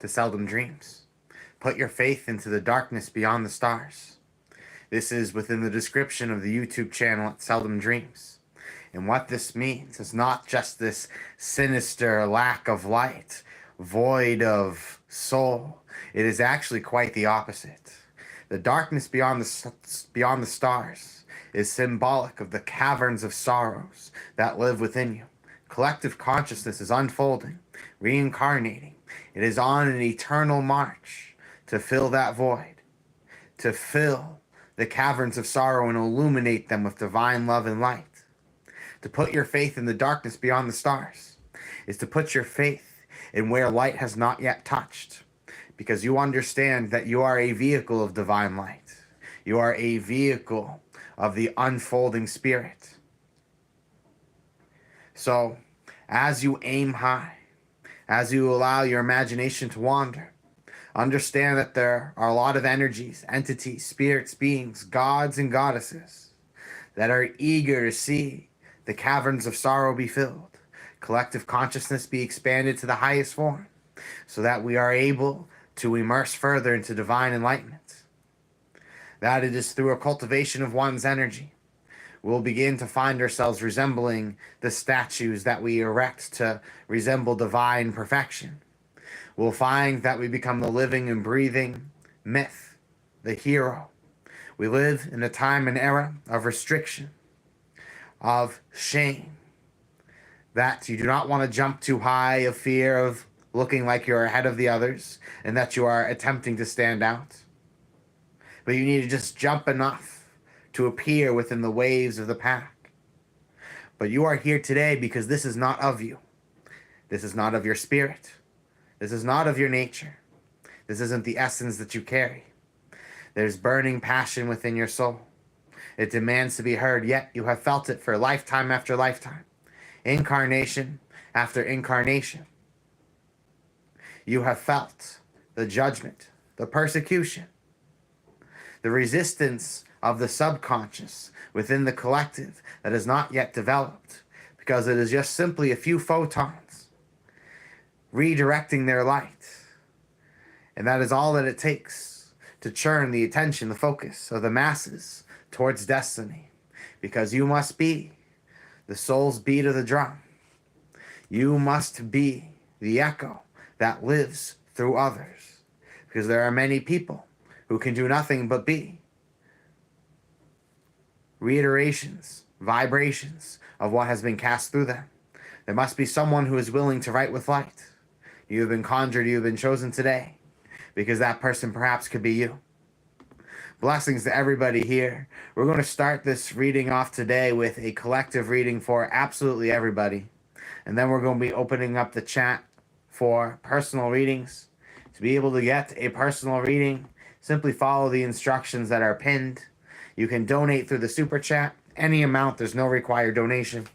to Seldom Dreams. Put your faith into the darkness beyond the stars. This is within the description of the YouTube channel at Seldom Dreams. And what this means is not just this sinister lack of light, void of soul. It is actually quite the opposite. The darkness beyond the stars is symbolic of the caverns of sorrows that live within you. Collective consciousness is unfolding, reincarnating. It is on an eternal march to fill that void, to fill the caverns of sorrow and illuminate them with divine love and light. To put your faith in the darkness beyond the stars is to put your faith in where light has not yet touched, because you understand that you are a vehicle of divine light. You are a vehicle of the unfolding spirit. So, as you aim high, as you allow your imagination to wander, understand that there are a lot of energies, entities, spirits, beings, gods and goddesses that are eager to see the caverns of sorrow be filled, collective consciousness be expanded to the highest form, so that we are able to immerse further into divine enlightenment. That it is through a cultivation of one's energy we'll begin to find ourselves resembling the statues that we erect to resemble divine perfection. We'll find that we become the living and breathing myth, the hero. We live in a time and era of restriction, of shame, that you do not want to jump too high, of fear of looking like you're ahead of the others and that you are attempting to stand out. But you need to just jump enough to appear within the waves of the pack. But you are here today because this is not of you. This is not of your spirit. This is not of your nature. This isn't the essence that you carry. There's burning passion within your soul. It demands to be heard, yet you have felt it for lifetime after lifetime, incarnation after incarnation. You have felt the judgment, the persecution, the resistance of the subconscious within the collective that is not yet developed, because it is just simply a few photons redirecting their light. And that is all that it takes to churn the attention, the focus of the masses towards destiny, because you must be the soul's beat of the drum. You must be the echo that lives through others, because there are many people who can do nothing but be reiterations, vibrations of what has been cast through them. There must be someone who is willing to write with light. You have been conjured, you have been chosen today, because that person perhaps could be you. Blessings to everybody here. We're going to start this reading off today with a collective reading for absolutely everybody. And then we're going to be opening up the chat for personal readings. To be able to get a personal reading, simply follow the instructions that are pinned. You can donate through the super chat, any amount, there's no required donation.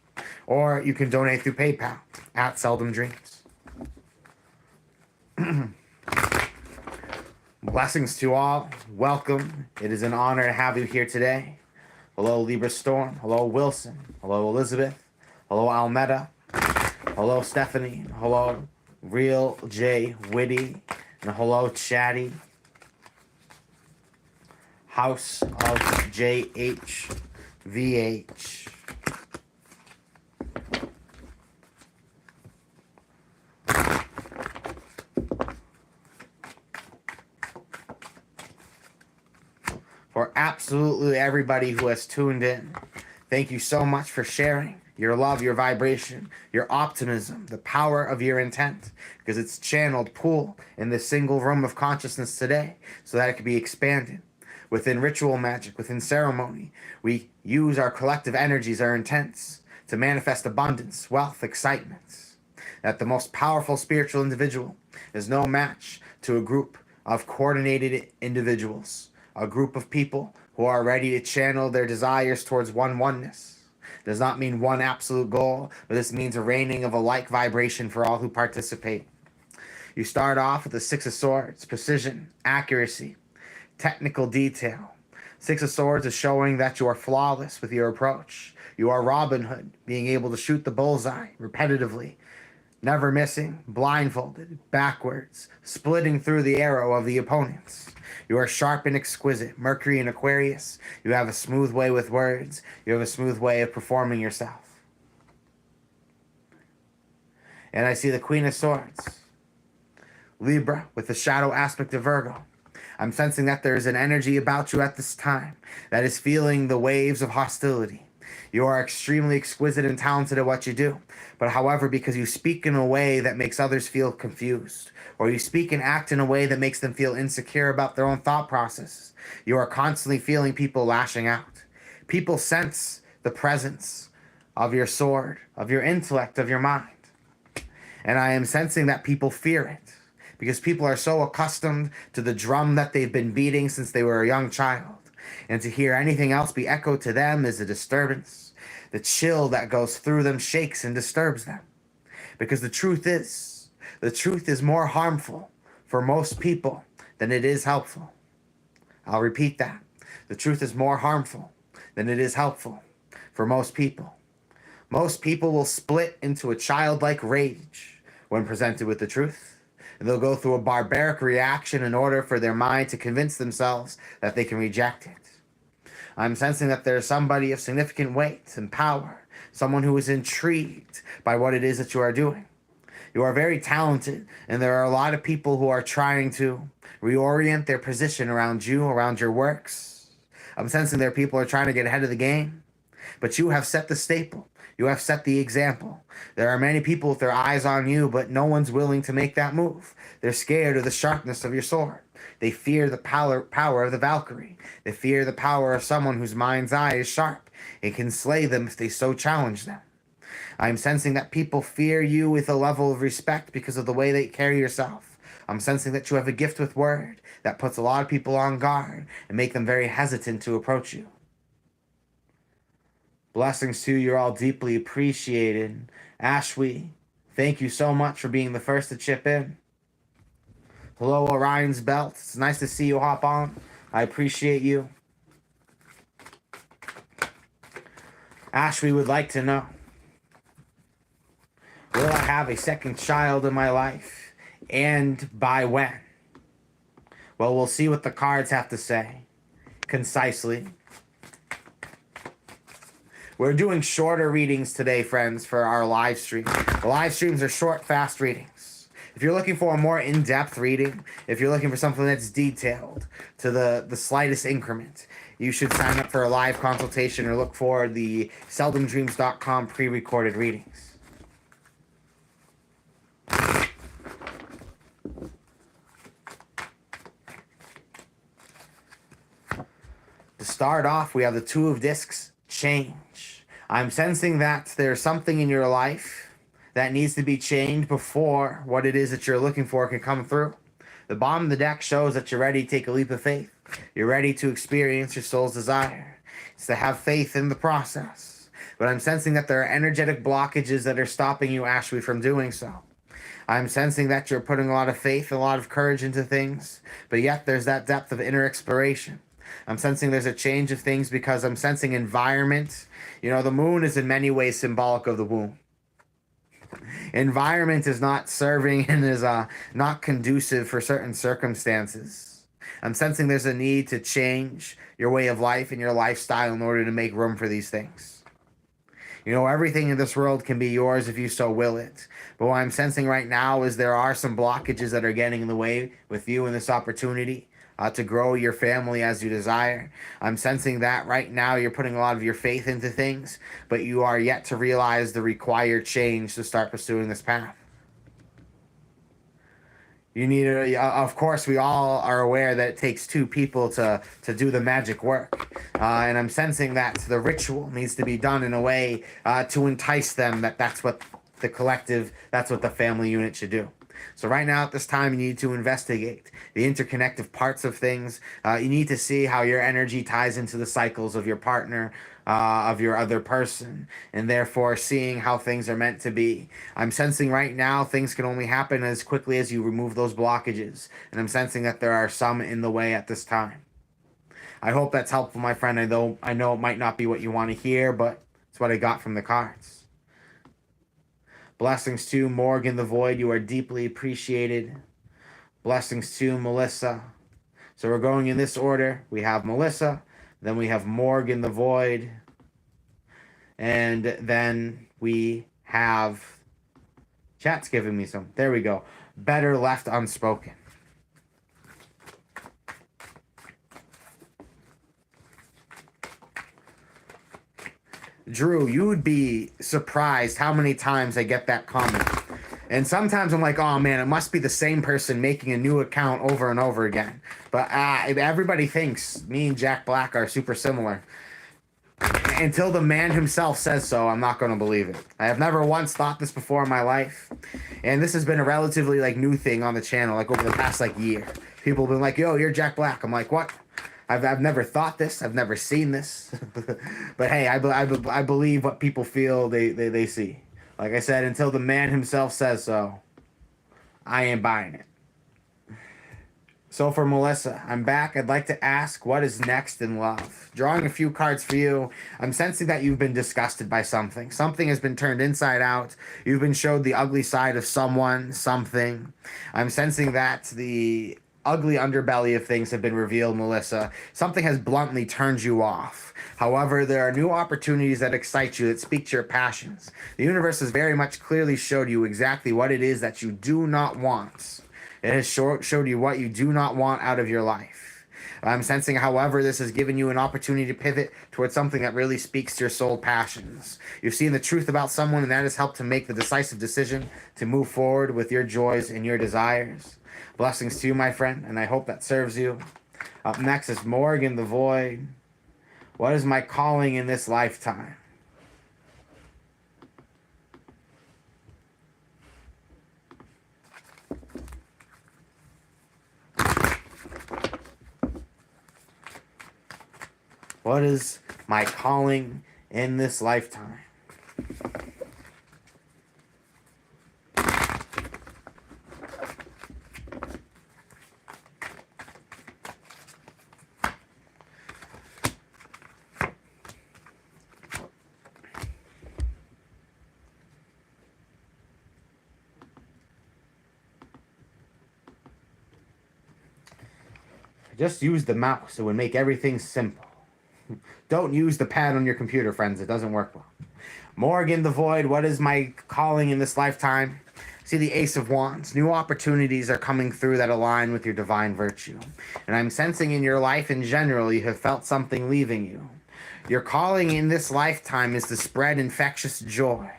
Or you can donate through PayPal at Seldom Dreams. Blessings to all. Welcome. It is an honor to have you here today. Hello, Libra Storm. Hello, Wilson. Hello, Elizabeth. Hello, Almeda. Hello, Stephanie. Hello, Real J Witty. And hello, Chatty. House of JHVH. For absolutely everybody who has tuned in, thank you so much for sharing your love, your vibration, your optimism, the power of your intent, because it's channeled, pool in this single room of consciousness today so that it can be expanded. Within ritual magic, within ceremony, we use our collective energies, our intents, to manifest abundance, wealth, excitement. That the most powerful spiritual individual is no match to a group of coordinated individuals, a group of people who are ready to channel their desires towards oneness. Does not mean one absolute goal, but this means a reigning of a like vibration for all who participate. You start off with the Six of Swords, precision, accuracy, technical detail. Six of Swords is showing that you are flawless with your approach. You are Robin Hood, being able to shoot the bullseye repetitively, never missing, blindfolded, backwards, splitting through the arrow of the opponents. You are sharp and exquisite, Mercury and Aquarius. You have a smooth way with words. You have a smooth way of performing yourself. And I see the Queen of Swords, Libra, with the shadow aspect of Virgo. I'm sensing that there is an energy about you at this time that is feeling the waves of hostility. You are extremely exquisite and talented at what you do. But however, because you speak in a way that makes others feel confused, or you speak and act in a way that makes them feel insecure about their own thought processes, you are constantly feeling people lashing out. People sense the presence of your sword, of your intellect, of your mind. And I am sensing that people fear it, because people are so accustomed to the drum that they've been beating since they were a young child. And to hear anything else be echoed to them is a disturbance. The chill that goes through them shakes and disturbs them. Because the truth is more harmful for most people than it is helpful. I'll repeat that. The truth is more harmful than it is helpful for most people. Most people will split into a childlike rage when presented with the truth. And they'll go through a barbaric reaction in order for their mind to convince themselves that they can reject it. I'm sensing that there's somebody of significant weight and power, someone who is intrigued by what it is that you are doing. You are very talented, and there are a lot of people who are trying to reorient their position around you, around your works. I'm sensing there are people who are trying to get ahead of the game, but you have set the staple. You have set the example. There are many people with their eyes on you, but no one's willing to make that move. They're scared of the sharpness of your sword. They fear the power of the Valkyrie. They fear the power of someone whose mind's eye is sharp. It can slay them if they so challenge them. I'm sensing that people fear you with a level of respect because of the way that you carry yourself. I'm sensing that you have a gift with word that puts a lot of people on guard and make them very hesitant to approach you. Blessings to you. You're all deeply appreciated. Ashley, thank you so much for being the first to chip in. Hello, Orion's Belt. It's nice to see you hop on. I appreciate you. Ashley would like to know, will I have a second child in my life? And by when? Well, we'll see what the cards have to say. Concisely. We're doing shorter readings today, friends, for our live stream. The live streams are short, fast readings. If you're looking for a more in-depth reading, if you're looking for something that's detailed to the slightest increment, you should sign up for a live consultation or look for the seldomdreams.com pre-recorded readings. To start off, we have the Two of Discs, change. I'm sensing that there's something in your life that needs to be changed before what it is that you're looking for can come through. The bottom of the deck shows that you're ready to take a leap of faith. You're ready to experience your soul's desire. It's to have faith in the process. But I'm sensing that there are energetic blockages that are stopping you, Ashley, from doing so. I'm sensing that you're putting a lot of faith, a lot of courage into things, but yet there's that depth of inner exploration. I'm sensing there's a change of things because I'm sensing environment. You know, the moon is in many ways symbolic of the womb. Environment is not serving and is not conducive for certain circumstances. I'm sensing there's a need to change your way of life and your lifestyle in order to make room for these things. You know, everything in this world can be yours if you so will it. But what I'm sensing right now is there are some blockages that are getting in the way with you in this opportunity to grow your family as you desire. I'm sensing that right now you're putting a lot of your faith into things, but you are yet to realize the required change to start pursuing this path. You need of course, we all are aware that it takes two people to do the magic work. And I'm sensing that the ritual needs to be done in a way to entice them that's what the collective, that's what the family unit should do. So right now at this time, you need to investigate the interconnective parts of things. You need to see how your energy ties into the cycles of your partner, of your other person, and therefore seeing how things are meant to be. I'm sensing right now things can only happen as quickly as you remove those blockages. And I'm sensing that there are some in the way at this time. I hope that's helpful, my friend. I know it might not be what you want to hear, but it's what I got from the cards. Blessings to Morgan the Void. You are deeply appreciated. Blessings to Melissa. So we're going in this order. We have Melissa, then we have Morgan the Void, and then we have... Chat's giving me some. There we go. Better left unspoken. Drew, you would be surprised how many times I get that comment. And sometimes I'm like, oh man, it must be the same person making a new account over and over again. But everybody thinks me and Jack Black are super similar. Until the man himself says so, I'm not going to believe it. I have never once thought this before in my life. And this has been a relatively new thing on the channel, over the past year. People have been like, yo, you're Jack Black. I'm like, what? I've never thought this. I've never seen this. But hey, I believe what people feel they see. Like I said, until the man himself says so, I ain't buying it. So for Melissa, I'm back. I'd like to ask, what is next in love? Drawing a few cards for you. I'm sensing that you've been disgusted by something. Something has been turned inside out. You've been showed the ugly side of someone, something. I'm sensing that the ugly underbelly of things have been revealed, Melissa. Something has bluntly turned you off. However, there are new opportunities that excite you, that speak to your passions. The universe has very much clearly showed you exactly what it is that you do not want. It has showed you what you do not want out of your life. I'm sensing, however, this has given you an opportunity to pivot towards something that really speaks to your soul passions. You've seen the truth about someone, and that has helped to make the decisive decision to move forward with your joys and your desires. Blessings to you, my friend, and I hope that serves you. Up next is Morgan the Void. What is my calling in this lifetime? What is my calling in this lifetime? Just use the mouse. It would make everything simple. Don't use the pad on your computer, friends. It doesn't work well. Morgan the Void, what is my calling in this lifetime? See the Ace of Wands. New opportunities are coming through that align with your divine virtue. And I'm sensing in your life in general, you have felt something leaving you. Your calling in this lifetime is to spread infectious joy.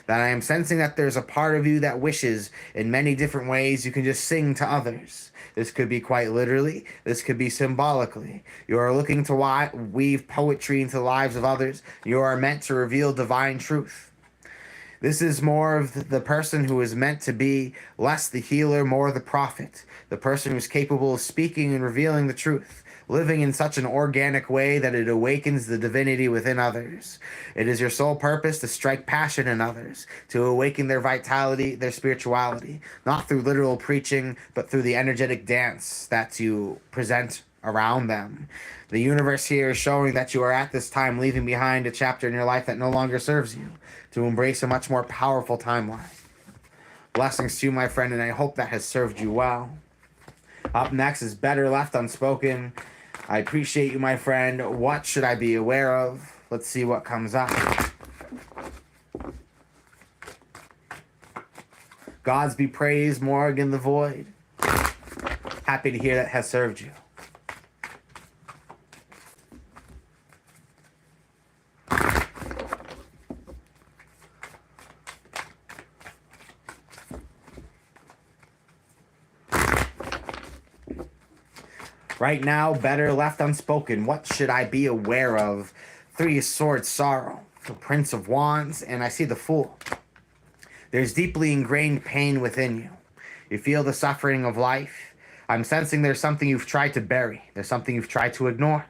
That I am sensing that there's a part of you that wishes in many different ways you can just sing to others. This could be quite literally. This could be symbolically. You are looking to weave poetry into the lives of others. You are meant to reveal divine truth. This is more of the person who is meant to be less the healer, more the prophet. The person who's capable of speaking and revealing the truth. Living in such an organic way that it awakens the divinity within others. It is your sole purpose to strike passion in others, to awaken their vitality, their spirituality, not through literal preaching, but through the energetic dance that you present around them. The universe here is showing that you are at this time leaving behind a chapter in your life that no longer serves you, to embrace a much more powerful timeline. Blessings to you, my friend, and I hope that has served you well. Up next is Better Left Unspoken. I appreciate you, my friend. What should I be aware of? Let's see what comes up. Gods be praised, Morgan the Void. Happy to hear that has served you. Right now, better left unspoken. What should I be aware of? Three of Swords, Sorrow. The Prince of Wands, and I see the Fool. There's deeply ingrained pain within you. You feel the suffering of life. I'm sensing there's something you've tried to bury. There's something you've tried to ignore.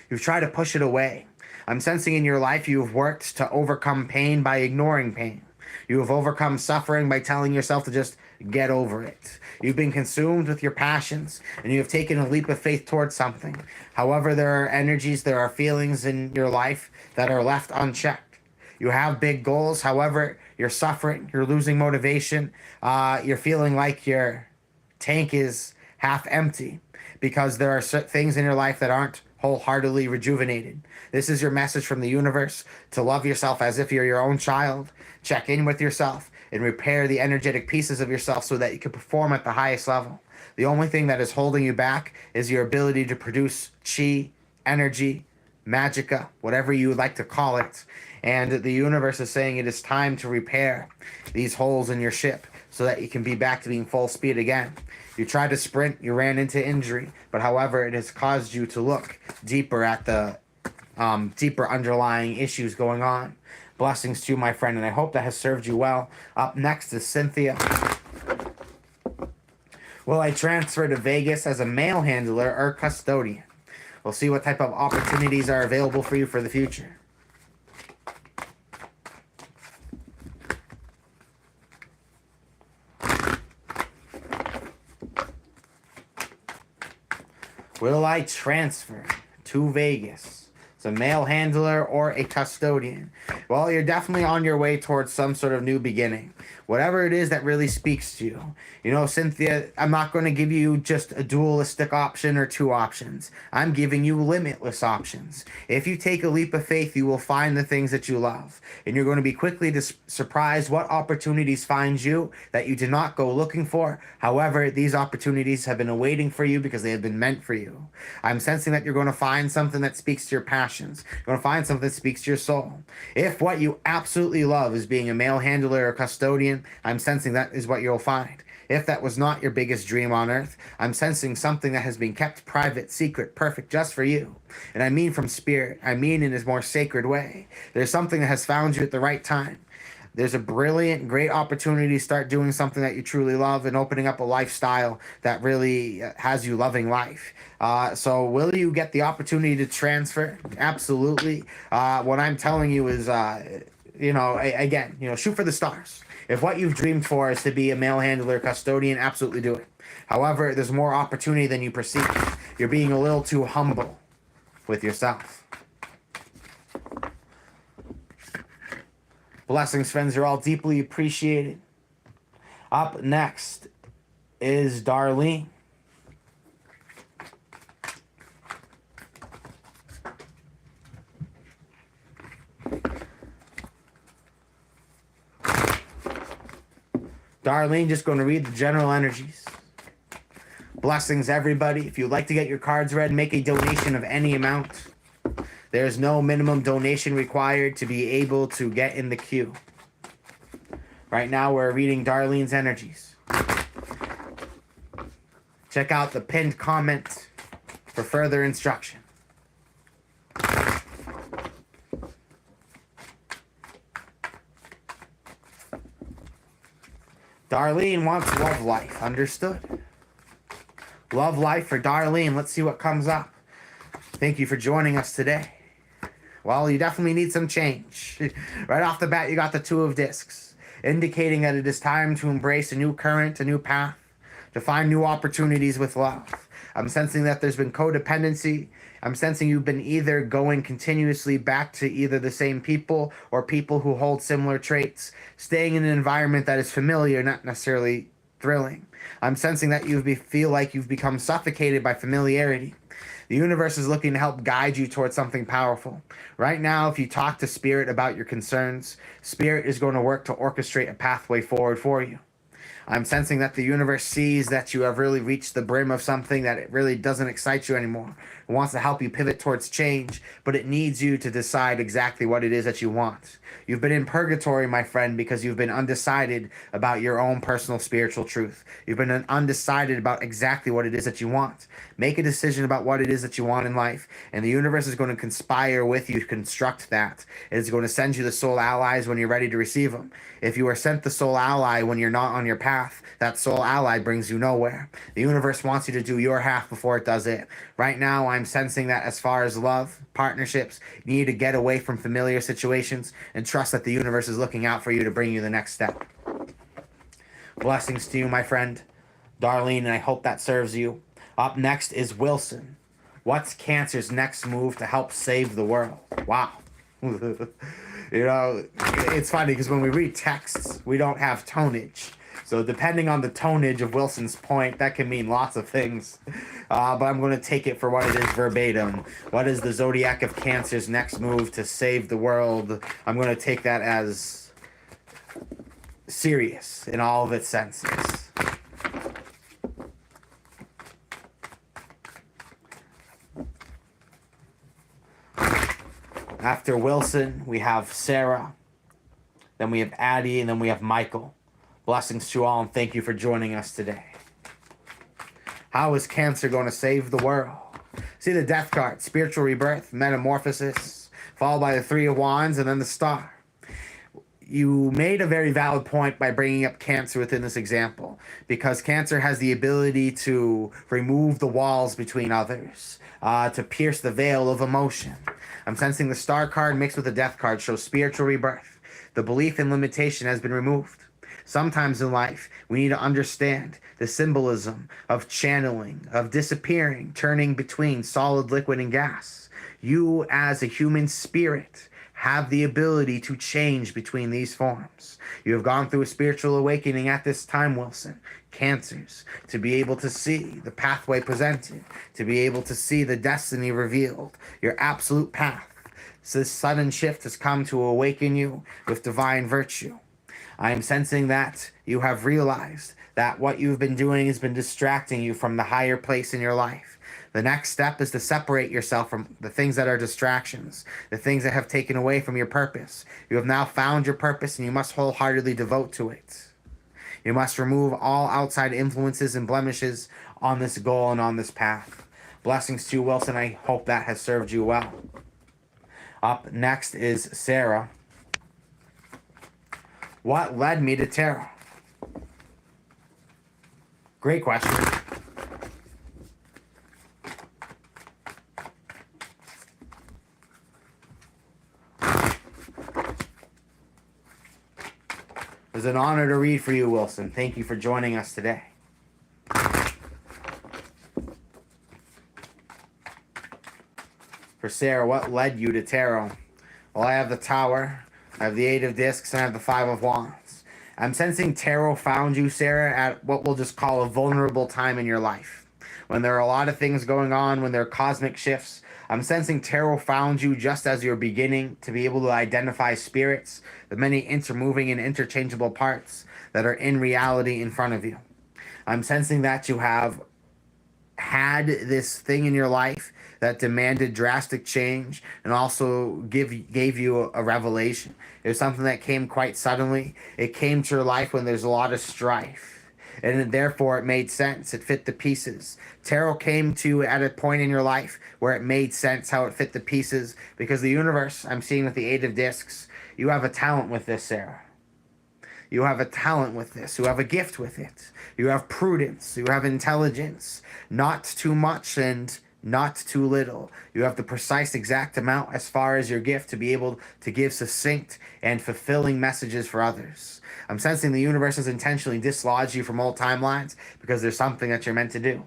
You've tried to push it away. I'm sensing in your life you've worked to overcome pain by ignoring pain. You have overcome suffering by telling yourself to just get over it. You've been consumed with your passions, and you have taken a leap of faith towards something. However, there are energies, there are feelings in your life that are left unchecked. You have big goals, however, you're suffering, you're losing motivation, you're feeling like your tank is half empty because there are things in your life that aren't wholeheartedly rejuvenated. This is your message from the universe to love yourself as if you're your own child, check in with yourself, and repair the energetic pieces of yourself so that you can perform at the highest level. The only thing that is holding you back is your ability to produce chi, energy, magica, whatever you would like to call it. And the universe is saying it is time to repair these holes in your ship so that you can be back to being full speed again. You tried to sprint, you ran into injury, but however, it has caused you to look deeper at the deeper underlying issues going on. Blessings to you, my friend, and I hope that has served you well. Up next is Cynthia. Will I transfer to Vegas as a mail handler or custodian? We'll see what type of opportunities are available for you for the future. Will I transfer to Vegas as a mail handler or a custodian? Well, you're definitely on your way towards some sort of new beginning. Whatever it is that really speaks to you. You know, Cynthia, I'm not going to give you just a dualistic option or two options. I'm giving you limitless options. If you take a leap of faith, you will find the things that you love. And you're going to be quickly surprised what opportunities find you that you did not go looking for. However, these opportunities have been awaiting for you because they have been meant for you. I'm sensing that you're going to find something that speaks to your passions. You're going to find something that speaks to your soul. If what you absolutely love is being a mail handler or custodian, I'm sensing that is what you'll find. If that was not your biggest dream on earth, I'm sensing something that has been kept private, secret, perfect just for you. And I mean from spirit. I mean in a more sacred way. There's something that has found you at the right time. There's a brilliant, great opportunity to start doing something that you truly love and opening up a lifestyle that really has you loving life. So will you get the opportunity to transfer? Absolutely. What I'm telling you is, again, shoot for the stars. If what you've dreamed for is to be a mail handler, custodian, absolutely do it. However, there's more opportunity than you perceive. You're being a little too humble with yourself. Blessings, friends. You're all deeply appreciated. Up next is Darlene. Darlene, just going to read the general energies. Blessings, everybody. If you'd like to get your cards read, make a donation of any amount. There's no minimum donation required to be able to get in the queue. Right now, we're reading Darlene's energies. Check out the pinned comment for further instruction. Darlene wants love life. Understood. Love life for Darlene. Let's see what comes up. Thank you for joining us today. Well, you definitely need some change. Right off the bat, you got the Two of Discs, indicating that it is time to embrace a new current, a new path, to find new opportunities with love. I'm sensing that there's been codependency. I'm sensing you've been either going continuously back to either the same people or people who hold similar traits, staying in an environment that is familiar, not necessarily thrilling. I'm sensing that you feel like you've become suffocated by familiarity. The universe is looking to help guide you towards something powerful. Right now, if you talk to Spirit about your concerns, Spirit is going to work to orchestrate a pathway forward for you. I'm sensing that the universe sees that you have really reached the brim of something that it really doesn't excite you anymore. It wants to help you pivot towards change, but it needs you to decide exactly what it is that you want. You've been in purgatory, my friend, because you've been undecided about your own personal spiritual truth. You've been undecided about exactly what it is that you want. Make a decision about what it is that you want in life, and the universe is going to conspire with you to construct that. It is going to send you the soul allies when you're ready to receive them. If you are sent the soul ally when you're not on your path, that soul ally brings you nowhere. The universe wants you to do your half before it does it. Right now, I'm sensing that as far as love, partnerships, you need to get away from familiar situations and trust that the universe is looking out for you to bring you the next step. Blessings to you, my friend, Darlene, and I hope that serves you. Up next is Wilson. What's Cancer's next move to help save the world? Wow. You know, it's funny because when we read texts, we don't have tonnage. So depending on the tonnage of Wilson's point, that can mean lots of things. But I'm going to take it for what it is verbatim. What is the Zodiac of Cancer's next move to save the world? I'm going to take that as serious in all of its senses. After Wilson, we have Sarah. Then we have Addie, and then we have Michael. Blessings to all, and thank you for joining us today. How is Cancer going to save the world? See the death card, spiritual rebirth, metamorphosis, followed by the Three of Wands, and then the Star. You made a very valid point by bringing up Cancer within this example, because Cancer has the ability to remove the walls between others, to pierce the veil of emotion. I'm sensing the Star card mixed with the Death card shows spiritual rebirth. The belief in limitation has been removed. Sometimes in life, we need to understand the symbolism of channeling, of disappearing, turning between solid, liquid, and gas. You, as a human spirit, have the ability to change between these forms. You have gone through a spiritual awakening at this time, Wilson. Cancers, to be able to see the pathway presented, to be able to see the destiny revealed, your absolute path. So this sudden shift has come to awaken you with divine virtue. I am sensing that you have realized that what you've been doing has been distracting you from the higher place in your life. The next step is to separate yourself from the things that are distractions, the things that have taken away from your purpose. You have now found your purpose, and you must wholeheartedly devote to it. You must remove all outside influences and blemishes on this goal and on this path. Blessings to you, Wilson. I hope that has served you well. Up next is Sarah. What led me to tarot? Great question. It was an honor to read for you, Wilson. Thank you for joining us today. For Sarah, what led you to tarot? Well, I have the Tower, I have the Eight of Discs, and I have the Five of Wands. I'm sensing tarot found you, Sarah, at what we'll just call a vulnerable time in your life. When there are a lot of things going on, when there are cosmic shifts, I'm sensing tarot found you just as you're beginning to be able to identify spirits, the many intermoving and interchangeable parts that are in reality in front of you. I'm sensing that you have had this thing in your life that demanded drastic change and also gave you a revelation. It was something that came quite suddenly. It came to your life when there's a lot of strife. And therefore it made sense. It fit the pieces. Tarot came to you at a point in your life where it made sense how it fit the pieces, because the universe, I'm seeing with the Eight of Discs, you have a talent with this, Sarah. You have a talent with this. You have a gift with it. You have prudence. You have intelligence. Not too much and not too little. You have the precise exact amount as far as your gift to be able to give succinct and fulfilling messages for others. I'm sensing the universe has intentionally dislodged you from old timelines because there's something that you're meant to do.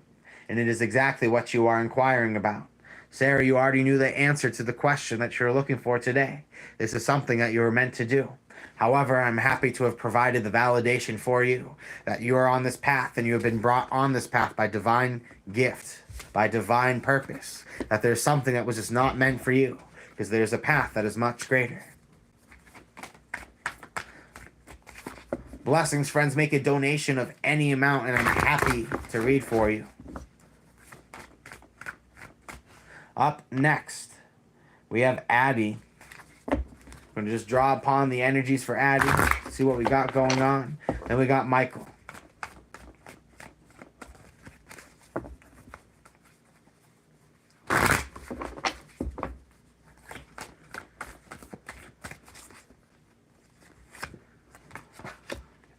And it is exactly what you are inquiring about. Sarah, you already knew the answer to the question that you're looking for today. This is something that you were meant to do. However, I'm happy to have provided the validation for you that you are on this path, and you have been brought on this path by divine gift, by divine purpose, that there's something that was just not meant for you, because there's a path that is much greater. Blessings, friends. Make a donation of any amount, and I'm happy to read for you. Up next, we have Addie. I'm going to just draw upon the energies for Addie, see what we got going on. Then we got Michael.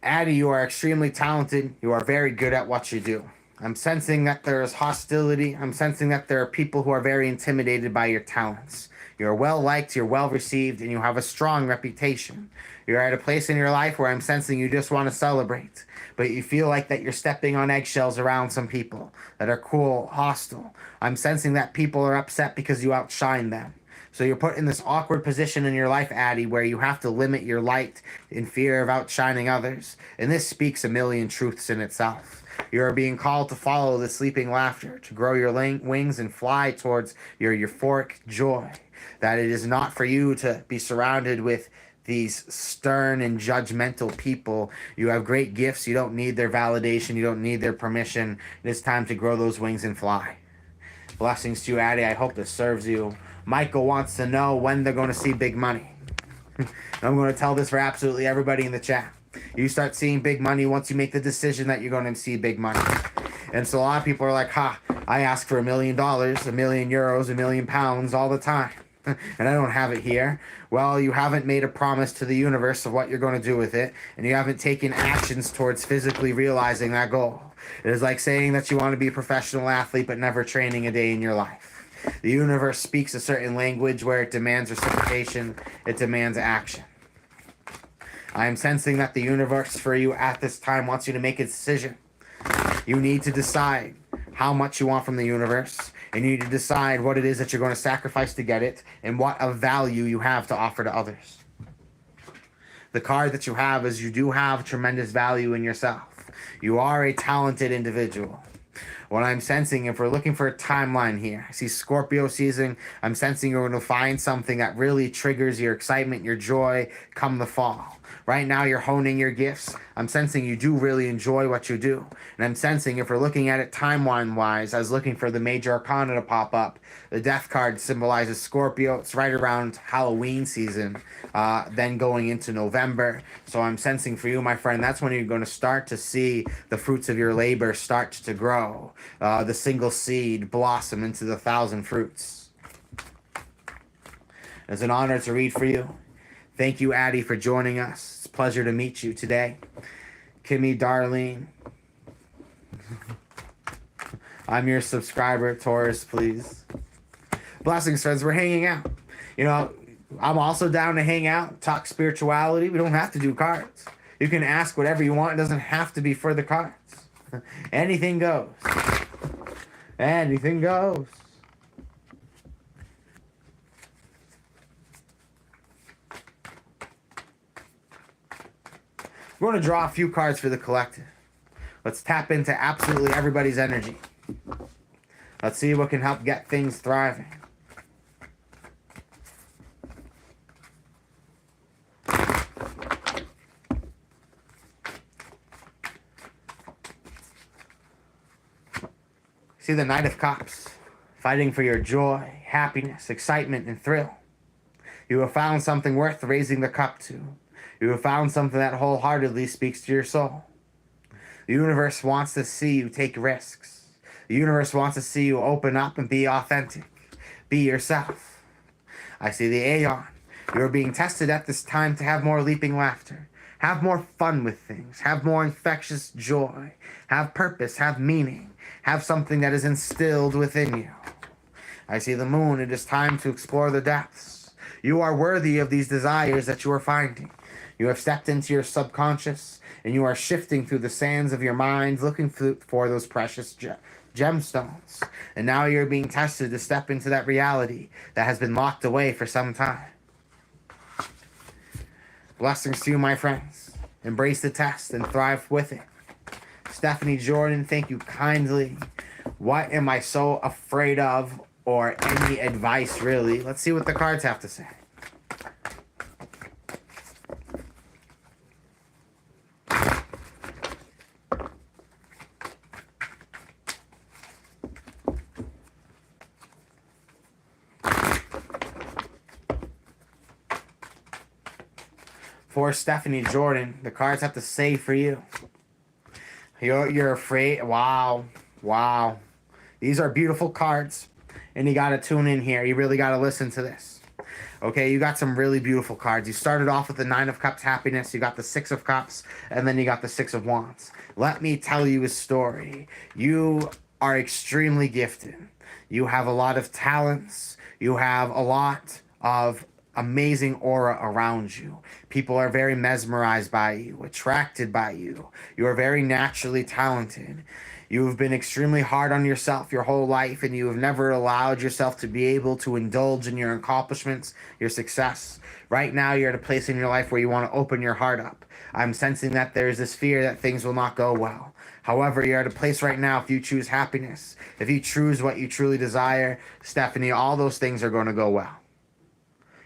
Addie, you are extremely talented. You are very good at what you do. I'm sensing that there is hostility. I'm sensing that there are people who are very intimidated by your talents. You're well liked, you're well received, and you have a strong reputation. You're at a place in your life where I'm sensing you just want to celebrate, but you feel like that you're stepping on eggshells around some people that are cool, hostile. I'm sensing that people are upset because you outshine them. So you're put in this awkward position in your life, Addie, where you have to limit your light in fear of outshining others. And this speaks a million truths in itself. You are being called to follow the sleeping laughter, to grow your wings and fly towards your euphoric joy. That it is not for you to be surrounded with these stern and judgmental people. You have great gifts. You don't need their validation. You don't need their permission. It is time to grow those wings and fly. Blessings to you, Addie. I hope this serves you. Michael wants to know when they're going to see big money. I'm going to tell this for absolutely everybody in the chat. You start seeing big money once you make the decision that you're going to see big money. And so a lot of people are like, I ask for $1 million, €1 million, €1 million all the time. And I don't have it here. Well, you haven't made a promise to the universe of what you're going to do with it, and you haven't taken actions towards physically realizing that goal. It is like saying that you want to be a professional athlete but never training a day in your life. The universe speaks a certain language where it demands reciprocation, it demands action. I am sensing that the universe for you at this time wants you to make a decision. You need to decide how much you want from the universe, and you need to decide what it is that you're going to sacrifice to get it, and what of value you have to offer to others. The card that you have is you do have tremendous value in yourself. You are a talented individual. What I'm sensing, if we're looking for a timeline here, I see Scorpio season. I'm sensing you're going to find something that really triggers your excitement, your joy come the fall. Right now, you're honing your gifts. I'm sensing you do really enjoy what you do. And I'm sensing, if we're looking at it timeline-wise, I was looking for the major arcana to pop up. The death card symbolizes Scorpio. It's right around Halloween season, then going into November. So I'm sensing for you, my friend, that's when you're going to start to see the fruits of your labor start to grow. The single seed blossom into the 1,000 fruits. It's an honor to read for you. Thank you, Addie, for joining us. It's a pleasure to meet you today. Kimmy, Darlene. I'm your subscriber, Taurus, please. Blessings, friends. We're hanging out. You know, I'm also down to hang out, talk spirituality. We don't have to do cards. You can ask whatever you want. It doesn't have to be for the cards. Anything goes. Anything goes. We're going to draw a few cards for the collective. Let's tap into absolutely everybody's energy. Let's see what can help get things thriving. See the Knight of Cups, fighting for your joy, happiness, excitement, and thrill. You have found something worth raising the cup to. You have found something that wholeheartedly speaks to your soul. The universe wants to see you take risks. The universe wants to see you open up and be authentic. Be yourself. I see the Aeon. You are being tested at this time to have more leaping laughter. Have more fun with things. Have more infectious joy. Have purpose. Have meaning. Have something that is instilled within you. I see the Moon. It is time to explore the depths. You are worthy of these desires that you are finding. You have stepped into your subconscious, and you are shifting through the sands of your mind, looking for those precious gemstones. And now you're being tested to step into that reality that has been locked away for some time. Blessings to you, my friends. Embrace the test and thrive with it. Stephanie Jordan, thank you kindly. What am I so afraid of, or any advice, really? Let's see what the cards have to say. For Stephanie Jordan, the cards have to say for you. You're afraid. Wow. Wow. These are beautiful cards. And you got to tune in here. You really got to listen to this. Okay, you got some really beautiful cards. You started off with the 9 of Cups, happiness. You got the 6 of Cups. And then you got the 6 of Wands. Let me tell you a story. You are extremely gifted. You have a lot of talents. You have a lot of amazing aura around you. People are very mesmerized by you, attracted by you. You are very naturally talented. You have been extremely hard on yourself your whole life, and you have never allowed yourself to be able to indulge in your accomplishments, your success. Right now, you're at a place in your life where you want to open your heart up. I'm sensing that there's this fear that things will not go well. However, you're at a place right now, if you choose happiness, if you choose what you truly desire, Stephanie, all those things are going to go well.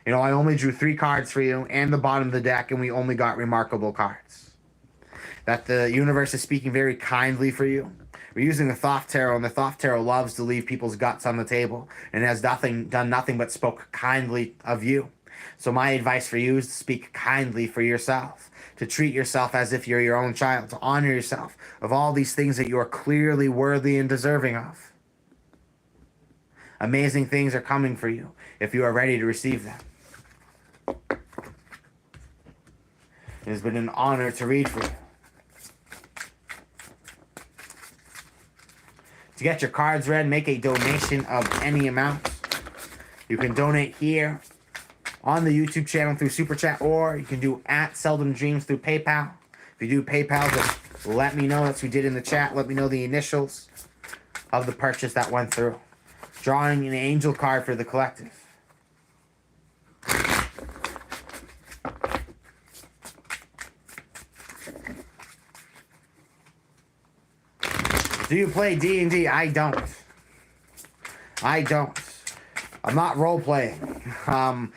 You know, I only drew 3 cards for you and the bottom of the deck, and we only got remarkable cards. That the universe is speaking very kindly for you. We're using the Thoth Tarot, and the Thoth Tarot loves to leave people's guts on the table and has done nothing but spoke kindly of you. So my advice for you is to speak kindly for yourself, to treat yourself as if you're your own child, to honor yourself of all these things that you are clearly worthy and deserving of. Amazing things are coming for you if you are ready to receive them. It has been an honor to read for you. To get your cards read, make a donation of any amount. You can donate here on the YouTube channel through Super Chat, or you can do at Seldom Dreams through PayPal. If you do PayPal, just let me know. That's what we did in the chat. Let me know the initials of the purchase that went through. Drawing an angel card for the collective. Do you play D&D? I don't. I'm not role-playing. I'm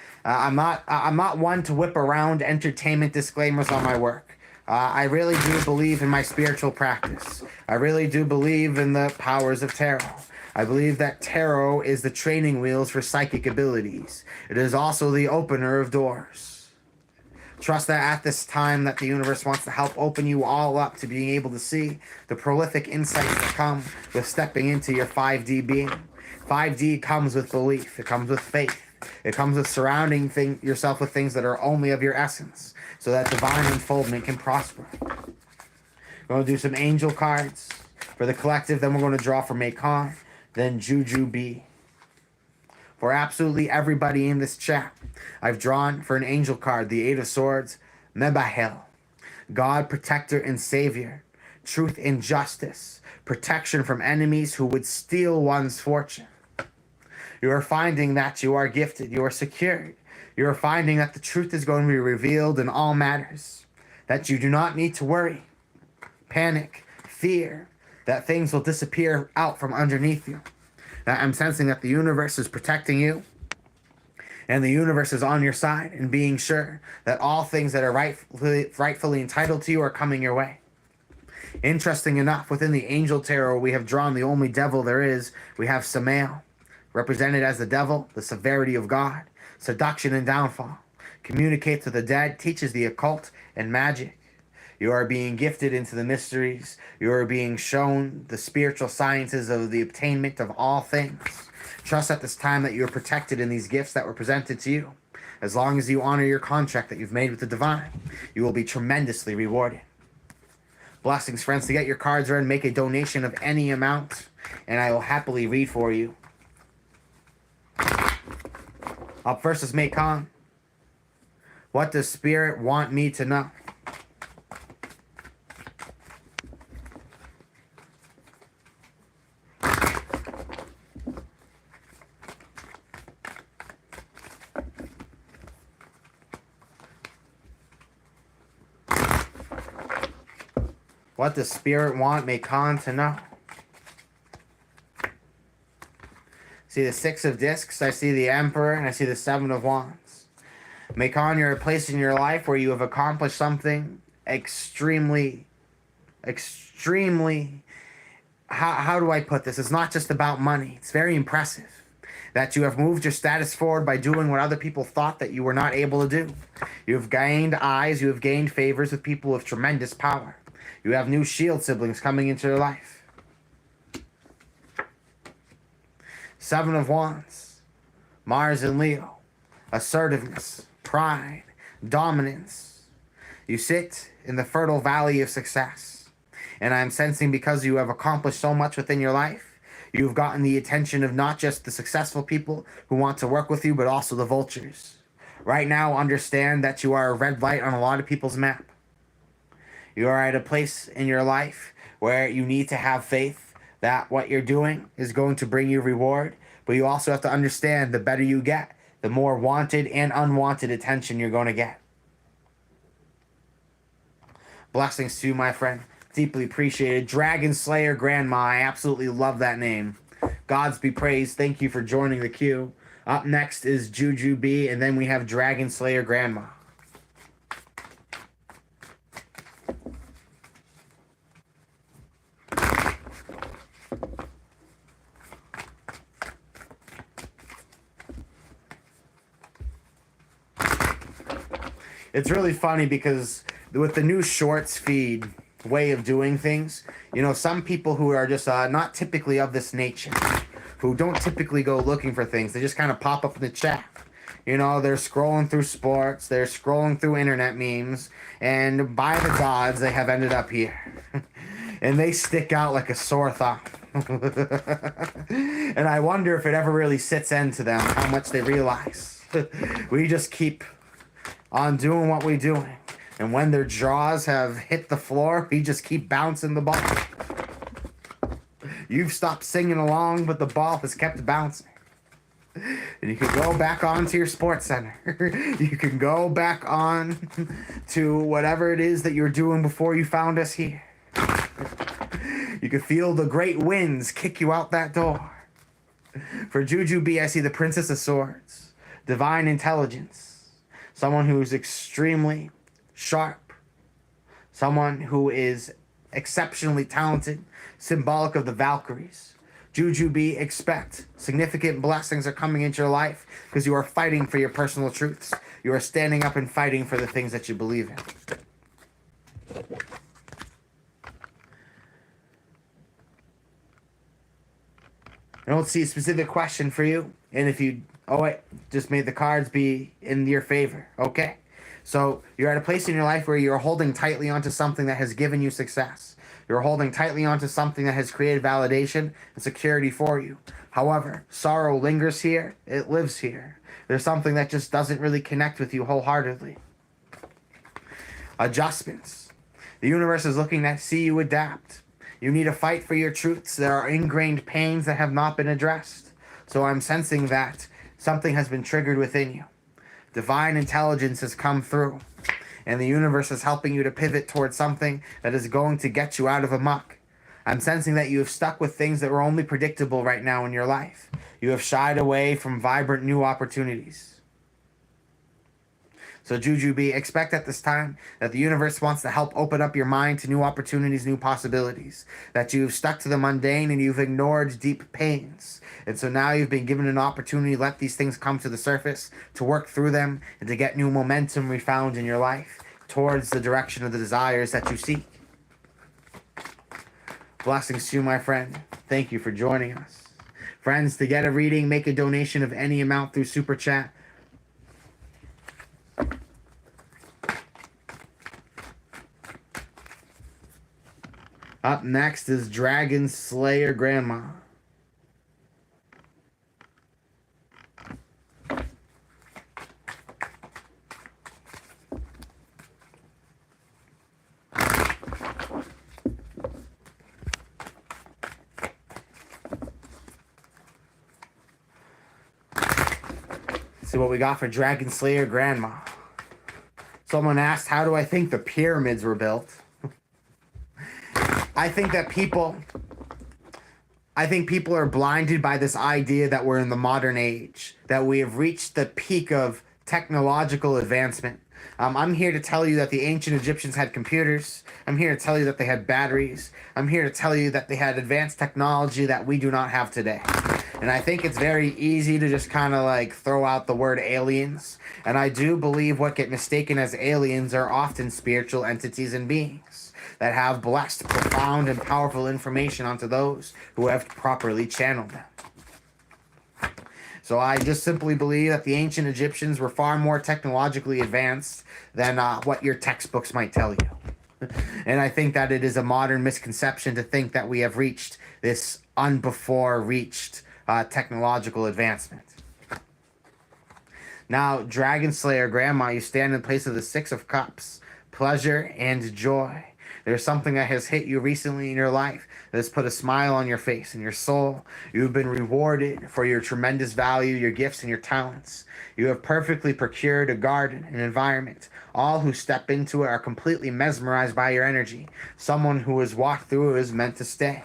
not one to whip around entertainment disclaimers on my work. I really do believe in my spiritual practice. I really do believe in the powers of tarot. I believe that tarot is the training wheels for psychic abilities. It is also the opener of doors. Trust that at this time that the universe wants to help open you all up to being able to see the prolific insights that come with stepping into your 5D being. 5D comes with belief. It comes with faith. It comes with surrounding yourself with things that are only of your essence, so that divine unfoldment can prosper. We're going to do some angel cards for the collective. Then we're going to draw for Meon, then Juju B. For absolutely everybody in this chat, I've drawn for an angel card, the 8 of Swords, Mebahel, God, protector, and savior, truth and justice, protection from enemies who would steal one's fortune. You are finding that you are gifted, you are secured. You are finding that the truth is going to be revealed in all matters, that you do not need to worry, panic, fear, that things will disappear out from underneath you. That I'm sensing that the universe is protecting you, and the universe is on your side, and being sure that all things that are rightfully entitled to you are coming your way. Interesting enough, within the Angel Tarot, we have drawn the only devil there is. We have Samael, represented as the devil, the severity of God, seduction and downfall, communicates with the dead, teaches the occult and magic. You are being gifted into the mysteries. You are being shown the spiritual sciences of the obtainment of all things. Trust at this time that you are protected in these gifts that were presented to you. As long as you honor your contract that you've made with the divine, you will be tremendously rewarded. Blessings, friends. To get your cards read, make a donation of any amount, and I will happily read for you. Up first is Meon. What does Spirit want me to know? What does Spirit want Meon to know? See the 6 of Discs, I see the Emperor, and I see the 7 of Wands. Meon, you're at a place in your life where you have accomplished something extremely, how do I put this? It's not just about money. It's very impressive that you have moved your status forward by doing what other people thought that you were not able to do. You have gained eyes, you have gained favors with people of tremendous power. You have new shield siblings coming into your life. 7 of Wands, Mars and Leo, assertiveness, pride, dominance. You sit in the fertile valley of success. And I'm sensing because you have accomplished so much within your life, you've gotten the attention of not just the successful people who want to work with you, but also the vultures. Right now, understand that you are a red light on a lot of people's map. You are at a place in your life where you need to have faith that what you're doing is going to bring you reward, but you also have to understand the better you get, the more wanted and unwanted attention you're going to get. Blessings to you, my friend. Deeply appreciated. DragonSlayer Grandma. I absolutely love that name. Gods be praised. Thank you for joining the queue. Up next is Juju B, and then we have DragonSlayer Grandma. It's really funny because with the new shorts feed way of doing things, you know, some people who are just not typically of this nature, who don't typically go looking for things, they just kind of pop up in the chat. You know, they're scrolling through sports, they're scrolling through internet memes, and by the gods, they have ended up here. And they stick out like a sore thumb. And I wonder if it ever really sits into them how much they realize. We just keep on doing what we're doing. And when their jaws have hit the floor, we just keep bouncing the ball. You've stopped singing along, but the ball has kept bouncing. And you can go back onto your sports center. You can go back on to whatever it is that you're doing before you found us here. You can feel the great winds kick you out that door. For Juju B, I see the Princess of Swords, divine intelligence, someone who's extremely sharp, someone who is exceptionally talented, symbolic of the Valkyries. Juju B, expect significant blessings are coming into your life because you are fighting for your personal truths. You are standing up and fighting for the things that you believe in. I don't see a specific question for you. And if you, oh wait, just made the cards be in your favor. Okay. So you're at a place in your life where you're holding tightly onto something that has given you success. You're holding tightly onto something that has created validation and security for you. However, sorrow lingers here. It lives here. There's something that just doesn't really connect with you wholeheartedly. Adjustments. The universe is looking to see you adapt. You need to fight for your truths. There are ingrained pains that have not been addressed. So I'm sensing that something has been triggered within you. Divine intelligence has come through. And the universe is helping you to pivot towards something that is going to get you out of a muck. I'm sensing that you have stuck with things that were only predictable right now in your life. You have shied away from vibrant new opportunities. So Juju B, expect at this time that the universe wants to help open up your mind to new opportunities, new possibilities. That you've stuck to the mundane and you've ignored deep pains. And so now you've been given an opportunity to let these things come to the surface, to work through them, and to get new momentum refound in your life towards the direction of the desires that you seek. Blessings to you, my friend. Thank you for joining us. Friends, to get a reading, make a donation of any amount through Super Chat. Up next is DragonSlayer Grandma. See what we got for DragonSlayer Grandma. Someone asked, how do I think the pyramids were built? I think people are blinded by this idea that we're in the modern age, that we have reached the peak of technological advancement. I'm here to tell you that the ancient Egyptians had computers. I'm here to tell you that they had batteries. I'm here to tell you that they had advanced technology that we do not have today. And I think it's very easy to just kind of like throw out the word aliens. And I do believe what get mistaken as aliens are often spiritual entities and beings that have blessed profound and powerful information onto those who have properly channeled them. So I just simply believe that the ancient Egyptians were far more technologically advanced than what your textbooks might tell you. And I think that it is a modern misconception to think that we have reached this unbefore-reached technological advancement. Now, DragonSlayer Grandma, you stand in place of the Six of Cups, pleasure and joy. There's something that has hit you recently in your life that has put a smile on your face and your soul. You've been rewarded for your tremendous value, your gifts, and your talents. You have perfectly procured a garden, an environment. All who step into it are completely mesmerized by your energy. Someone who has walked through it is meant to stay.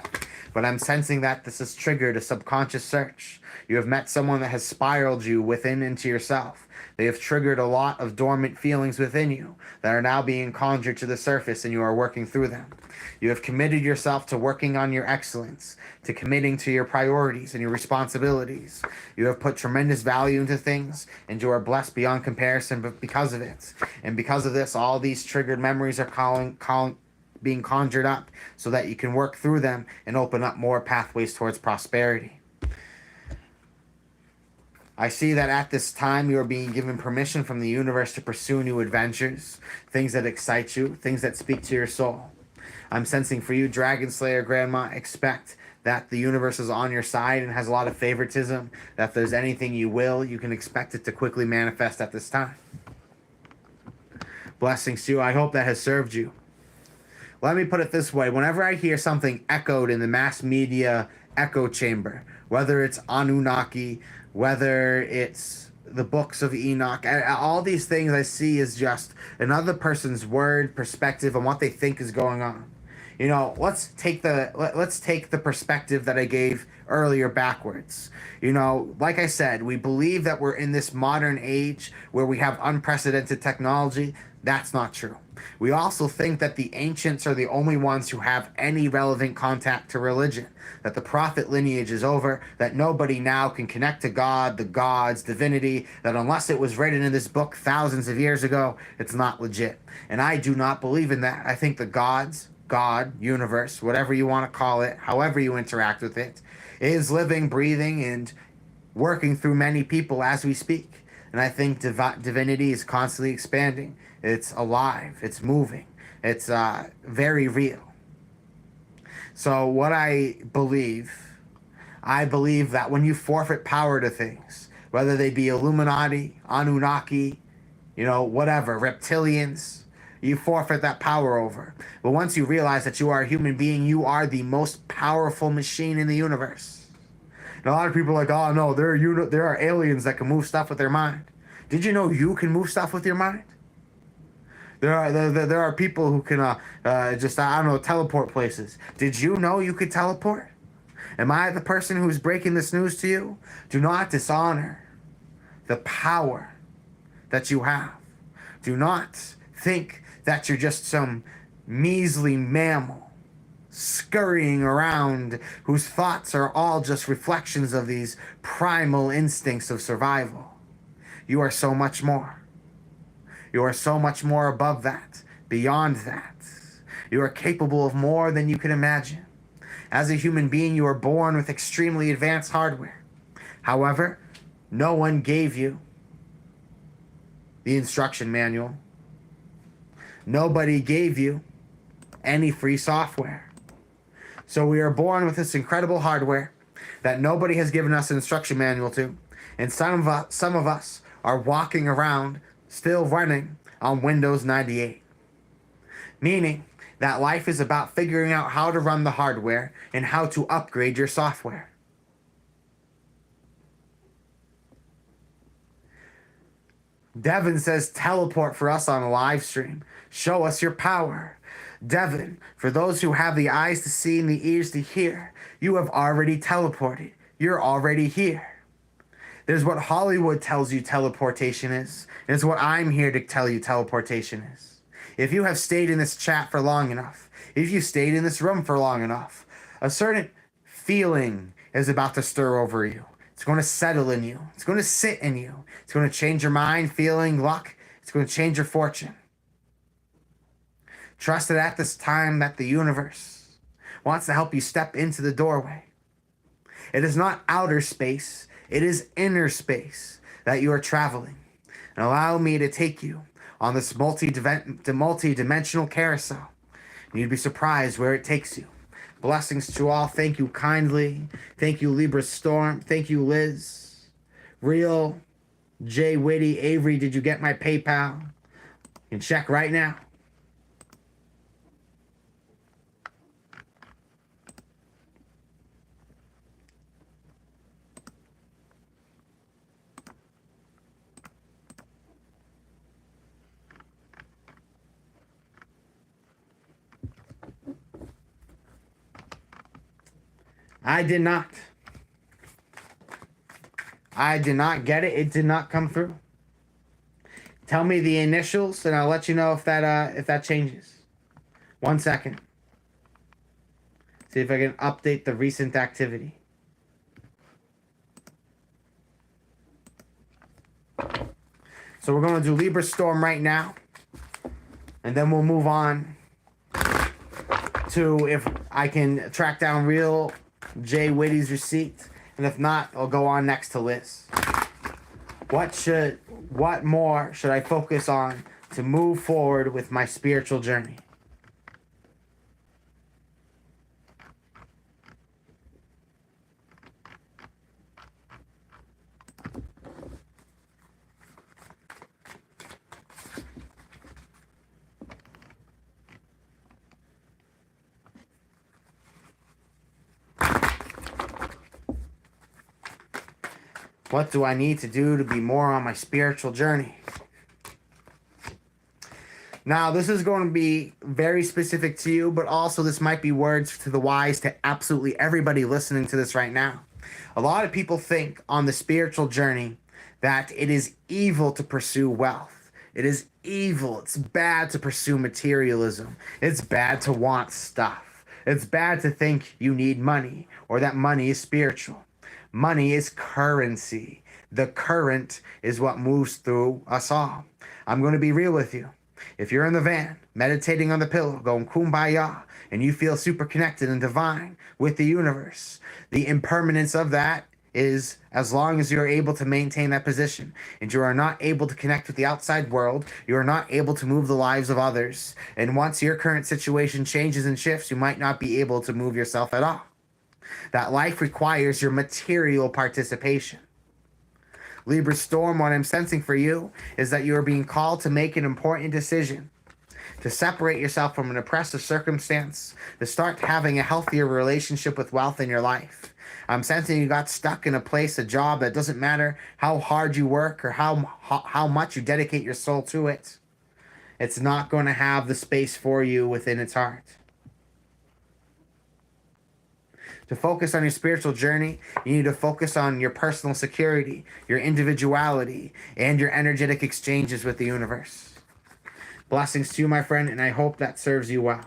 But I'm sensing that this has triggered a subconscious search. You have met someone that has spiraled you within into yourself. They have triggered a lot of dormant feelings within you that are now being conjured to the surface, and you are working through them. You have committed yourself to working on your excellence, to committing to your priorities and your responsibilities. You have put tremendous value into things, and you are blessed beyond comparison because of it. And because of this, all these triggered memories are being conjured up so that you can work through them and open up more pathways towards prosperity. I see that at this time you are being given permission from the universe to pursue new adventures, things that excite you, things that speak to your soul. I'm sensing for you, DragonSlayer Grandma, expect that the universe is on your side and has a lot of favoritism, that if there's anything you will, you can expect it to quickly manifest at this time. Blessings to you. I hope that has served you. Let me put it this way. Whenever I hear something echoed in the mass media echo chamber, whether it's Anunnaki, whether it's the books of Enoch, all these things I see is just another person's word, perspective, and what they think is going on. You know, let's take the perspective that I gave earlier backwards. You know, like I said, we believe that we're in this modern age where we have unprecedented technology. That's not true. We also think that the ancients are the only ones who have any relevant contact to religion, that the prophet lineage is over, that nobody now can connect to God, the gods, divinity, that unless it was written in this book thousands of years ago, it's not legit. And I do not believe in that. I think the gods, God, universe, whatever you want to call it, however you interact with it, is living, breathing, and working through many people as we speak. And I think divinity is constantly expanding. It's alive. It's moving. It's very real. So what I believe that when you forfeit power to things, whether they be Illuminati, Anunnaki, you know, whatever, reptilians, you forfeit that power over. But once you realize that you are a human being, you are the most powerful machine in the universe. And a lot of people are like, oh no, there are aliens that can move stuff with their mind. Did you know you can move stuff with your mind? There are people who can teleport places. Did you know you could teleport? Am I the person who's breaking this news to you? Do not dishonor the power that you have. Do not think that you're just some measly mammal scurrying around whose thoughts are all just reflections of these primal instincts of survival. You are so much more. You are so much more above that, beyond that. You are capable of more than you can imagine. As a human being, you are born with extremely advanced hardware. However, no one gave you the instruction manual. Nobody gave you any free software. So we are born with this incredible hardware that nobody has given us an instruction manual to. And some of us are walking around still running on Windows 98. Meaning that life is about figuring out how to run the hardware and how to upgrade your software. Devin says teleport for us on a live stream. Show us your power. Devin, for those who have the eyes to see and the ears to hear, you have already teleported. You're already here. There's what Hollywood tells you teleportation is. And it's what I'm here to tell you teleportation is. If you have stayed in this chat for long enough, if you stayed in this room for long enough, a certain feeling is about to stir over you. It's going to settle in you. It's going to sit in you. It's going to change your mind, feeling, luck. It's going to change your fortune. Trust that at this time that the universe wants to help you step into the doorway. It is not outer space. It is inner space that you are traveling. And allow me to take you on this multi-dimensional carousel. And you'd be surprised where it takes you. Blessings to all. Thank you kindly. Thank you, Libra Storm. Thank you, Liz. Real, Jay Witty, Avery, did you get my PayPal? You can check right now. I did not. I did not get it. It did not come through. Tell me the initials, and I'll let you know if that changes. 1 second. See if I can update the recent activity. So we're going to do Libra Storm right now. And then we'll move on to if I can track down real J Witty's receipt. And if not, I'll go on next to Liz. What more should I focus on to move forward with my spiritual journey? What do I need to do to be more on my spiritual journey? Now, this is going to be very specific to you, but also this might be words to the wise to absolutely everybody listening to this right now. A lot of people think on the spiritual journey that it is evil to pursue wealth. It is evil. It's bad to pursue materialism. It's bad to want stuff. It's bad to think you need money or that money is spiritual. Money is currency. The current is what moves through us all. I'm going to be real with you. If you're in the van, meditating on the pillow, going kumbaya, and you feel super connected and divine with the universe, the impermanence of that is as long as you're able to maintain that position and you are not able to connect with the outside world, you are not able to move the lives of others. And once your current situation changes and shifts, you might not be able to move yourself at all. That life requires your material participation. Libra Storm, what I'm sensing for you is that you are being called to make an important decision, to separate yourself from an oppressive circumstance, to start having a healthier relationship with wealth in your life. I'm sensing you got stuck in a place, a job that doesn't matter how hard you work or how much you dedicate your soul to it. It's not going to have the space for you within its heart. To focus on your spiritual journey, you need to focus on your personal security, your individuality, and your energetic exchanges with the universe. Blessings to you, my friend, and I hope that serves you well.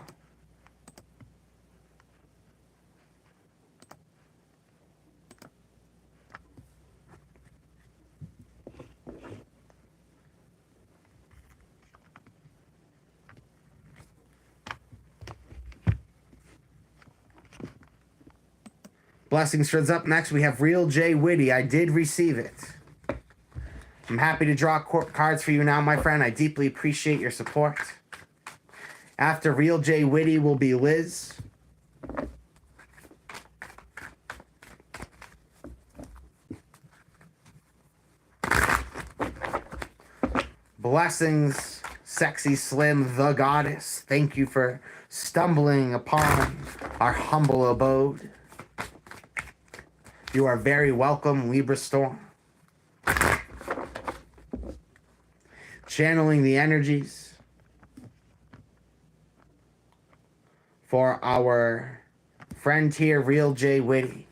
Blessings, friends. Up next, we have Real J Witty. I did receive it. I'm happy to draw cards for you now, my friend. I deeply appreciate your support. After Real J Witty will be Liz. Blessings, Sexy Slim, the Goddess. Thank you for stumbling upon our humble abode. You are very welcome, Libra Storm. Channeling the energies for our friend here, Real J Witty.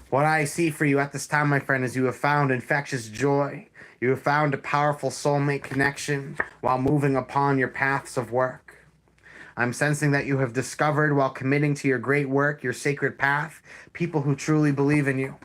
What I see for you at this time, my friend, is you have found infectious joy. You have found a powerful soulmate connection while moving upon your paths of work. I'm sensing that you have discovered while committing to your great work, your sacred path, people who truly believe in you.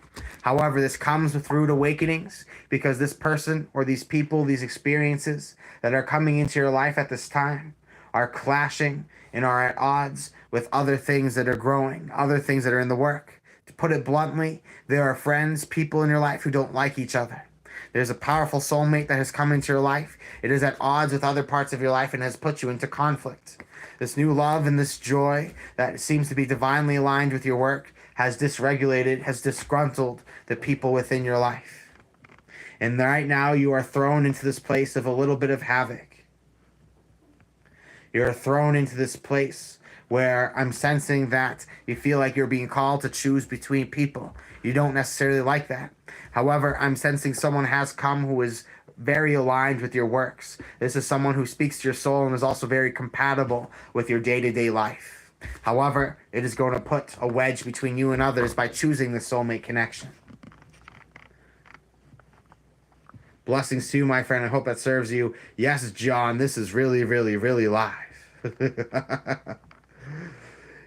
However, this comes with rude awakenings because this person or these people, these experiences that are coming into your life at this time are clashing and are at odds with other things that are growing, other things that are in the work. To put it bluntly, there are friends, people in your life who don't like each other. There's a powerful soulmate that has come into your life. It is at odds with other parts of your life and has put you into conflict. This new love and this joy that seems to be divinely aligned with your work has dysregulated, has disgruntled the people within your life. And right now you are thrown into this place of a little bit of havoc. You're thrown into this place where I'm sensing that you feel like you're being called to choose between people. You don't necessarily like that. However, I'm sensing someone has come who is very aligned with your works. This is someone who speaks to your soul and is also very compatible with your day-to-day life. However, it is going to put a wedge between you and others by choosing the soulmate connection. Blessings to you, my friend. I hope that serves you. Yes, John, this is really, really, really live.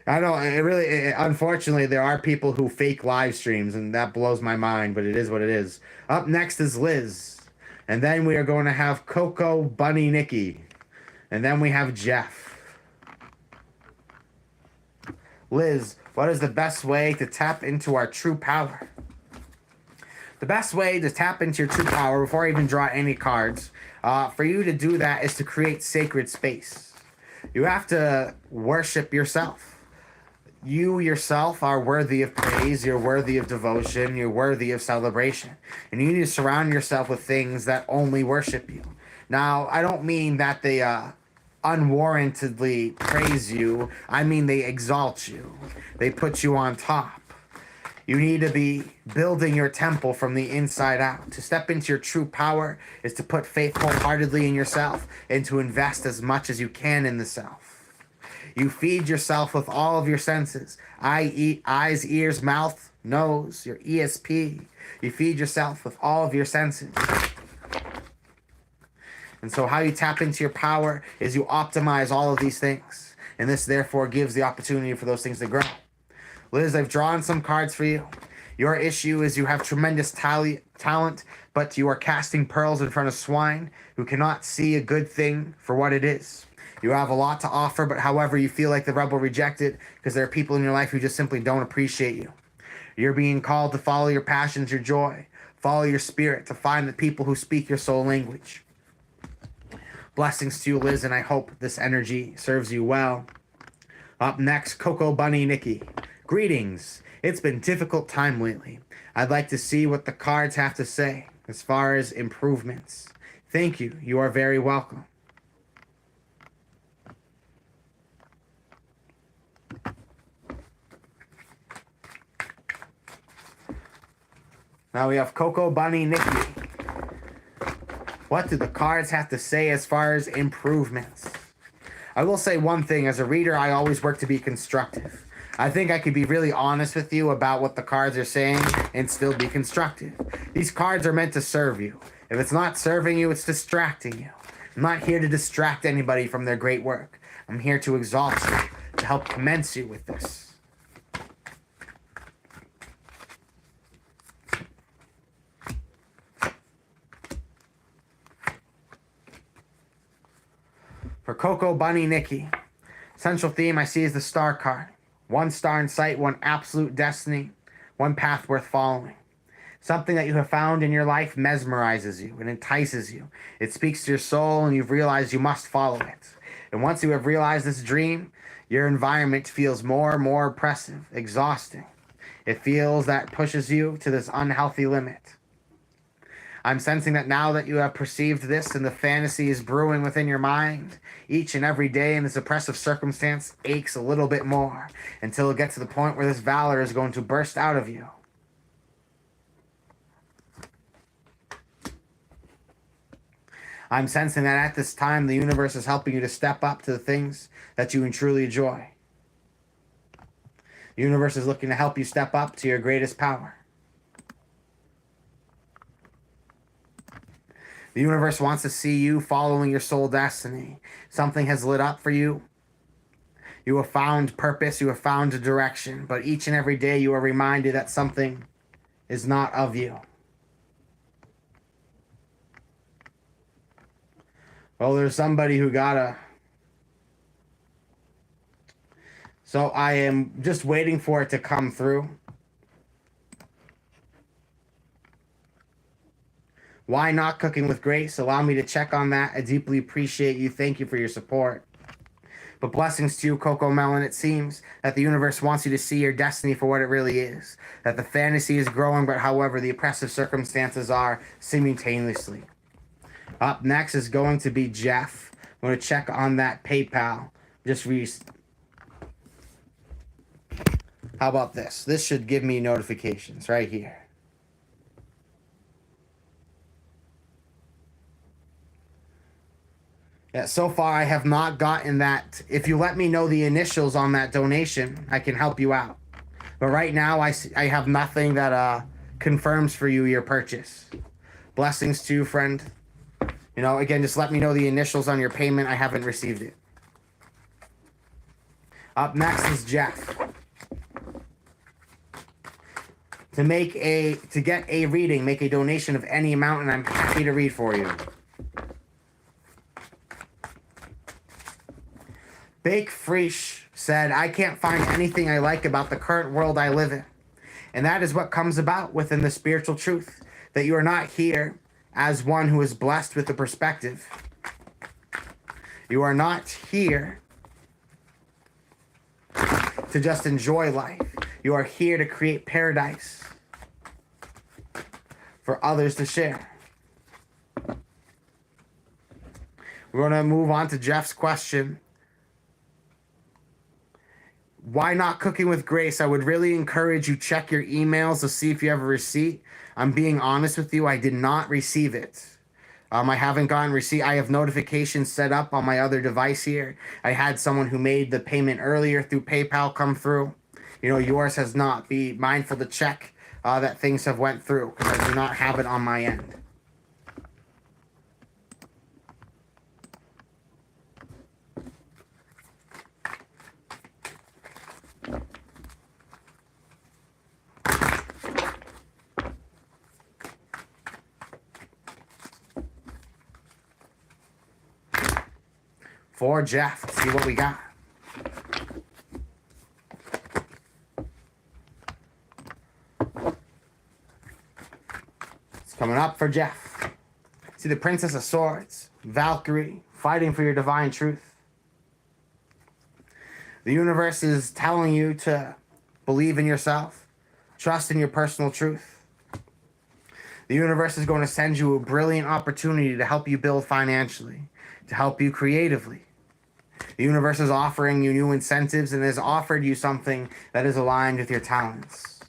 I know, unfortunately, there are people who fake live streams, and that blows my mind, but it is what it is. Up next is Liz. And then we are going to have Coco Bunny Nikki. And then we have Jeff. Liz, what is the best way to tap into our true power? The best way to tap into your true power, before I even draw any cards, for you to do that is to create sacred space. You have to worship yourself. You yourself are worthy of praise, you're worthy of devotion, you're worthy of celebration. And you need to surround yourself with things that only worship you. Now, I don't mean that they unwarrantedly praise you. I mean they exalt you. They put you on top. You need to be building your temple from the inside out. To step into your true power is to put faith wholeheartedly in yourself and to invest as much as you can in the self. You feed yourself with all of your senses. Eyes, ears, mouth, nose, your ESP. You feed yourself with all of your senses. And so how you tap into your power is you optimize all of these things. And this therefore gives the opportunity for those things to grow. Liz, I've drawn some cards for you. Your issue is you have tremendous talent, but you are casting pearls in front of swine who cannot see a good thing for what it is. You have a lot to offer, but however, you feel like the rebel rejected because there are people in your life who just simply don't appreciate you. You're being called to follow your passions, your joy, follow your spirit, to find the people who speak your soul language. Blessings to you, Liz, and I hope this energy serves you well. Up next, Coco Bunny Nikki. Greetings. It's been a difficult time lately. I'd like to see what the cards have to say as far as improvements. Thank you. You are very welcome. Now we have Coco Bunny Nikki. What do the cards have to say as far as improvements? I will say one thing. As a reader, I always work to be constructive. I think I could be really honest with you about what the cards are saying and still be constructive. These cards are meant to serve you. If it's not serving you, it's distracting you. I'm not here to distract anybody from their great work. I'm here to exalt you, to help commence you with this. For Coco Bunny Nikki, central theme I see is the star card. One star in sight, one absolute destiny, one path worth following. Something that you have found in your life mesmerizes you and entices you. It speaks to your soul and you've realized you must follow it. And once you have realized this dream, your environment feels more and more oppressive, exhausting. It feels that pushes you to this unhealthy limit. I'm sensing that now that you have perceived this and the fantasy is brewing within your mind, each and every day in this oppressive circumstance aches a little bit more until it gets to the point where this valor is going to burst out of you. I'm sensing that at this time the universe is helping you to step up to the things that you truly enjoy. The universe is looking to help you step up to your greatest power. The universe wants to see you following your soul destiny. Something has lit up for you. You have found purpose. You have found a direction. But each and every day you are reminded that something is not of you. Well, there's somebody who gotta... So I am just waiting for it to come through. Why not Cooking with Grace? Allow me to check on that. I deeply appreciate you. Thank you for your support. But blessings to you, Coco Melon. It seems that the universe wants you to see your destiny for what it really is. That the fantasy is growing, but however, the oppressive circumstances are simultaneously. Up next is going to be Jeff. I'm going to check on that PayPal. How about this? This should give me notifications right here. Yeah, so far I have not gotten that. If you let me know the initials on that donation, I can help you out. But right now I have nothing that confirms for you your purchase. Blessings to you, friend. You know, again, just let me know the initials on your payment. I haven't received it. Up next is Jeff. To get a reading, make a donation of any amount, and I'm happy to read for you. Bake Fresh said, I can't find anything I like about the current world I live in. And that is what comes about within the spiritual truth, that you are not here as one who is blessed with the perspective. You are not here to just enjoy life. You are here to create paradise for others to share. We're going to move on to Jeff's question. Why not cooking with grace? I would really encourage you check your emails to see if you have a receipt. I'm being honest with you. I did not receive it. I haven't gotten receipt. I have notifications set up on my other device here. I had someone who made the payment earlier through PayPal come through. You know, yours has not. Be mindful to check that things have went through, because I do not have it on my end. For Jeff, let's see what we got. It's coming up for Jeff. See the Princess of Swords, Valkyrie, fighting for your divine truth. The universe is telling you to believe in yourself, trust in your personal truth. The universe is going to send you a brilliant opportunity to help you build financially, to help you creatively. The universe is offering you new incentives and has offered you something that is aligned with your talents.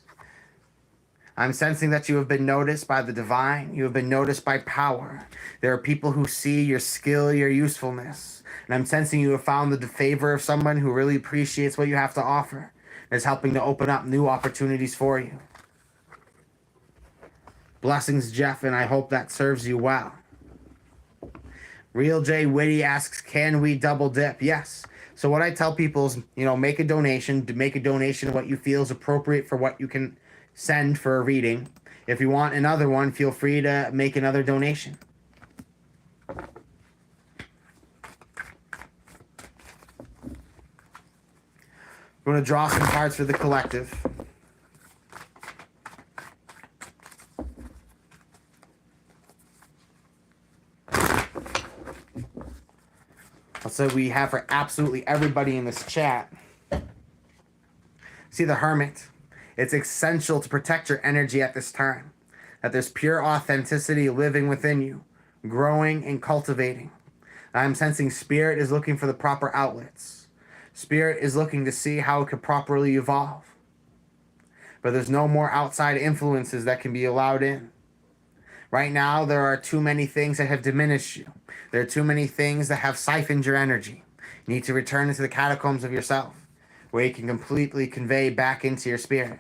I'm sensing that you have been noticed by the divine. You have been noticed by power. There are people who see your skill, your usefulness. And I'm sensing you have found the favor of someone who really appreciates what you have to offer and is helping to open up new opportunities for you. Blessings, Jeff, and I hope that serves you well. Real J Witty asks, can we double dip? Yes. So what I tell people is, you know, make a donation. Make a donation of what you feel is appropriate for what you can send for a reading. If you want another one, feel free to make another donation. We're going to draw some cards for the collective. So we have for absolutely everybody in this chat. See the Hermit. It's essential to protect your energy at this time. That there's pure authenticity living within you, growing and cultivating. I'm sensing Spirit is looking for the proper outlets. Spirit is looking to see how it could properly evolve. But there's no more outside influences that can be allowed in. Right now, there are too many things that have diminished you. There are too many things that have siphoned your energy. You need to return into the catacombs of yourself, where you can completely convey back into your spirit.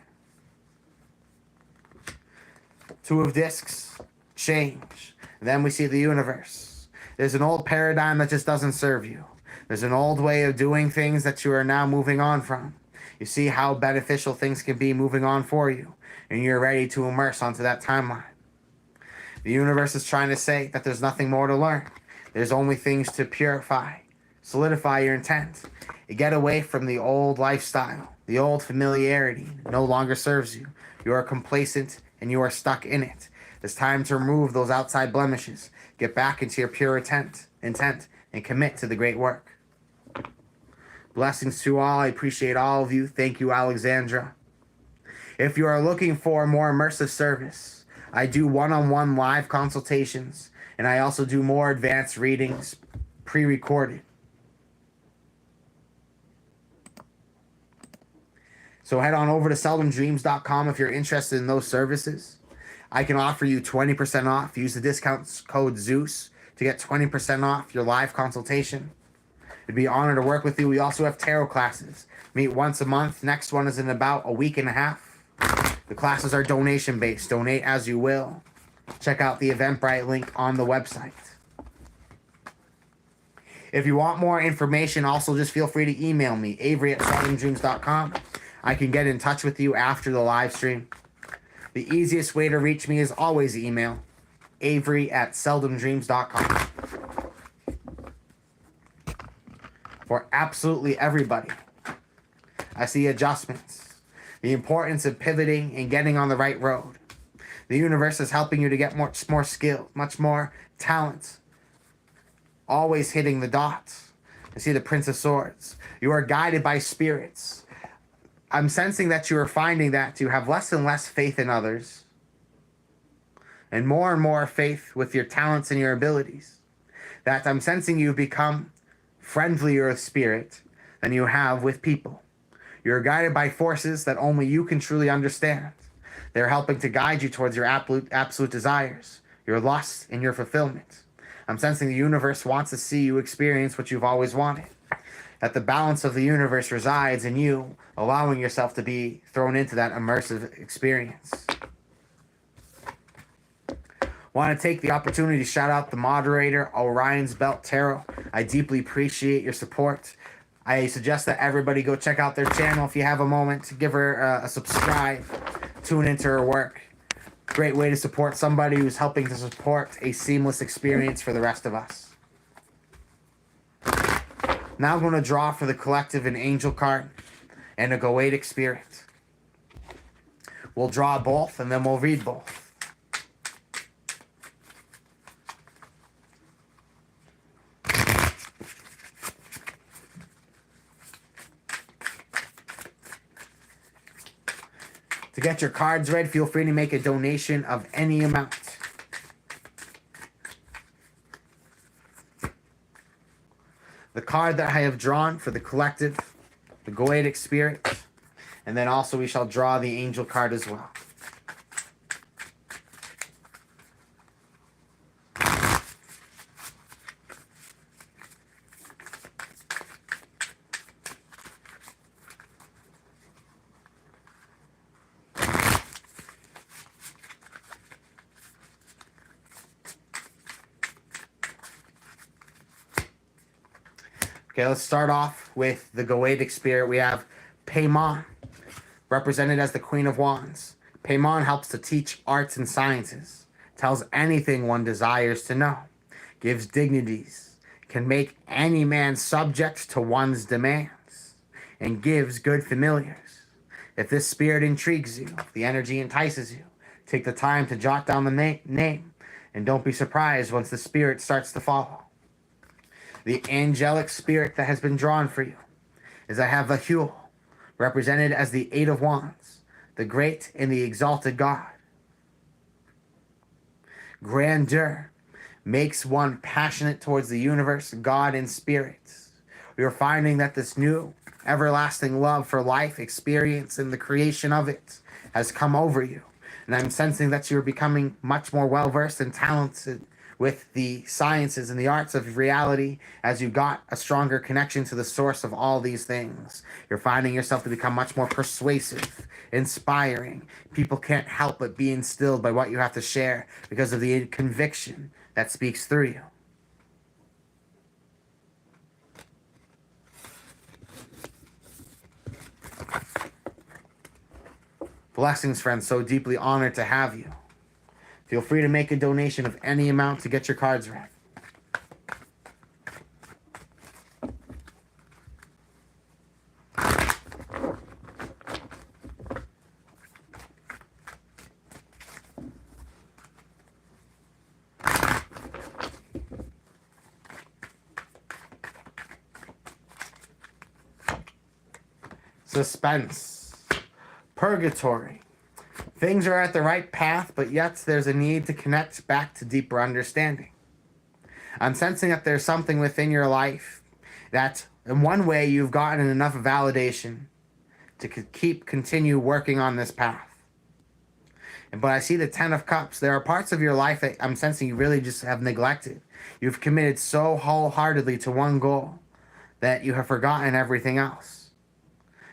Two of Discs, change. And then we see the universe. There's an old paradigm that just doesn't serve you. There's an old way of doing things that you are now moving on from. You see how beneficial things can be moving on for you, and you're ready to immerse onto that timeline. The universe is trying to say that there's nothing more to learn. There's only things to purify, solidify your intent. You get away from the old lifestyle. The old familiarity no longer serves you. You are complacent and you are stuck in it. It's time to remove those outside blemishes. Get back into your pure intent, and commit to the great work. Blessings to all. I appreciate all of you. Thank you, Alexandra. If you are looking for more immersive service, I do one-on-one live consultations, and I also do more advanced readings pre-recorded. So head on over to seldomdreams.com if you're interested in those services. I can offer you 20% off. Use the discount code Zeus to get 20% off your live consultation. It'd be an honor to work with you. We also have tarot classes. Meet once a month. Next one is in about a week and a half. The classes are donation based. Donate as you will. Check out the Eventbrite link on the website. If you want more information, also just feel free to email me, avery@seldomdreams.com. I can get in touch with you after the live stream. The easiest way to reach me is always email, avery@seldomdreams.com. For absolutely everybody, I see adjustments, the importance of pivoting and getting on the right road. The universe is helping you to get much more skill, much more talent, always hitting the dots. I see the Prince of Swords. You are guided by spirits. I'm sensing that you are finding that you have less and less faith in others and more faith with your talents and your abilities. That I'm sensing you've become friendlier of spirit than you have with people. You're guided by forces that only you can truly understand. They're helping to guide you towards your absolute desires, your lust, and your fulfillment. I'm sensing the universe wants to see you experience what you've always wanted. That the balance of the universe resides in you, allowing yourself to be thrown into that immersive experience. Want to take the opportunity to shout out the moderator, Orion's Belt Tarot. I deeply appreciate your support. I suggest that everybody go check out their channel if you have a moment. Give her a subscribe. Tune into her work. Great way to support somebody who's helping to support a seamless experience for the rest of us. Now I'm going to draw for the collective an angel card and a goetic spirit. We'll draw both and then we'll read both. To get your cards read, feel free to make a donation of any amount. The card that I have drawn for the collective, the goetic spirit, and then also we shall draw the angel card as well. Okay, let's start off with the goetic spirit. We have Meon, represented as the Queen of Wands. Meon helps to teach arts and sciences, tells anything one desires to know, gives dignities, can make any man subject to one's demands, and gives good familiars. If this spirit intrigues you, if the energy entices you, take the time to jot down the name, and don't be surprised once the spirit starts to follow. The angelic spirit that has been drawn for you is I have Ahul, represented as the Eight of Wands, the great and the exalted God. Grandeur makes one passionate towards the universe, God, and spirits. We are finding that this new, everlasting love for life, experience, and the creation of it has come over you. And I'm sensing that you're becoming much more well-versed and talented with the sciences and the arts of reality as you got a stronger connection to the source of all these things. You're finding yourself to become much more persuasive, inspiring. People can't help but be instilled by what you have to share because of the conviction that speaks through you. Blessings, friends. So deeply honored to have you. Feel free to make a donation of any amount to get your cards read. Suspense. Purgatory. Things are at the right path, but yet there's a need to connect back to deeper understanding. I'm sensing that there's something within your life that, in one way, you've gotten enough validation to continue working on this path. But I see the 10 of Cups. There are parts of your life that I'm sensing you really just have neglected. You've committed so wholeheartedly to one goal that you have forgotten everything else.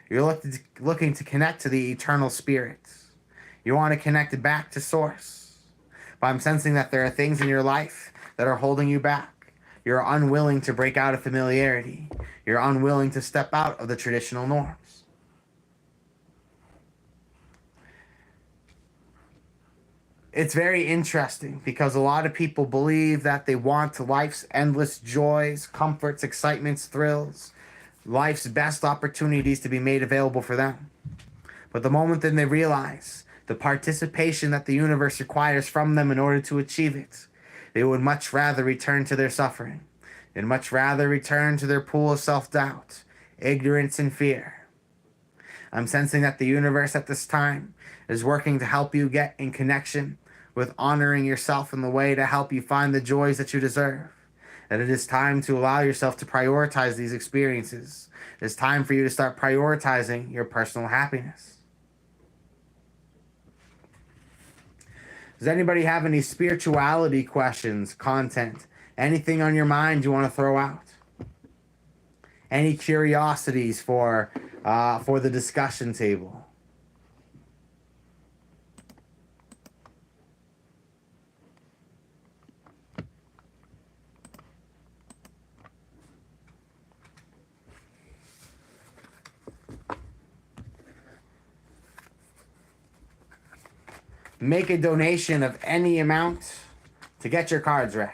You're looking to connect to the eternal spirits. You want to connect back to source. But I'm sensing that there are things in your life that are holding you back. You're unwilling to break out of familiarity. You're unwilling to step out of the traditional norms. It's very interesting because a lot of people believe that they want life's endless joys, comforts, excitements, thrills, life's best opportunities to be made available for them. But the moment that they realize the participation that the universe requires from them in order to achieve it, they would much rather return to their suffering. They'd much rather return to their pool of self-doubt, ignorance, and fear. I'm sensing that the universe at this time is working to help you get in connection with honoring yourself in the way to help you find the joys that you deserve. That it is time to allow yourself to prioritize these experiences. It is time for you to start prioritizing your personal happiness. Does anybody have any spirituality questions, content, anything on your mind you want to throw out? Any curiosities for the discussion table? Make a donation of any amount to get your cards read.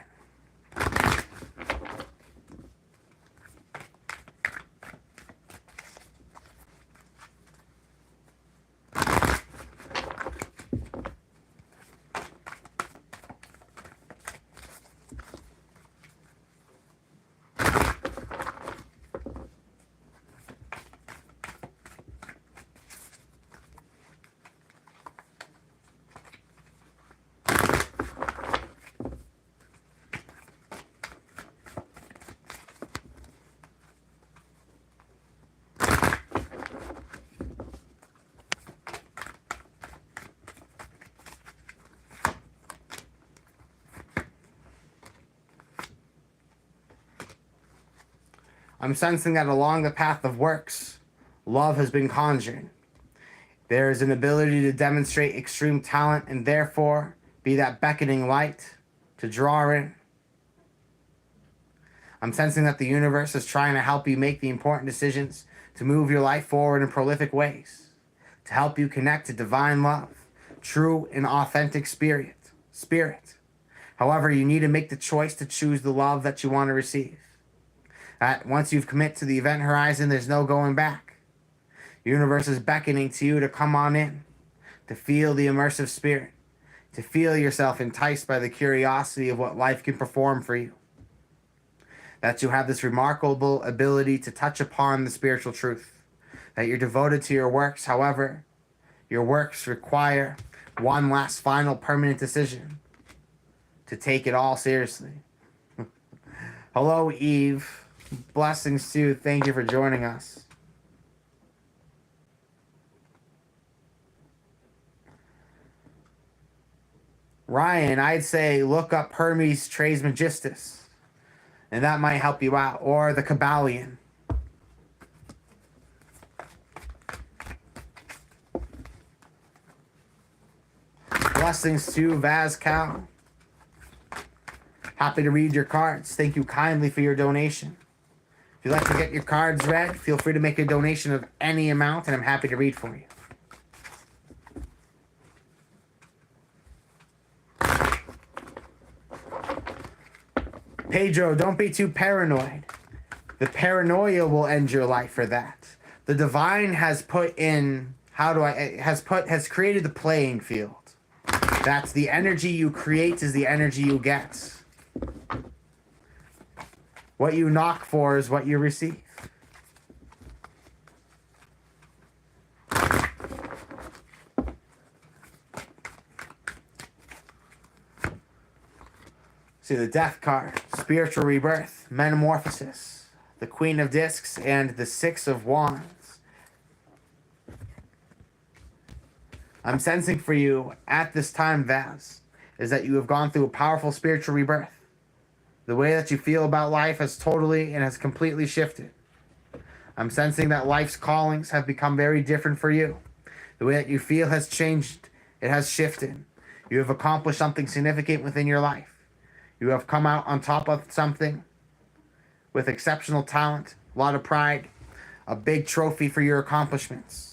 I'm sensing that along the path of works, love has been conjured. There is an ability to demonstrate extreme talent and therefore be that beckoning light to draw in. I'm sensing that the universe is trying to help you make the important decisions to move your life forward in prolific ways, to help you connect to divine love, true and authentic spirit. However, you need to make the choice to choose the love that you want to receive. That once you've commit to the event horizon, there's no going back. The universe is beckoning to you to come on in, to feel the immersive spirit, to feel yourself enticed by the curiosity of what life can perform for you. That you have this remarkable ability to touch upon the spiritual truth. That you're devoted to your works. However, your works require one last final permanent decision to take it all seriously. Hello, Eve. Blessings to you. Thank you for joining us. Ryan, I'd say look up Hermes Trismegistus, and that might help you out. Or the Kabbalion. Blessings to Vaz Cal. Happy to read your cards. Thank you kindly for your donation. If you'd like to get your cards read, feel free to make a donation of any amount, and I'm happy to read for you. Pedro, don't be too paranoid. The paranoia will end your life for that. The divine has put in, has created the playing field. That's the energy you create is the energy you get. What you knock for is what you receive. See the Death card, spiritual rebirth, metamorphosis, the Queen of Discs, and the Six of Wands. I'm sensing for you at this time, Vaz, is that you have gone through a powerful spiritual rebirth. The way that you feel about life has totally and has completely shifted. I'm sensing that life's callings have become very different for you. The way that you feel has changed. It has shifted. You have accomplished something significant within your life. You have come out on top of something with exceptional talent, a lot of pride, a big trophy for your accomplishments.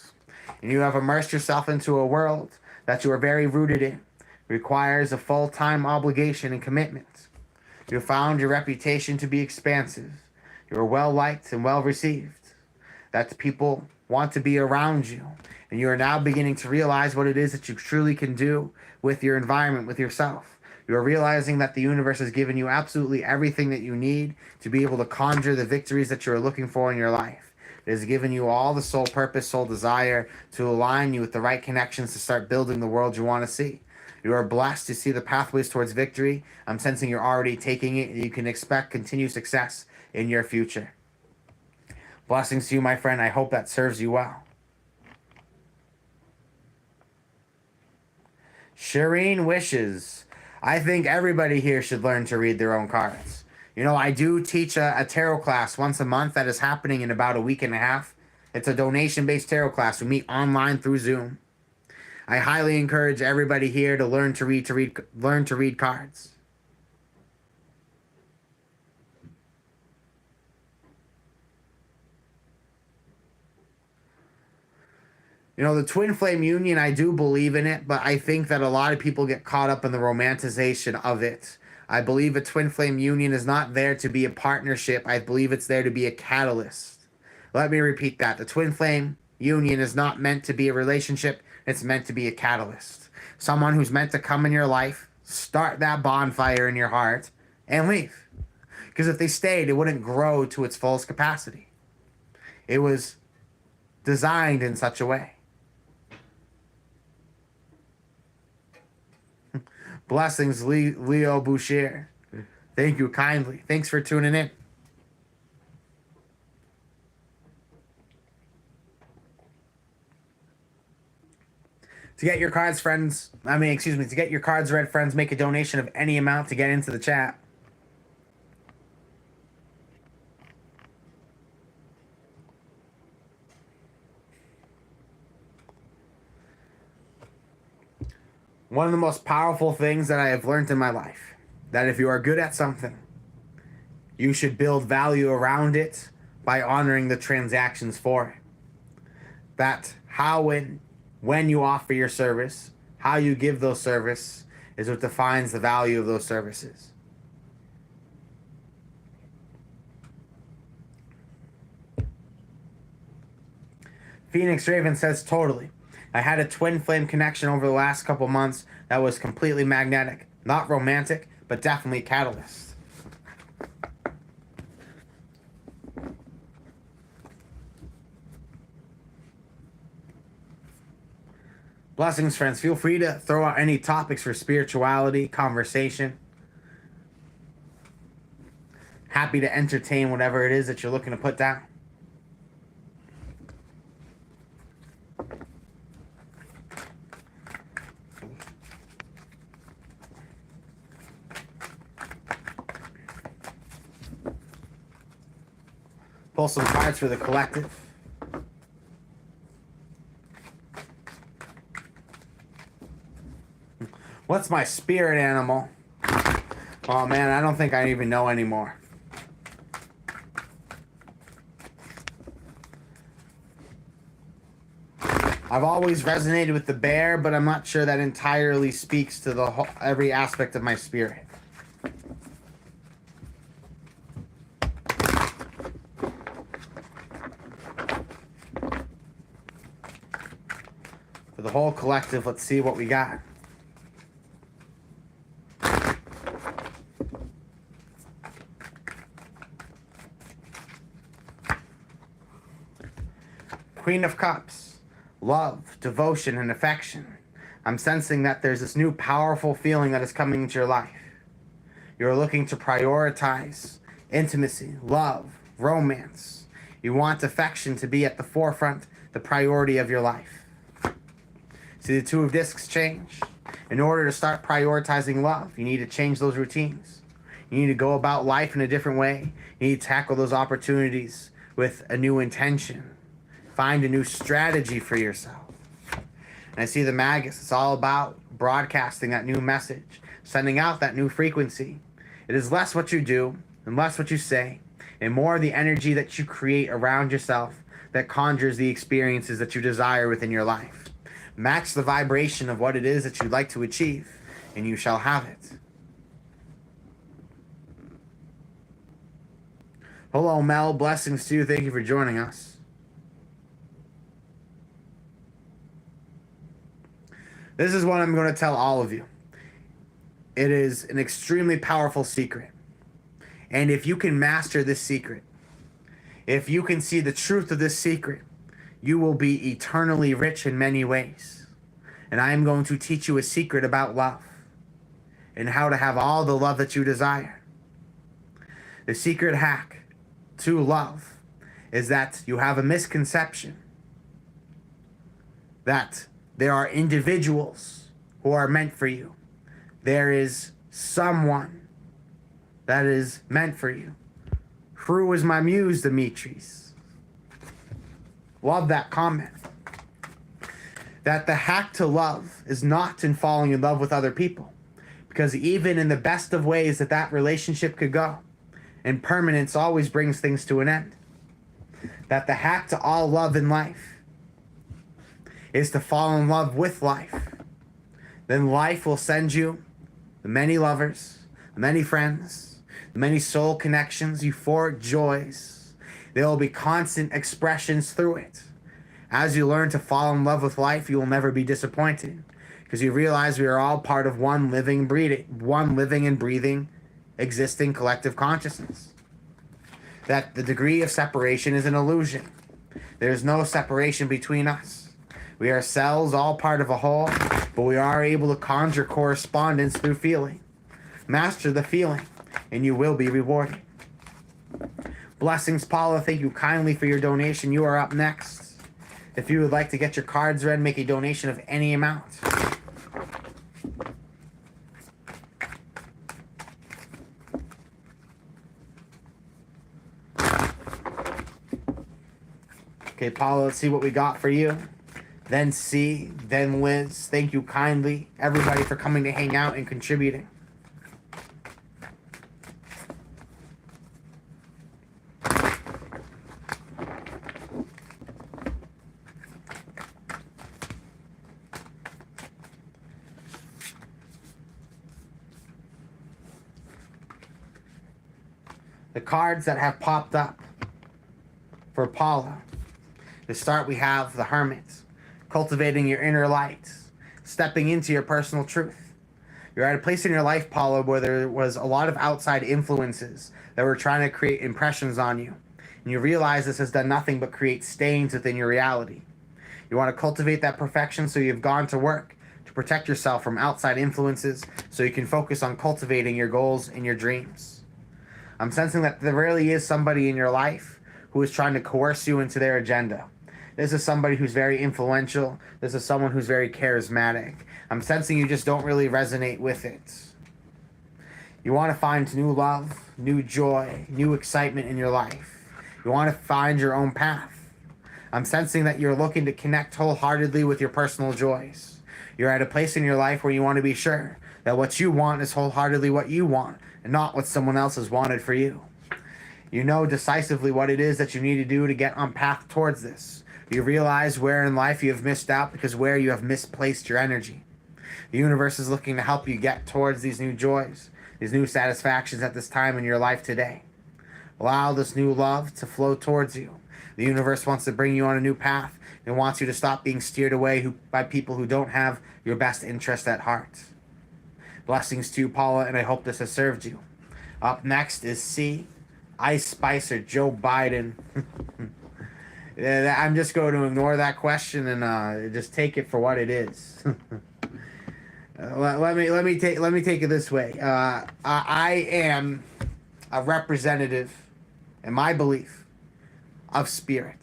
And you have immersed yourself into a world that you are very rooted in, requires a full-time obligation and commitment. You have found your reputation to be expansive. You are well-liked and well-received. That people want to be around you. And you are now beginning to realize what it is that you truly can do with your environment, with yourself. You are realizing that the universe has given you absolutely everything that you need to be able to conjure the victories that you are looking for in your life. It has given you all the soul purpose, soul desire to align you with the right connections to start building the world you want to see. You are blessed to see the pathways towards victory. I'm sensing you're already taking it, and you can expect continued success in your future. Blessings to you, my friend. I hope that serves you well. Shireen wishes, I think everybody here should learn to read their own cards. You know, I do teach a tarot class once a month that is happening in about a week and a half. It's a donation-based tarot class. We meet online through Zoom. I highly encourage everybody here to learn to read cards. You know, the twin flame union, I do believe in it, but I think that a lot of people get caught up in the romanticization of it. I believe a twin flame union is not there to be a partnership. I believe it's there to be a catalyst. Let me repeat that. The twin flame union is not meant to be a relationship. It's meant to be a catalyst. Someone who's meant to come in your life, start that bonfire in your heart, and leave. Because if they stayed, it wouldn't grow to its fullest capacity. It was designed in such a way. Blessings, Leo Boucher. Thank you kindly. Thanks for tuning in. To get your cards, to get your cards read, friends, make a donation of any amount to get into the chat. One of the most powerful things that I have learned in my life, that if you are good at something, you should build value around it by honoring the transactions for it. That how and when you offer your service, how you give those service is what defines the value of those services. Phoenix Raven says totally. I had a twin flame connection over the last couple months that was completely magnetic. Not romantic, but definitely catalyst. Blessings, friends. Feel free to throw out any topics for spirituality, conversation. Happy to entertain whatever it is that you're looking to put down. Pull some cards for the collective. What's my spirit animal? Oh man, I don't think I even know anymore. I've always resonated with the bear, but I'm not sure that entirely speaks to the whole, every aspect of my spirit. For the whole collective, let's see what we got. Queen of Cups, love, devotion, and affection. I'm sensing that there's this new powerful feeling that is coming into your life. You're looking to prioritize intimacy, love, romance. You want affection to be at the forefront, the priority of your life. See the Two of Discs change? In order to start prioritizing love, you need to change those routines. You need to go about life in a different way. You need to tackle those opportunities with a new intention. Find a new strategy for yourself. And I see the Magus. It's all about broadcasting that new message, sending out that new frequency. It is less what you do and less what you say, and more the energy that you create around yourself that conjures the experiences that you desire within your life. Match the vibration of what it is that you'd like to achieve, and you shall have it. Hello, Mel. Blessings to you. Thank you for joining us. This is what I'm going to tell all of you. It is an extremely powerful secret. And if you can master this secret, if you can see the truth of this secret, you will be eternally rich in many ways. And I am going to teach you a secret about love and how to have all the love that you desire. The secret hack to love is that you have a misconception that there are individuals who are meant for you. There is someone that is meant for you. Who is my muse, Demetrius? Love that comment. That the hack to love is not in falling in love with other people. Because even in the best of ways that relationship could go, impermanence always brings things to an end. That the hack to all love in life is to fall in love with life. Then life will send you the many lovers, the many friends, the many soul connections, euphoric joys. There will be constant expressions through it. As you learn to fall in love with life, you will never be disappointed, because you realize we are all part of one living and breathing, existing collective consciousness. That the degree of separation is an illusion. There is no separation between us. We are cells, all part of a whole, but we are able to conjure correspondence through feeling. Master the feeling, and you will be rewarded. Blessings, Paula. Thank you kindly for your donation. You are up next. If you would like to get your cards read, make a donation of any amount. Okay, Paula, let's see what we got for you. Then C, then Liz. Thank you kindly, everybody, for coming to hang out and contributing. The cards that have popped up for Paula. To start, we have the Hermit. Cultivating your inner light. Stepping into your personal truth. You're at a place in your life, Paula, where there was a lot of outside influences that were trying to create impressions on you. And you realize this has done nothing but create stains within your reality. You want to cultivate that perfection, so you've gone to work to protect yourself from outside influences so you can focus on cultivating your goals and your dreams. I'm sensing that there really is somebody in your life who is trying to coerce you into their agenda. This is somebody who's very influential. This is someone who's very charismatic. I'm sensing you just don't really resonate with it. You want to find new love, new joy, new excitement in your life. You want to find your own path. I'm sensing that you're looking to connect wholeheartedly with your personal joys. You're at a place in your life where you want to be sure that what you want is wholeheartedly what you want, and not what someone else has wanted for you. You know decisively what it is that you need to do to get on path towards this. You realize where in life you have missed out because where you have misplaced your energy. The universe is looking to help you get towards these new joys, these new satisfactions at this time in your life today. Allow this new love to flow towards you. The universe wants to bring you on a new path and wants you to stop being steered away by people who don't have your best interest at heart. Blessings to you, Paula, and I hope this has served you. Up next is C, Ice Spice or Joe Biden. I'm just going to ignore that question and just take it for what it is. Let me take it this way. I am a representative, in my belief, of spirit,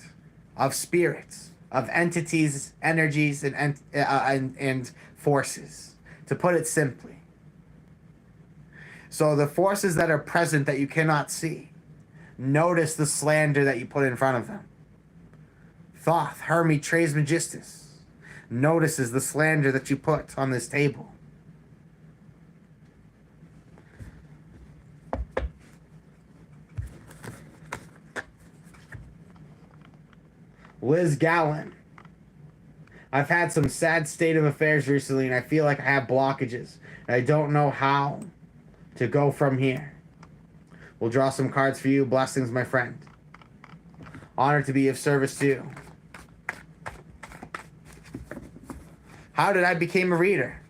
of entities, energies, and forces, to put it simply. So the forces that are present that you cannot see, notice the slander that you put in front of them. Thoth, Hermes Trismegistus, notices the slander that you put on this table. Liz Gallen, I've had some sad state of affairs recently and I feel like I have blockages and I don't know how to go from here. We'll draw some cards for you. Blessings, my friend. Honored to be of service to you. How did I become a reader?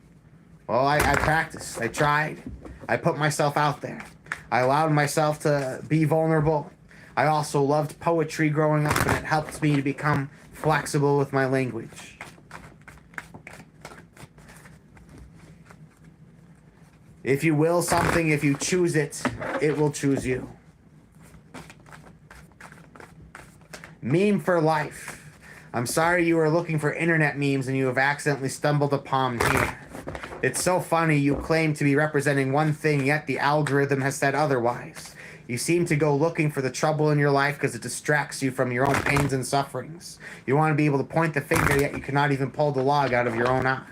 Well, I practiced. I tried. I put myself out there. I allowed myself to be vulnerable. I also loved poetry growing up, and it helped me to become flexible with my language. If you will something, if you choose it, it will choose you. Meme for life. I'm sorry you were looking for internet memes and you have accidentally stumbled upon here. It's so funny you claim to be representing one thing, yet the algorithm has said otherwise. You seem to go looking for the trouble in your life because it distracts you from your own pains and sufferings. You want to be able to point the finger, yet you cannot even pull the log out of your own eye.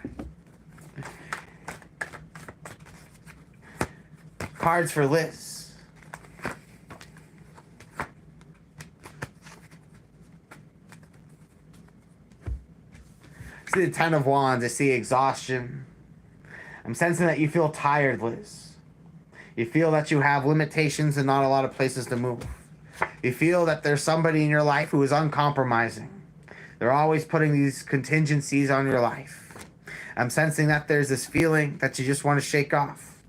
Cards for Liz. I see the Ten of Wands. I see exhaustion. I'm sensing that you feel tired, Liz. You feel that you have limitations and not a lot of places to move. You feel that there's somebody in your life who is uncompromising. They're always putting these contingencies on your life. I'm sensing that there's this feeling that you just want to shake off.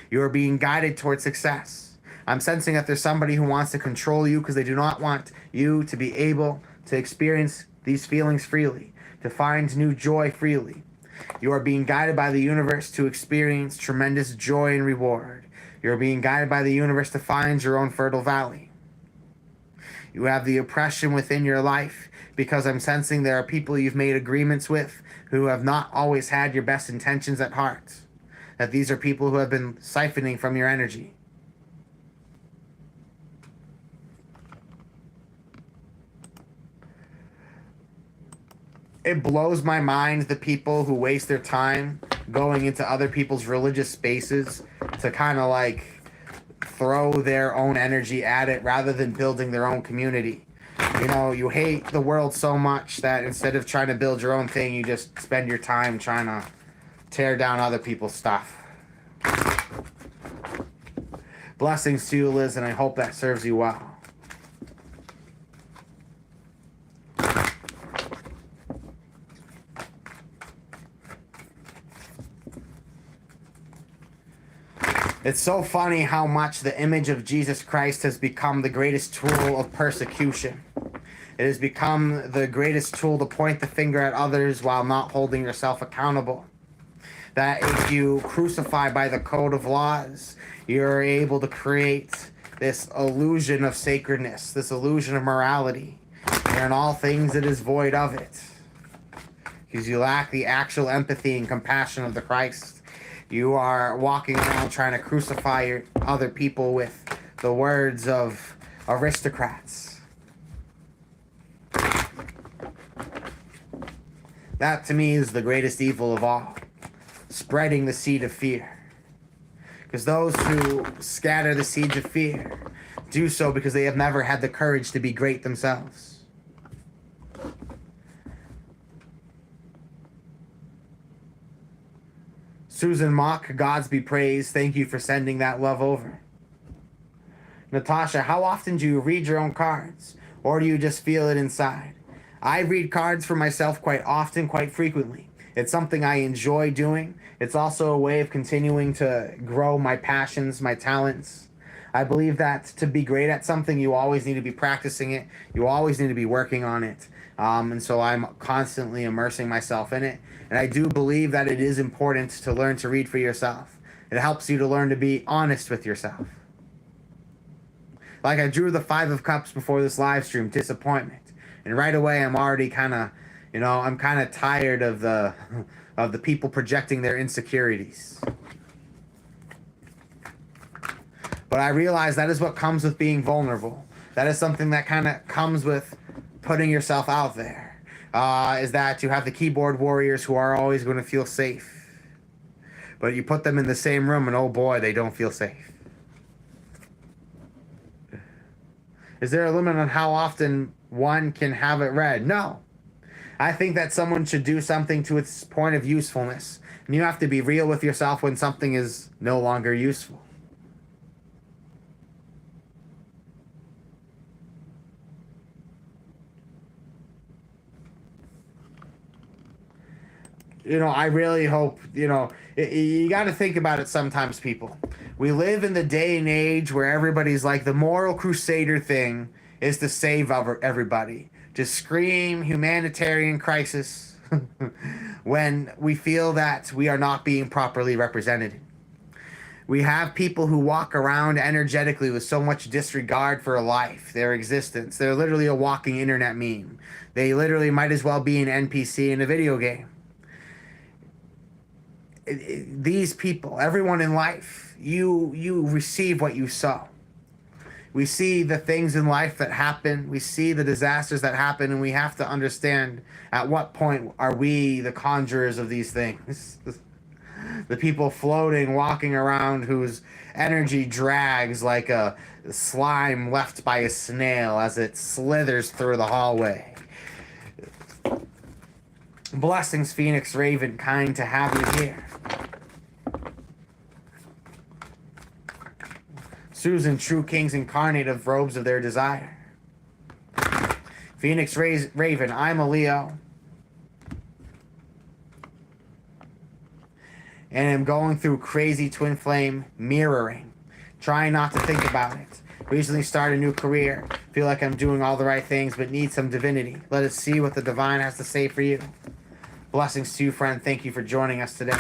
You are being guided towards success. I'm sensing that there's somebody who wants to control you because they do not want you to be able to experience these feelings freely, to find new joy freely. You are being guided by the universe to experience tremendous joy and reward. You are being guided by the universe to find your own fertile valley. You have the oppression within your life because I'm sensing there are people you've made agreements with who have not always had your best intentions at heart. That these are people who have been siphoning from your energy. It blows my mind the people who waste their time going into other people's religious spaces to kind of like throw their own energy at it rather than building their own community. You know, you hate the world so much that instead of trying to build your own thing, you just spend your time trying to tear down other people's stuff. Blessings to you, Liz, and I hope that serves you well. It's so funny how much the image of Jesus Christ has become the greatest tool of persecution. It has become the greatest tool to point the finger at others while not holding yourself accountable. That if you crucify by the code of laws, you're able to create this illusion of sacredness, this illusion of morality. And in all things it is void of it. Because you lack the actual empathy and compassion of the Christ. You are walking around trying to crucify other people with the words of aristocrats. That to me is the greatest evil of all. Spreading the seed of fear. Because those who scatter the seeds of fear do so because they have never had the courage to be great themselves. Susan Mock, Gods be praised. Thank you for sending that love over. Natasha, how often do you read your own cards? Or do you just feel it inside? I read cards for myself quite often, quite frequently. It's something I enjoy doing. It's also a way of continuing to grow my passions, my talents. I believe that to be great at something, you always need to be practicing it. You always need to be working on it. And so I'm constantly immersing myself in it. And I do believe that it is important to learn to read for yourself. It helps you to learn to be honest with yourself. Like I drew the Five of Cups before this live stream, disappointment. And right away I'm already kind of You know, I'm kind of tired of the of the people projecting their insecurities. But I realize that is what comes with being vulnerable. That is something that kind of comes with putting yourself out there. Is that you have the keyboard warriors who are always going to feel safe. But you put them in the same room and oh boy, they don't feel safe. Is there a limit on how often one can have it read? No. I think that someone should do something to its point of usefulness. And you have to be real with yourself when something is no longer useful. You know, I really hope, you know, you got to think about it sometimes, people. We live in the day and age where everybody's like, the moral crusader thing is to save everybody. Just scream humanitarian crisis when we feel that we are not being properly represented. We have people who walk around energetically with so much disregard for life, their existence. They're literally a walking internet meme. They literally might as well be an NPC in a video game. These people, everyone in life, you receive what you sow. We see the things in life that happen. We see the disasters that happen, and we have to understand at what point are we the conjurers of these things. The people floating, walking around whose energy drags like a slime left by a snail as it slithers through the hallway. Blessings, Phoenix Raven, kind to have you here. Susan, true kings incarnate of robes of their desire. Phoenix Raven, I'm a Leo. And am going through crazy twin flame mirroring. Trying not to think about it. Recently started a new career. Feel like I'm doing all the right things, but need some divinity. Let us see what the divine has to say for you. Blessings to you, friend. Thank you for joining us today.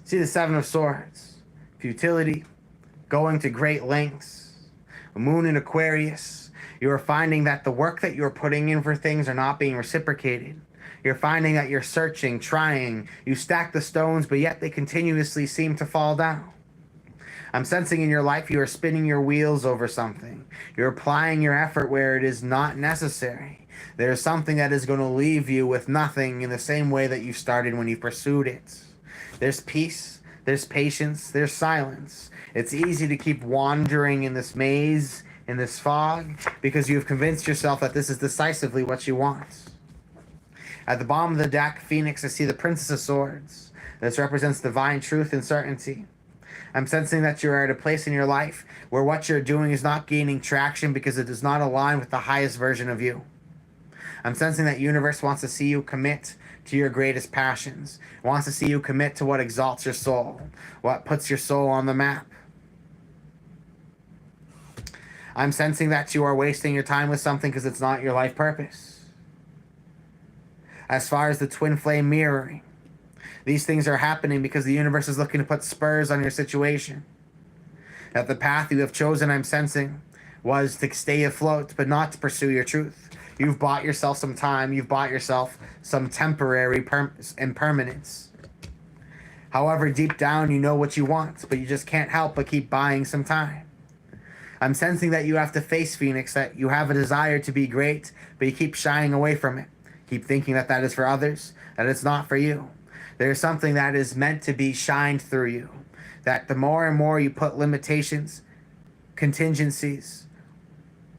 See the Seven of Swords. Futility. Going to great lengths. A moon in Aquarius. You are finding that the work that you're putting in for things are not being reciprocated. You're finding that you're searching, trying. You stack the stones, but yet they continuously seem to fall down. I'm sensing in your life you are spinning your wheels over something. You're applying your effort where it is not necessary. There's something that is going to leave you with nothing in the same way that you started when you pursued it. There's peace, there's patience, there's silence. It's easy to keep wandering in this maze, in this fog, because you've convinced yourself that this is decisively what you want. At the bottom of the deck, Phoenix, I see the Princess of Swords. This represents divine truth and certainty. I'm sensing that you're at a place in your life where what you're doing is not gaining traction because it does not align with the highest version of you. I'm sensing that universe wants to see you commit to your greatest passions. It wants to see you commit to what exalts your soul, what puts your soul on the map. I'm sensing that you are wasting your time with something because it's not your life purpose. As far as the twin flame mirroring, these things are happening because the universe is looking to put spurs on your situation. That the path you have chosen, I'm sensing, was to stay afloat, but not to pursue your truth. You've bought yourself some time. You've bought yourself some temporary impermanence. However, deep down, you know what you want, but you just can't help but keep buying some time. I'm sensing that you have to face, Phoenix, that you have a desire to be great, but you keep shying away from it. Keep thinking that that is for others, that it's not for you. There's something that is meant to be shined through you. That the more and more you put limitations, contingencies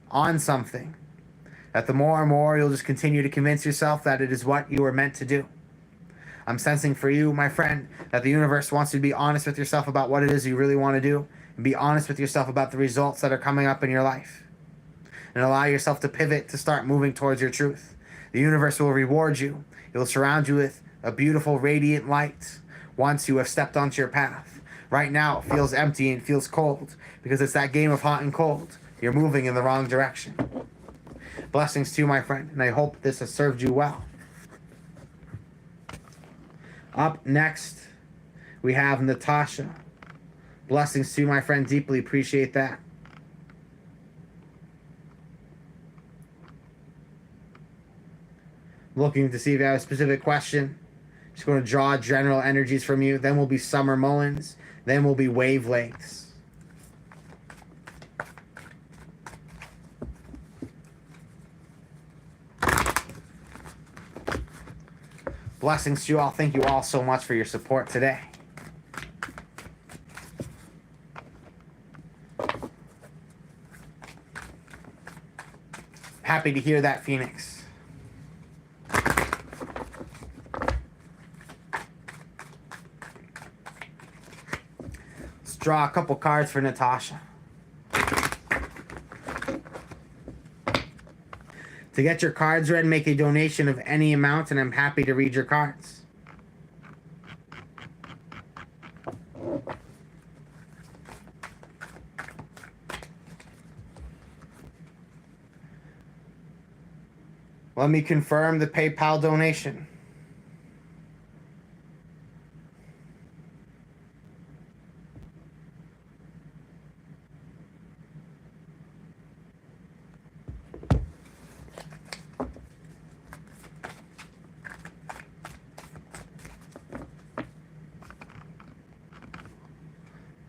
on something, that the more and more you'll just continue to convince yourself that it is what you were meant to do. I'm sensing for you, my friend, that the universe wants you to be honest with yourself about what it is you really want to do, and be honest with yourself about the results that are coming up in your life. And allow yourself to pivot, to start moving towards your truth. The universe will reward you. It will surround you with a beautiful, radiant light once you have stepped onto your path. Right now, it feels empty and feels cold because it's that game of hot and cold. You're moving in the wrong direction. Blessings to you, my friend, and I hope this has served you well. Up next, we have Natasha. Blessings to you, my friend. Deeply appreciate that. Looking to see if you have a specific question. Just going to draw general energies from you. Then will be Summer Mullins. Then will be wavelengths. Blessings to you all. Thank you all so much for your support today. Happy to hear that, Phoenix. Let's draw a couple cards for Natasha. To get your cards read, make a donation of any amount, and I'm happy to read your cards. Let me confirm the PayPal donation.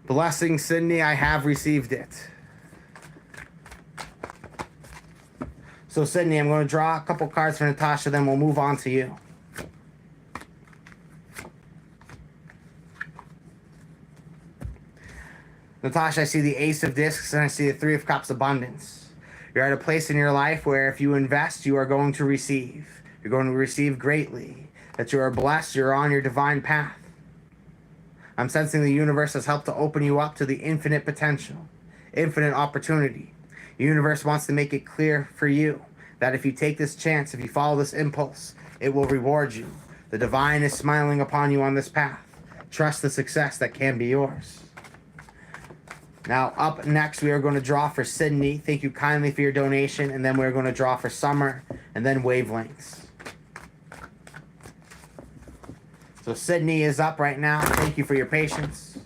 Blessing, Sydney, I have received it. So, Sydney, I'm going to draw a couple cards for Natasha, then we'll move on to you. Natasha, I see the Ace of Discs and I see the Three of Cups abundance. You're at a place in your life where if you invest, you are going to receive. You're going to receive greatly. That you are blessed, you're on your divine path. I'm sensing the universe has helped to open you up to the infinite potential, infinite opportunity. The universe wants to make it clear for you that if you take this chance, if you follow this impulse, it will reward you. The divine is smiling upon you on this path. Trust the success that can be yours. Now, up next, we are going to draw for Sydney. Thank you kindly for your donation. And then we're going to draw for Summer and then wavelengths. So Sydney is up right now. Thank you for your patience.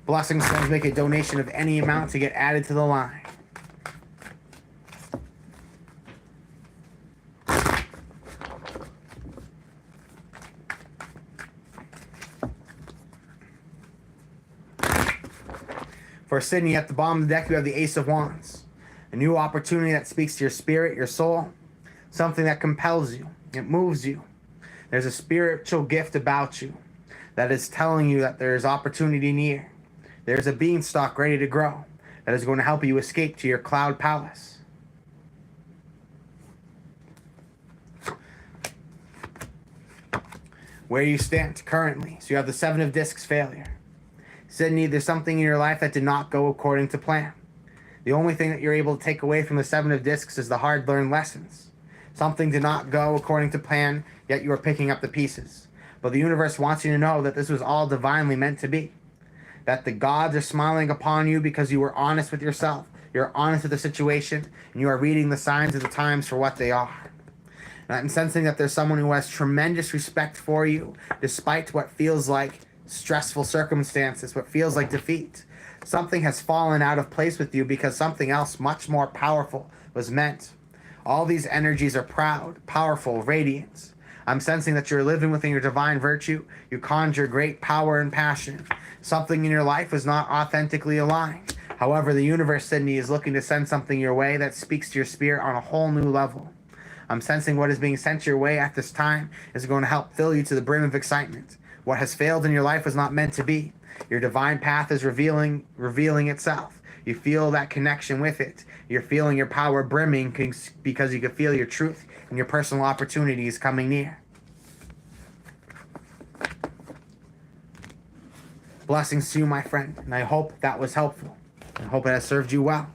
Blessings, friends, make a donation of any amount to get added to the line. For Sydney, at the bottom of the deck, you have the Ace of Wands. A new opportunity that speaks to your spirit, your soul. Something that compels you. It moves you. There's a spiritual gift about you that is telling you that there is opportunity near. There's a beanstalk ready to grow that is going to help you escape to your cloud palace. Where you stand currently. So you have the Seven of Discs failure. Sydney, there's something in your life that did not go according to plan. The only thing that you're able to take away from the Seven of Discs is the hard-learned lessons. Something did not go according to plan, yet you are picking up the pieces. But the universe wants you to know that this was all divinely meant to be. That the gods are smiling upon you because you were honest with yourself. You're honest with the situation, and you are reading the signs of the times for what they are. And I'm sensing that there's someone who has tremendous respect for you, despite what feels like stressful circumstances, what feels like defeat. Something has fallen out of place with you because something else much more powerful was meant. All these energies are proud, powerful, radiant. I'm sensing that you're living within your divine virtue. You conjure great power and passion. Something in your life is not authentically aligned. However, the universe, Sydney, is looking to send something your way that speaks to your spirit on a whole new level. I'm sensing what is being sent your way at this time is going to help fill you to the brim of excitement. What has failed in your life was not meant to be. Your divine path is revealing itself. You feel that connection with it. You're feeling your power brimming because you can feel your truth and your personal opportunities coming near. Blessings to you, my friend, and I hope that was helpful. I hope it has served you well.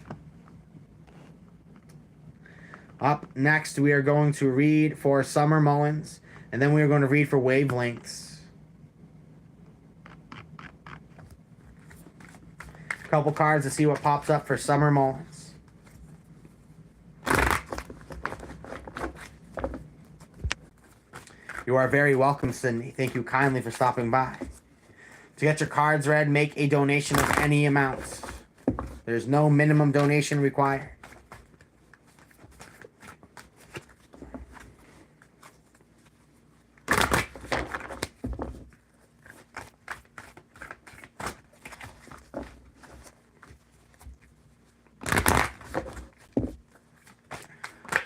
Up next, we are going to read for Summer Mullins And then we are going to read for wavelengths. A couple cards to see what pops up for Summer Mullins. You are very welcome, Sydney. Thank you kindly for stopping by. To get your cards read, make a donation of any amount. There's no minimum donation required.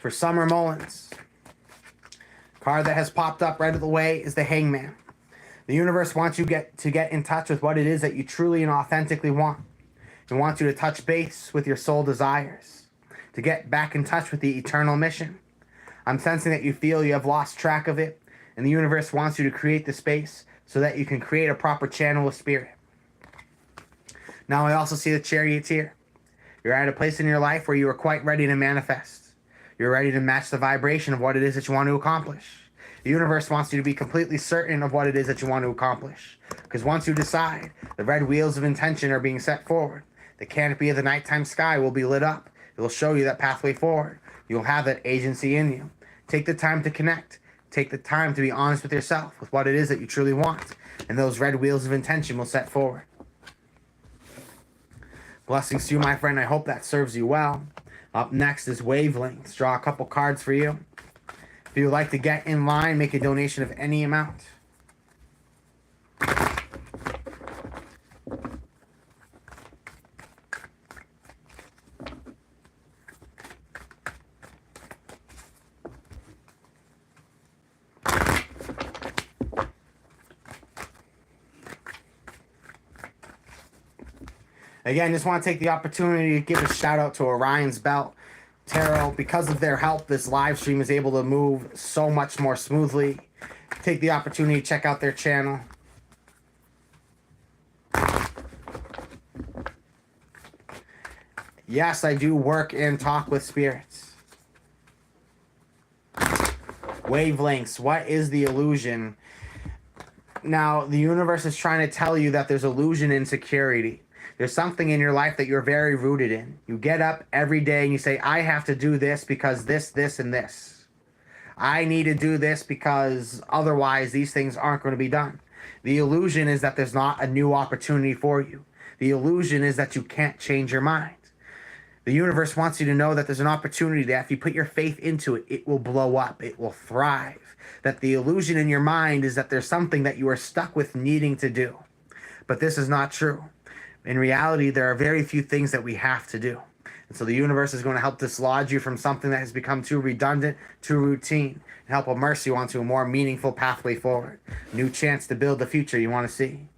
For Summer Mullins, card that has popped up right away is the Hangman. The universe wants you to get in touch with what it is that you truly and authentically want. It wants you to touch base with your soul desires, to get back in touch with the eternal mission. I'm sensing that you feel you have lost track of it, and the universe wants you to create the space so that you can create a proper channel of spirit. Now I also see the Charioteer. You're at a place in your life where you are quite ready to manifest. You're ready to match the vibration of what it is that you want to accomplish. The universe wants you to be completely certain of what it is that you want to accomplish. Because once you decide, the red wheels of intention are being set forward. The canopy of the nighttime sky will be lit up. It will show you that pathway forward. You'll have that agency in you. Take the time to connect. Take the time to be honest with yourself, with what it is that you truly want. And those red wheels of intention will set forward. Blessings to you, my friend. I hope that serves you well. Up next is Wavelengths. Draw a couple cards for you. If you would like to get in line, make a donation of any amount. Again, just want to take the opportunity to give a shout out to Orion's Belt Tarot. Because of their help, this live stream is able to move so much more smoothly. Take the opportunity to check out their channel. Yes, I do work and talk with spirits. Wavelengths. What is the illusion? Now, the universe is trying to tell you that there's illusion in security. There's something in your life that you're very rooted in. You get up every day and you say, I have to do this because this, and this. I need to do this because otherwise these things aren't going to be done. The illusion is that there's not a new opportunity for you. The illusion is that you can't change your mind. The universe wants you to know that there's an opportunity that if you put your faith into it, it will blow up. It will thrive. That the illusion in your mind is that there's something that you are stuck with needing to do. But this is not true. In reality, there are very few things that we have to do. And so the universe is going to help dislodge you from something that has become too redundant, too routine, and help immerse you onto a more meaningful pathway forward. New chance to build the future you want to see.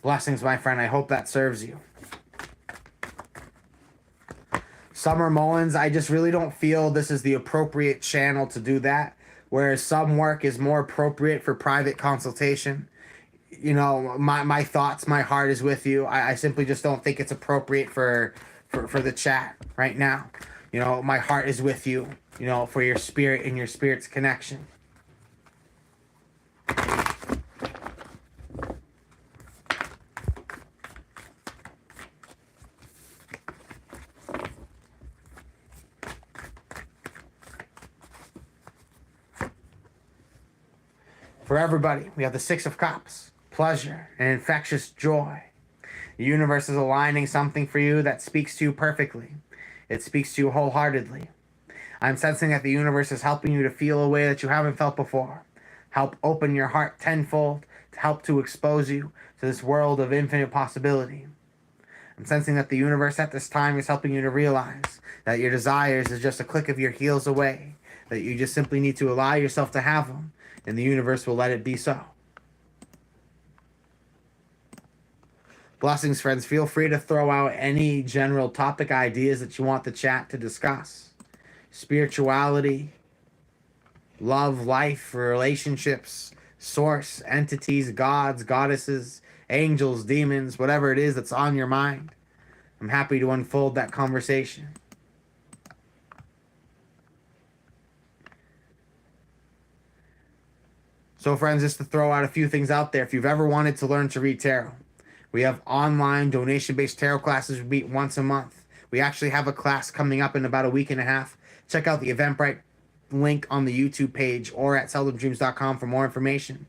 Blessings, my friend. I hope that serves you. Summer Mullins, I just really don't feel this is the appropriate channel to do that. Whereas some work is more appropriate for private consultation. You know, my thoughts, my heart is with you. I simply just don't think it's appropriate for the chat right now. You know, my heart is with you, you know, for your spirit and your spirit's connection. For everybody, we have the Six of Cups, pleasure, and infectious joy. The universe is aligning something for you that speaks to you perfectly. It speaks to you wholeheartedly. I'm sensing that the universe is helping you to feel a way that you haven't felt before. Help open your heart tenfold to help to expose you to this world of infinite possibility. I'm sensing that the universe at this time is helping you to realize that your desires is just a click of your heels away, that you just simply need to allow yourself to have them, and the universe will let it be so. Blessings, friends. Feel free to throw out any general topic ideas that you want the chat to discuss. Spirituality, love, life, relationships, source, entities, gods, goddesses, angels, demons, whatever it is that's on your mind. I'm happy to unfold that conversation. So friends, just to throw out a few things out there, if you've ever wanted to learn to read tarot, we have online donation-based tarot classes. We meet once a month. We actually have a class coming up in about a week and a half. Check out the Eventbrite link on the YouTube page or at seldomdreams.com for more information.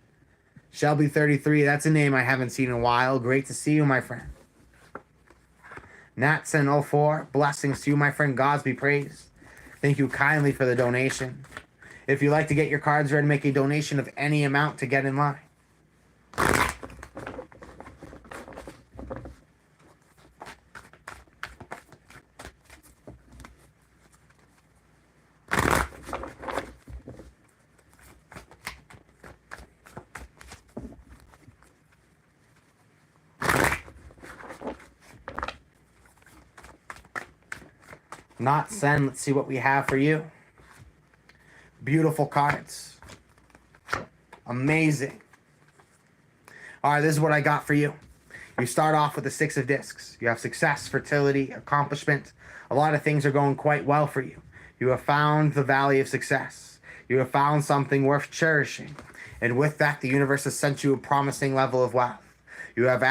Shelby33, that's a name I haven't seen in a while. Great to see you, my friend. Natson04, blessings to you, my friend. Gods be praised. Thank you kindly for the donation. If you'd like to get your cards ready, make a donation of any amount to get in line. Not send. Let's see what we have for you. Beautiful cards. Amazing. All right, this is what I got for you. You start off with the Six of Discs. You have success, fertility, accomplishment. A lot of things are going quite well for you. You have found the valley of success. You have found something worth cherishing. And with that, the universe has sent you a promising level of wealth. You have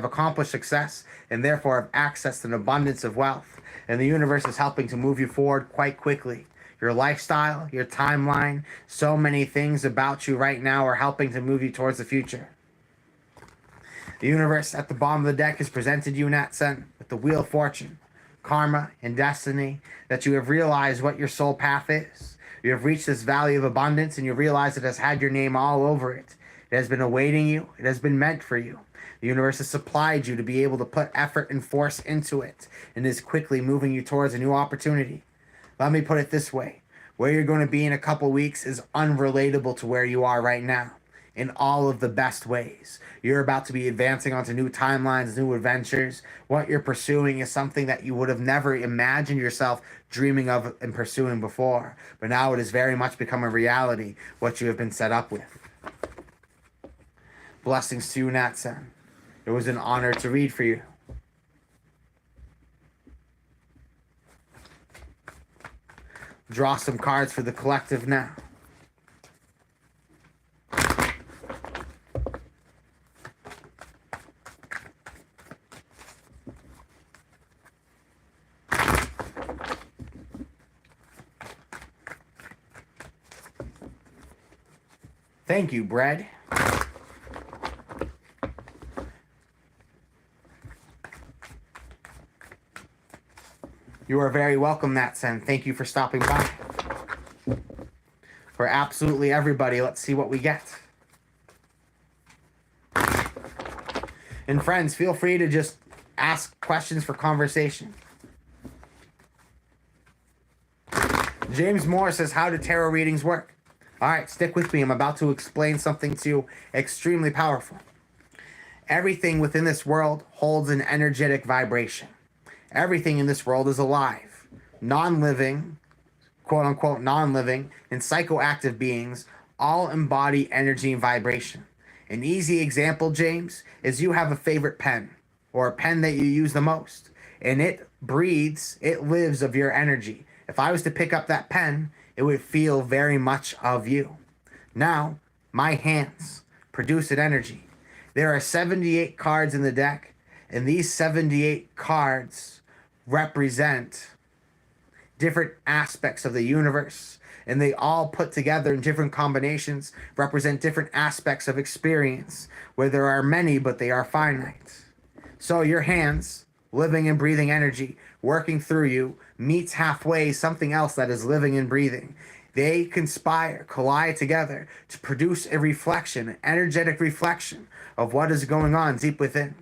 accomplished success and therefore have access to an abundance of wealth. And the universe is helping to move you forward quite quickly. Your lifestyle, your timeline, so many things about you right now are helping to move you towards the future. The universe at the bottom of the deck has presented you, Natsen, with the Wheel of Fortune, karma, and destiny, that you have realized what your soul path is. You have reached this valley of abundance, and you realize it has had your name all over it. It has been awaiting you. It has been meant for you. The universe has supplied you to be able to put effort and force into it, and is quickly moving you towards a new opportunity. Let me put it this way. Where you're going to be in a couple weeks is unrelatable to where you are right now, in all of the best ways. You're about to be advancing onto new timelines, new adventures. What you're pursuing is something that you would have never imagined yourself dreaming of and pursuing before. But now it has very much become a reality, what you have been set up with. Blessings to you, Natsan. It was an honor to read for you. Draw some cards for the collective now. Thank you, Bread. You are very welcome, Natsen. Thank you for stopping by. For absolutely everybody, let's see what we get. And friends, feel free to just ask questions for conversation. James Moore says, how do tarot readings work? All right, stick with me. I'm about to explain something to you extremely powerful. Everything within this world holds an energetic vibration. Everything in this world is alive. Non-living, quote-unquote non-living, and psychoactive beings all embody energy and vibration. An easy example, James, is you have a favorite pen, or a pen that you use the most, and it lives of your energy. If I was to pick up that pen, it would feel very much of you. Now, my hands produce an energy. There are 78 cards in the deck, and these 78 cards represent different aspects of the universe, and they all put together in different combinations represent different aspects of experience, where there are many but they are finite. So your hands, living and breathing energy, working through you, meets halfway something else that is living and breathing. They conspire, collide together to produce a reflection, an energetic reflection of what is going on deep within.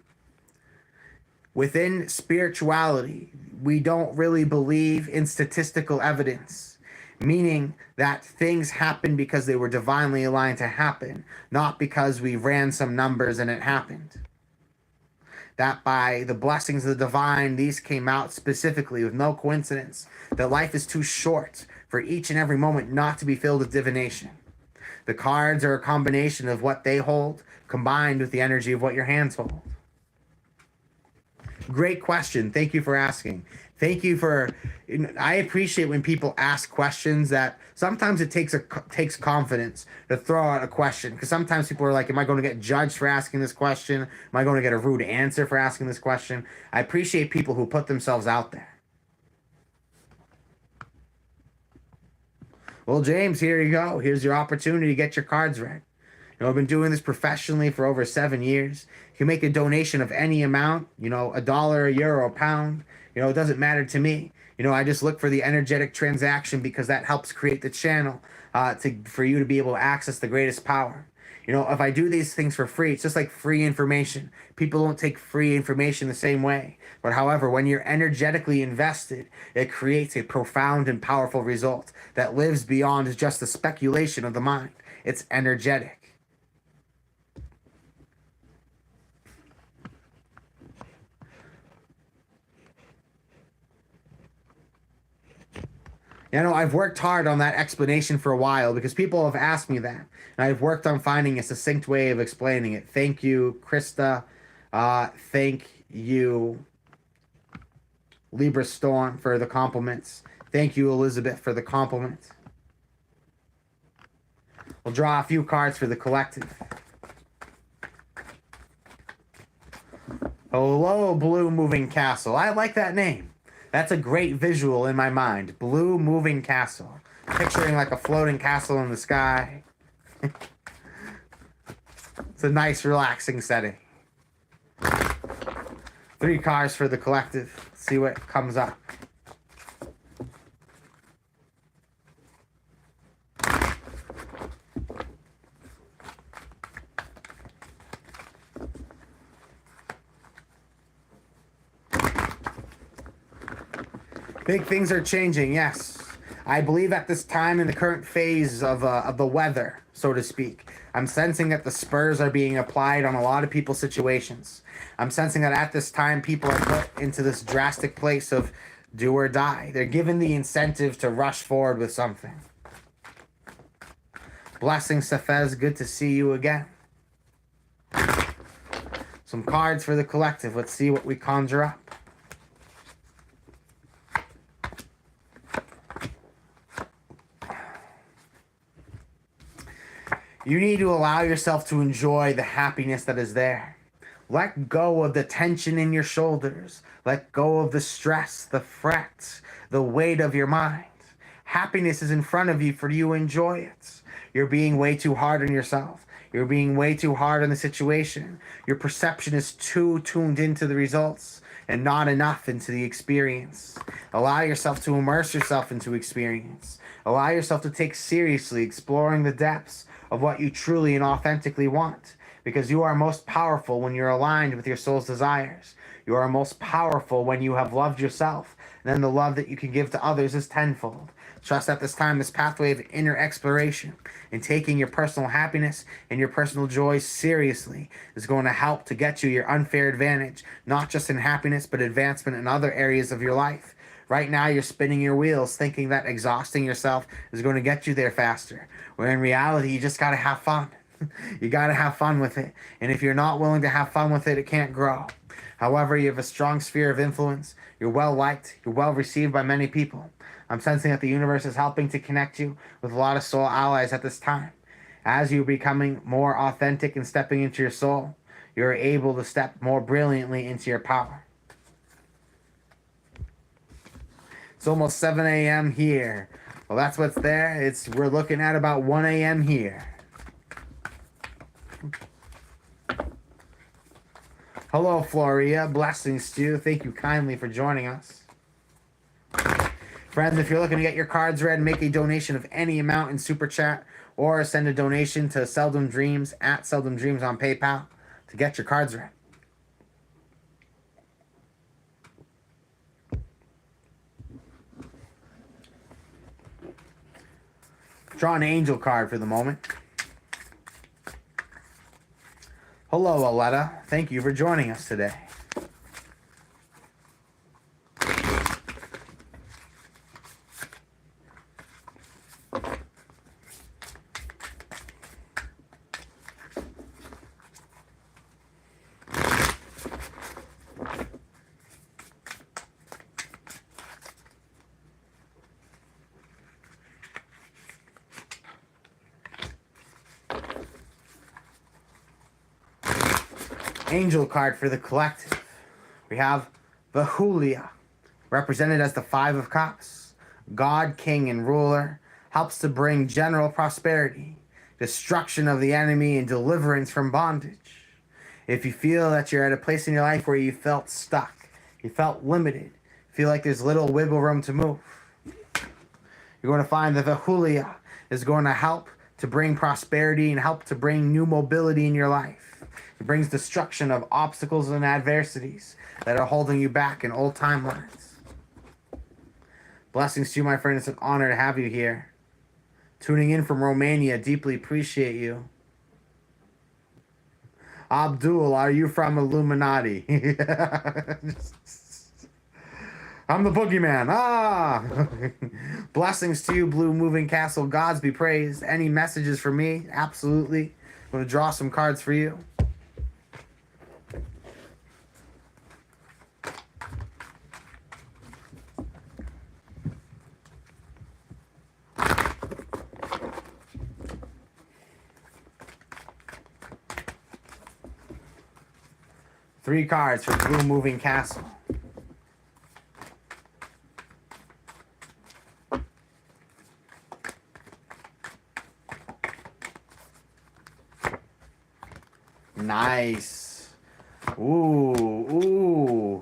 Within spirituality, we don't really believe in statistical evidence, meaning that things happen because they were divinely aligned to happen, not because we ran some numbers and it happened. That by the blessings of the divine, these came out specifically with no coincidence, that life is too short for each and every moment not to be filled with divination. The cards are a combination of what they hold combined with the energy of what your hands hold. Great question. Thank you for asking. Thank you for. I appreciate when people ask questions that sometimes it takes confidence to throw out a question, because sometimes people are like, "Am I going to get judged for asking this question? Am I going to get a rude answer for asking this question?" I appreciate people who put themselves out there. Well, James, here you go. Here's your opportunity to get your cards read. I've been doing this professionally for over 7 years. You can make a donation of any amount, $1, €1, a pound. It doesn't matter to me. I just look for the energetic transaction, because that helps create the channel for you to be able to access the greatest power. If I do these things for free, it's just like free information. People don't take free information the same way. But however, when you're energetically invested, it creates a profound and powerful result that lives beyond just the speculation of the mind. It's energetic. I've worked hard on that explanation for a while, because people have asked me that. And I've worked on finding a succinct way of explaining it. Thank you, Krista. Thank you, Libra Storm, for the compliments. Thank you, Elizabeth, for the compliments. We'll draw a few cards for the collective. Hello, Blue Moving Castle. I like that name. That's a great visual in my mind. Blue moving castle. Picturing like a floating castle in the sky. It's a nice, relaxing setting. 3 cards for the collective. Let's see what comes up. Big things are changing, yes. I believe at this time in the current phase of the weather, so to speak, I'm sensing that the spurs are being applied on a lot of people's situations. I'm sensing that at this time people are put into this drastic place of do or die. They're given the incentive to rush forward with something. Blessings, Safez. Good to see you again. Some cards for the collective. Let's see what we conjure up. You need to allow yourself to enjoy the happiness that is there. Let go of the tension in your shoulders. Let go of the stress, the fret, the weight of your mind. Happiness is in front of you for you to enjoy it. You're being way too hard on yourself. You're being way too hard on the situation. Your perception is too tuned into the results and not enough into the experience. Allow yourself to immerse yourself into experience. Allow yourself to take seriously exploring the depths of what you truly and authentically want, because you are most powerful when you're aligned with your soul's desires. You are most powerful when you have loved yourself, and then the love that you can give to others is tenfold. Trust at this time this pathway of inner exploration and taking your personal happiness and your personal joys seriously is going to help to get you your unfair advantage, not just in happiness, but advancement in other areas of your life. Right now, you're spinning your wheels thinking that exhausting yourself is going to get you there faster, where in reality, you just got to have fun. You got to have fun with it. And if you're not willing to have fun with it, it can't grow. However, you have a strong sphere of influence. You're well liked. You're well received by many people. I'm sensing that the universe is helping to connect you with a lot of soul allies at this time. As you're becoming more authentic and stepping into your soul, you're able to step more brilliantly into your power. It's almost 7 a.m. here. Well, that's what's there. We're looking at about 1 a.m. here. Hello, Floria. Blessings to you. Thank you kindly for joining us. Friends, if you're looking to get your cards read, make a donation of any amount in Super Chat, or send a donation to Seldom Dreams at Seldom Dreams on PayPal to get your cards read. Draw an angel card for the moment. Hello, Aletta. Thank you for joining us today. Angel card for the collective. We have the Julia, represented as the Five of Cups. God, King, and Ruler, helps to bring general prosperity, destruction of the enemy, and deliverance from bondage. If you feel that you're at a place in your life where you felt stuck, you felt limited, feel like there's little wiggle room to move, you're going to find that the Julia is going to help to bring prosperity and help to bring new mobility in your life. It brings destruction of obstacles and adversities that are holding you back in old timelines. Blessings to you, my friend. It's an honor to have you here. Tuning in from Romania, deeply appreciate you. Abdul, are you from Illuminati? I'm the boogeyman. Ah! Blessings to you, Blue Moving Castle. Gods be praised. Any messages for me? Absolutely. I'm going to draw some cards for you. Three cards for Blue Moving Castle. Nice. Ooh.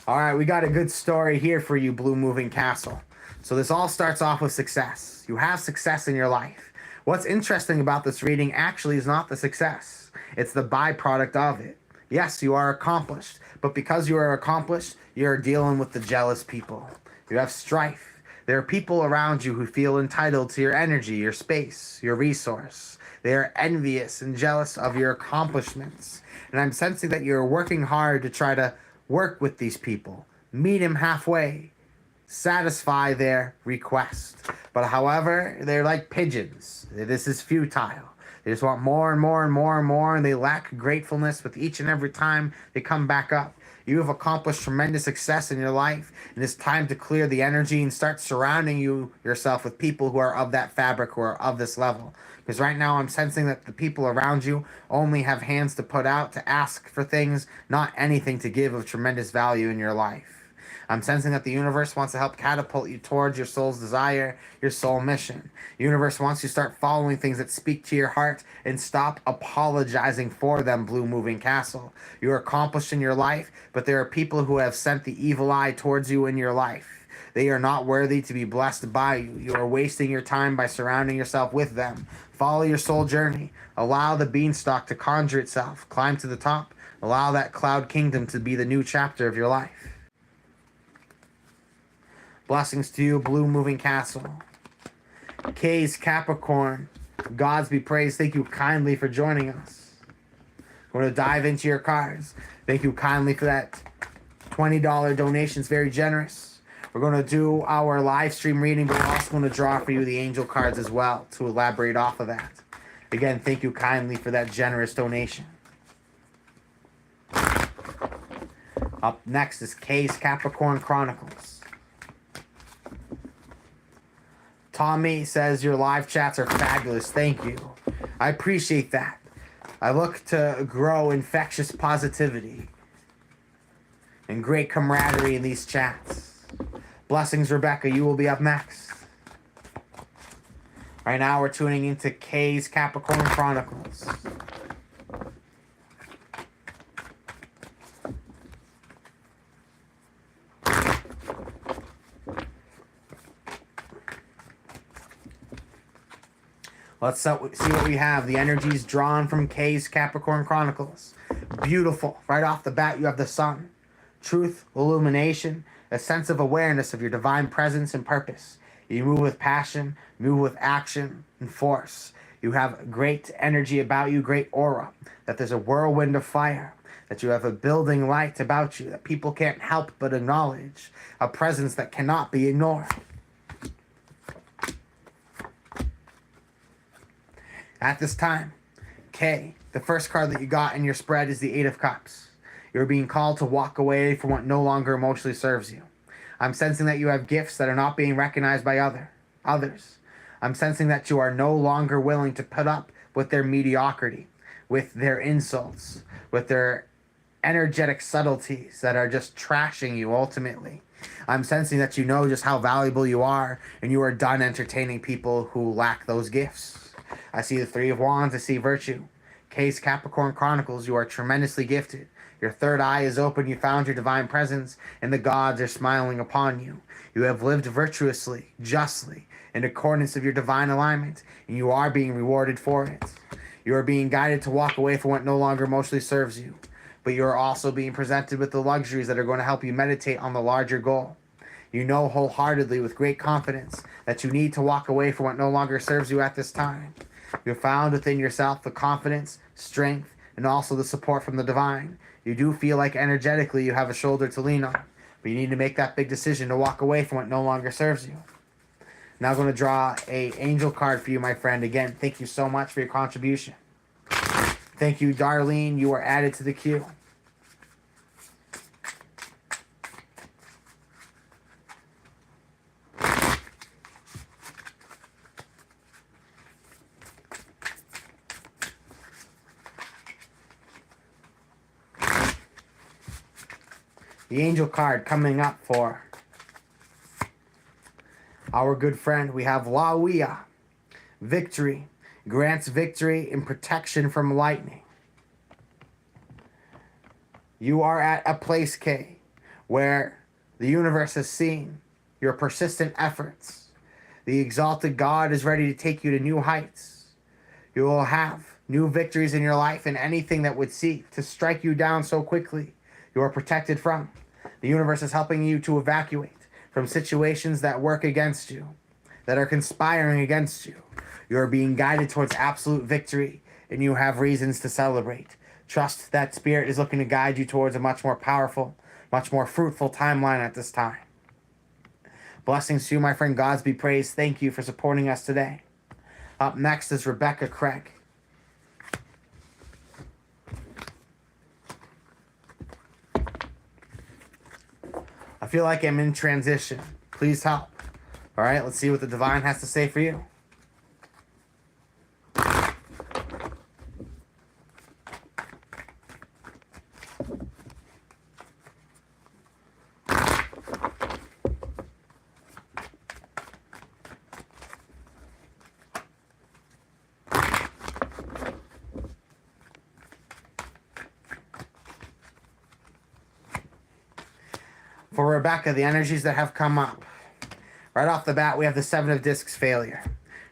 All right, we got a good story here for you, Blue Moving Castle. So this all starts off with success. You have success in your life. What's interesting about this reading actually is not the success. It's the byproduct of it. Yes, you are accomplished, but because you are accomplished, you're dealing with the jealous people. You have strife. There are people around you who feel entitled to your energy, your space, your resource. They are envious and jealous of your accomplishments. And I'm sensing that you're working hard to try to work with these people, meet them halfway, satisfy their request. But however, they're like pigeons. This is futile. They just want more and more and more and more, and they lack gratefulness with each and every time they come back up. You have accomplished tremendous success in your life, and it's time to clear the energy and start surrounding yourself with people who are of that fabric, who are of this level. Because right now I'm sensing that the people around you only have hands to put out, to ask for things, not anything to give of tremendous value in your life. I'm sensing that the universe wants to help catapult you towards your soul's desire, your soul mission. The universe wants you to start following things that speak to your heart and stop apologizing for them, Blue Moving Castle. You're accomplished in your life, but there are people who have sent the evil eye towards you in your life. They are not worthy to be blessed by you. You are wasting your time by surrounding yourself with them. Follow your soul journey. Allow the beanstalk to conjure itself. Climb to the top. Allow that cloud kingdom to be the new chapter of your life. Blessings to you, Blue Moving Castle. K's Capricorn, gods be praised. Thank you kindly for joining us. We're going to dive into your cards. Thank you kindly for that $20 donation. It's very generous. We're going to do our live stream reading, but we're also going to draw for you the angel cards as well to elaborate off of that. Again, thank you kindly for that generous donation. Up next is K's Capricorn Chronicles. Tommy says your live chats are fabulous. Thank you. I appreciate that. I look to grow infectious positivity and great camaraderie in these chats. Blessings, Rebecca. You will be up next. Right now we're tuning into K's Capricorn Chronicles. Let's see what we have. The energies drawn from K's Capricorn Chronicles. Beautiful. Right off the bat, you have the sun. Truth, illumination, a sense of awareness of your divine presence and purpose. You move with passion, move with action and force. You have great energy about you, great aura. That there's a whirlwind of fire. That you have a building light about you that people can't help but acknowledge. A presence that cannot be ignored. At this time, K, the first card that you got in your spread is the Eight of Cups. You're being called to walk away from what no longer emotionally serves you. I'm sensing that you have gifts that are not being recognized by others. I'm sensing that you are no longer willing to put up with their mediocrity. with their insults, with their energetic subtleties that are just trashing you ultimately. I'm sensing that you know just how valuable you are, and you are done entertaining people who lack those gifts. I see the Three of Wands, I see virtue. Case Capricorn Chronicles, you are tremendously gifted. Your third eye is open, you found your divine presence, and the gods are smiling upon you. You have lived virtuously, justly, in accordance of your divine alignment, and you are being rewarded for it. You are being guided to walk away from what no longer emotionally serves you, but you are also being presented with the luxuries that are going to help you meditate on the larger goal. You know wholeheartedly with great confidence that you need to walk away from what no longer serves you at this time. You have found within yourself the confidence, strength, and also the support from the divine. You do feel like energetically you have a shoulder to lean on, but you need to make that big decision to walk away from what no longer serves you. Now I'm going to draw a angel card for you, my friend. Again, thank you so much for your contribution. Thank you, Darlene. You are added to the queue. The angel card coming up for our good friend, we have Lawia. Victory. Grants victory and protection from lightning. You are at a place, K, where the universe has seen your persistent efforts. The exalted God is ready to take you to new heights. You will have new victories in your life, and anything that would seek to strike you down so quickly, you are protected from. The universe is helping you to evacuate from situations that work against you, that are conspiring against you. You are being guided towards absolute victory, and you have reasons to celebrate. Trust that Spirit is looking to guide you towards a much more powerful, much more fruitful timeline at this time. Blessings to you, my friend. Gods be praised. Thank you for supporting us today. Up next is Rebecca Craig. I feel like I'm in transition. Please help. All right, let's see what the divine has to say for you. For Rebecca, the energies that have come up. Right off the bat, we have the Seven of Discs failure.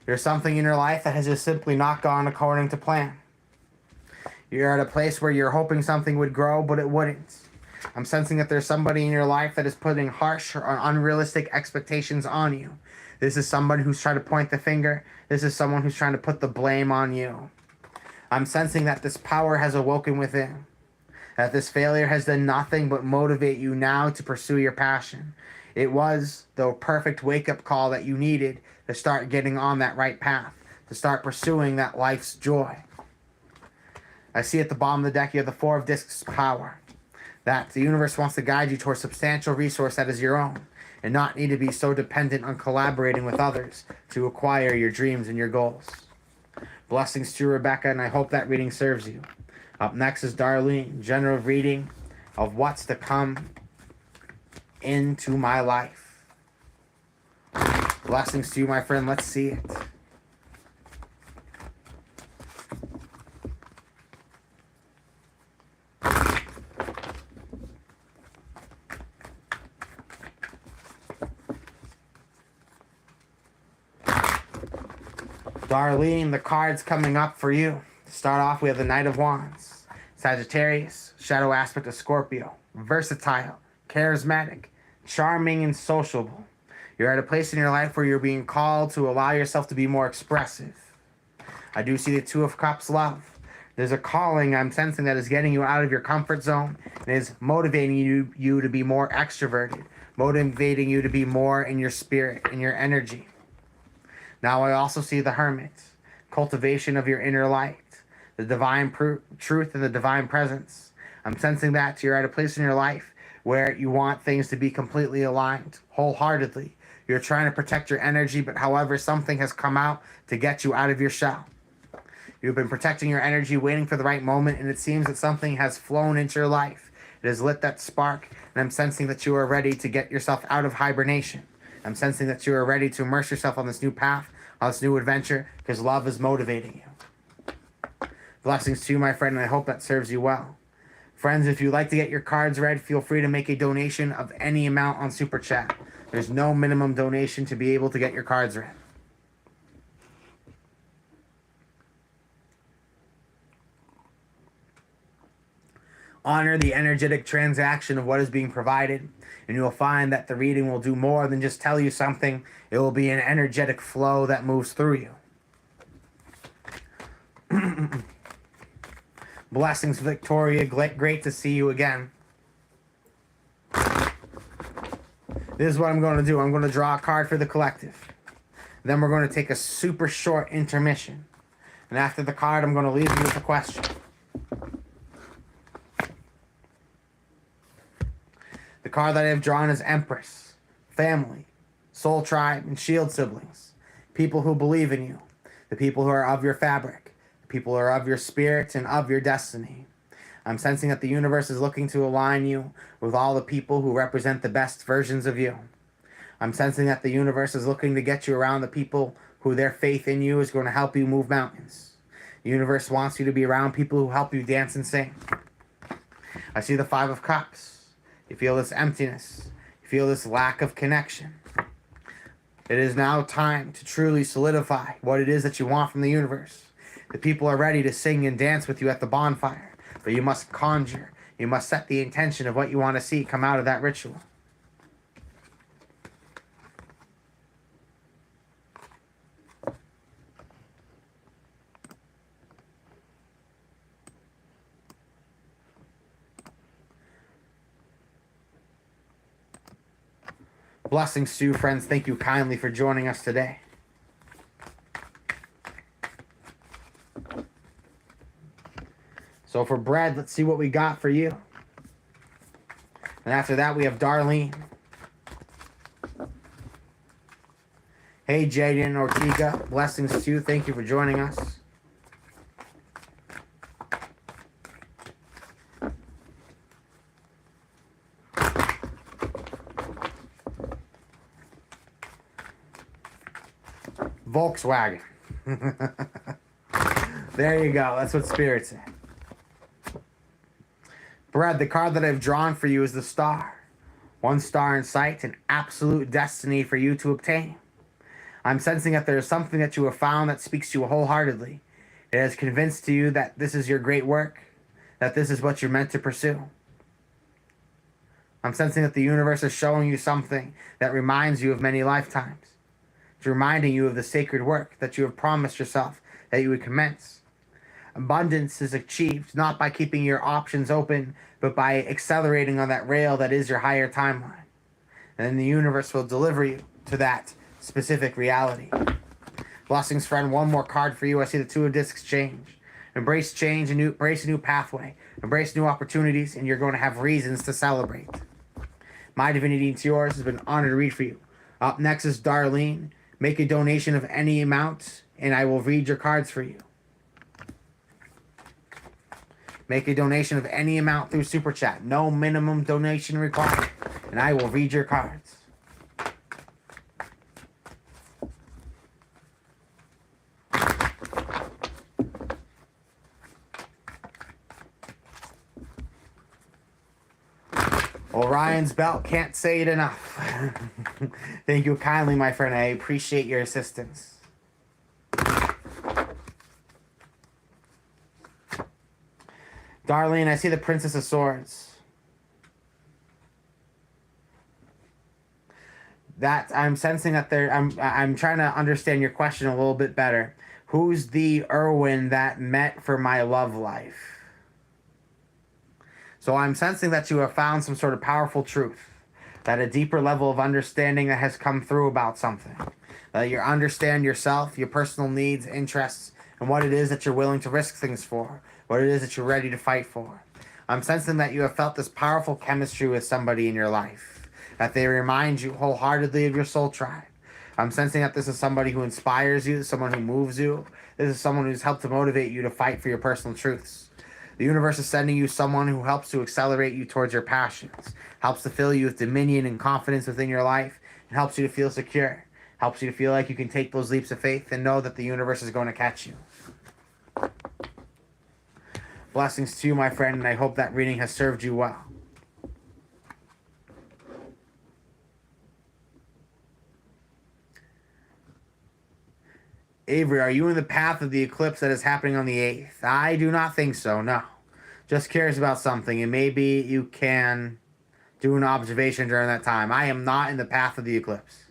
There's something in your life that has just simply not gone according to plan. You're at a place where you're hoping something would grow, but it wouldn't. I'm sensing that there's somebody in your life that is putting harsh or unrealistic expectations on you. This is somebody who's trying to point the finger. This is someone who's trying to put the blame on you. I'm sensing that this power has awoken within. That this failure has done nothing but motivate you now to pursue your passion. It was the perfect wake-up call that you needed to start getting on that right path, to start pursuing that life's joy. I see at the bottom of the deck you have the Four of Discs power. That the universe wants to guide you towards substantial resource that is your own, and not need to be so dependent on collaborating with others to acquire your dreams and your goals. Blessings to you, Rebecca, and I hope that reading serves you. Up next is Darlene, general reading of what's to come into my life. Blessings to you, my friend. Let's see it. Darlene, the cards coming up for you. To start off, we have the Knight of Wands. Sagittarius, shadow aspect of Scorpio. Versatile, charismatic, charming, and sociable. You're at a place in your life where you're being called to allow yourself to be more expressive. I do see the Two of Cups love. There's a calling I'm sensing that is getting you out of your comfort zone and is motivating you to be more extroverted, motivating you to be more in your spirit, in your energy. Now I also see the Hermit, cultivation of your inner light, the divine truth and the divine presence. I'm sensing that you're at a place in your life where you want things to be completely aligned, wholeheartedly. You're trying to protect your energy, but however, something has come out to get you out of your shell. You've been protecting your energy, waiting for the right moment, and it seems that something has flown into your life. It has lit that spark, and I'm sensing that you are ready to get yourself out of hibernation. I'm sensing that you are ready to immerse yourself on this new path, on this new adventure, because love is motivating you. Blessings to you, my friend, and I hope that serves you well. Friends, if you'd like to get your cards read, feel free to make a donation of any amount on Super Chat. There's no minimum donation to be able to get your cards read. Honor the energetic transaction of what is being provided, and you will find that the reading will do more than just tell you something. It will be an energetic flow that moves through you. Blessings, Victoria. Great to see you again. This is what I'm going to do. I'm going to draw a card for the collective. Then we're going to take a super short intermission. And after the card, I'm going to leave you with a question. The card that I have drawn is Empress, family, soul tribe, and shield siblings. People who believe in you. The people who are of your fabric. The people who are of your spirit and of your destiny. I'm sensing that the universe is looking to align you with all the people who represent the best versions of you. I'm sensing that the universe is looking to get you around the people who their faith in you is going to help you move mountains. The universe wants you to be around people who help you dance and sing. I see the Five of Cups. You feel this emptiness. You feel this lack of connection. It is now time to truly solidify what it is that you want from the universe. The people are ready to sing and dance with you at the bonfire, but you must conjure. You must set the intention of what you want to see come out of that ritual. Blessings to you, friends. Thank you kindly for joining us today. So for bread, let's see what we got for you. And after that, we have Darlene. Hey, Jaden Ortega. Blessings to you. Thank you for joining us. Volkswagen. There you go. That's what Spirit said. Brad, the card that I've drawn for you is the Star. One star in sight, an absolute destiny for you to obtain. I'm sensing that there is something that you have found that speaks to you wholeheartedly. It has convinced to you that this is your great work, that this is what you're meant to pursue. I'm sensing that the universe is showing you something that reminds you of many lifetimes. It's reminding you of the sacred work that you have promised yourself that you would commence. Abundance is achieved not by keeping your options open, but by accelerating on that rail that is your higher timeline. And then the universe will deliver you to that specific reality. Blessings, friend. One more card for you. I see the Two of Discs change. Embrace change and embrace a new pathway. Embrace new opportunities, and you're going to have reasons to celebrate. My divinity, it's yours. It's been an honor to read for you. Up next is Darlene. Make a donation of any amount, and I will read your cards for you. Make a donation of any amount through Super Chat. No minimum donation required, and I will read your cards. Orion's belt, can't say it enough. Thank you kindly, my friend. I appreciate your assistance. Darlene, I see the Princess of Swords. That I'm sensing that there. I'm trying to understand your question a little bit better. Who's the Irwin that met for my love life? So I'm sensing that you have found some sort of powerful truth, that a deeper level of understanding that has come through about something. That you understand yourself, your personal needs, interests, and what it is that you're willing to risk things for, what it is that you're ready to fight for. I'm sensing that you have felt this powerful chemistry with somebody in your life, that they remind you wholeheartedly of your soul tribe. I'm sensing that this is somebody who inspires you, someone who moves you, This is someone who's helped to motivate you to fight for your personal truths. The universe is sending you someone who helps to accelerate you towards your passions, helps to fill you with dominion and confidence within your life, and helps you to feel secure, helps you to feel like you can take those leaps of faith and know that the universe is going to catch you. Blessings to you, my friend, and I hope that reading has served you well. Avery, are you in the path of the eclipse that is happening on the 8th? I do not think so, no. Just curious about something, and maybe you can do an observation during that time. I am not in the path of the eclipse.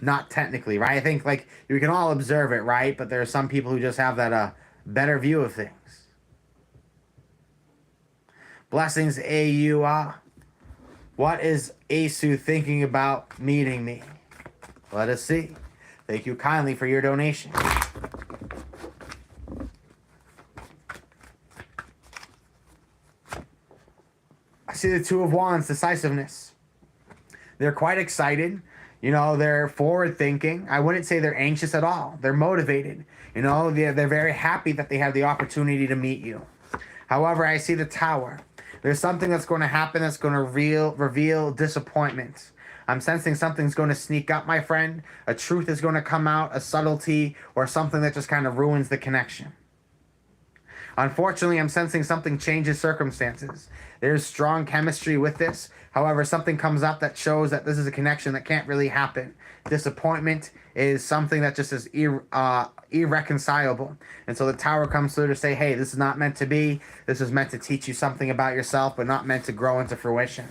Not technically, right? I think, like, we can all observe it, right? But there are some people who just have that better view of things. Blessings, AU. What is Asu thinking about meeting me? Let us see. Thank you kindly for your donation. I see the Two of Wands, decisiveness. They're quite excited. You know, they're forward thinking. I wouldn't say they're anxious at all. They're motivated. You know, they're very happy that they have the opportunity to meet you. However, I see the Tower. There's something that's going to happen that's going to reveal disappointment. I'm sensing something's going to sneak up, my friend. A truth is going to come out, a subtlety, or something that just kind of ruins the connection. Unfortunately, I'm sensing something changes circumstances. There's strong chemistry with this. However, something comes up that shows that this is a connection that can't really happen. Disappointment is something that just is irreconcilable. And so the Tower comes through to say, hey, this is not meant to be. This is meant to teach you something about yourself, but not meant to grow into fruition.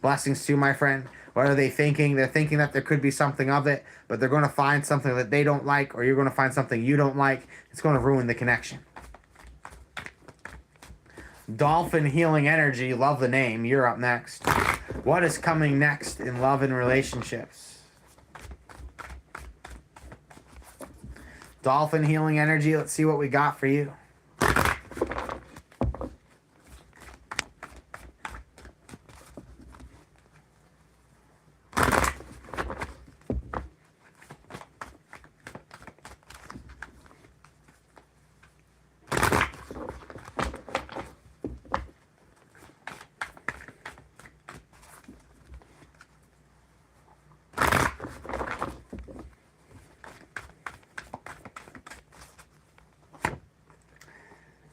Blessings to you, my friend. What are they thinking? They're thinking that there could be something of it, but they're going to find something that they don't like, or you're going to find something you don't like. It's going to ruin the connection. Dolphin Healing Energy, love the name. You're up next. What is coming next in love and relationships? Dolphin Healing Energy, let's see what we got for you.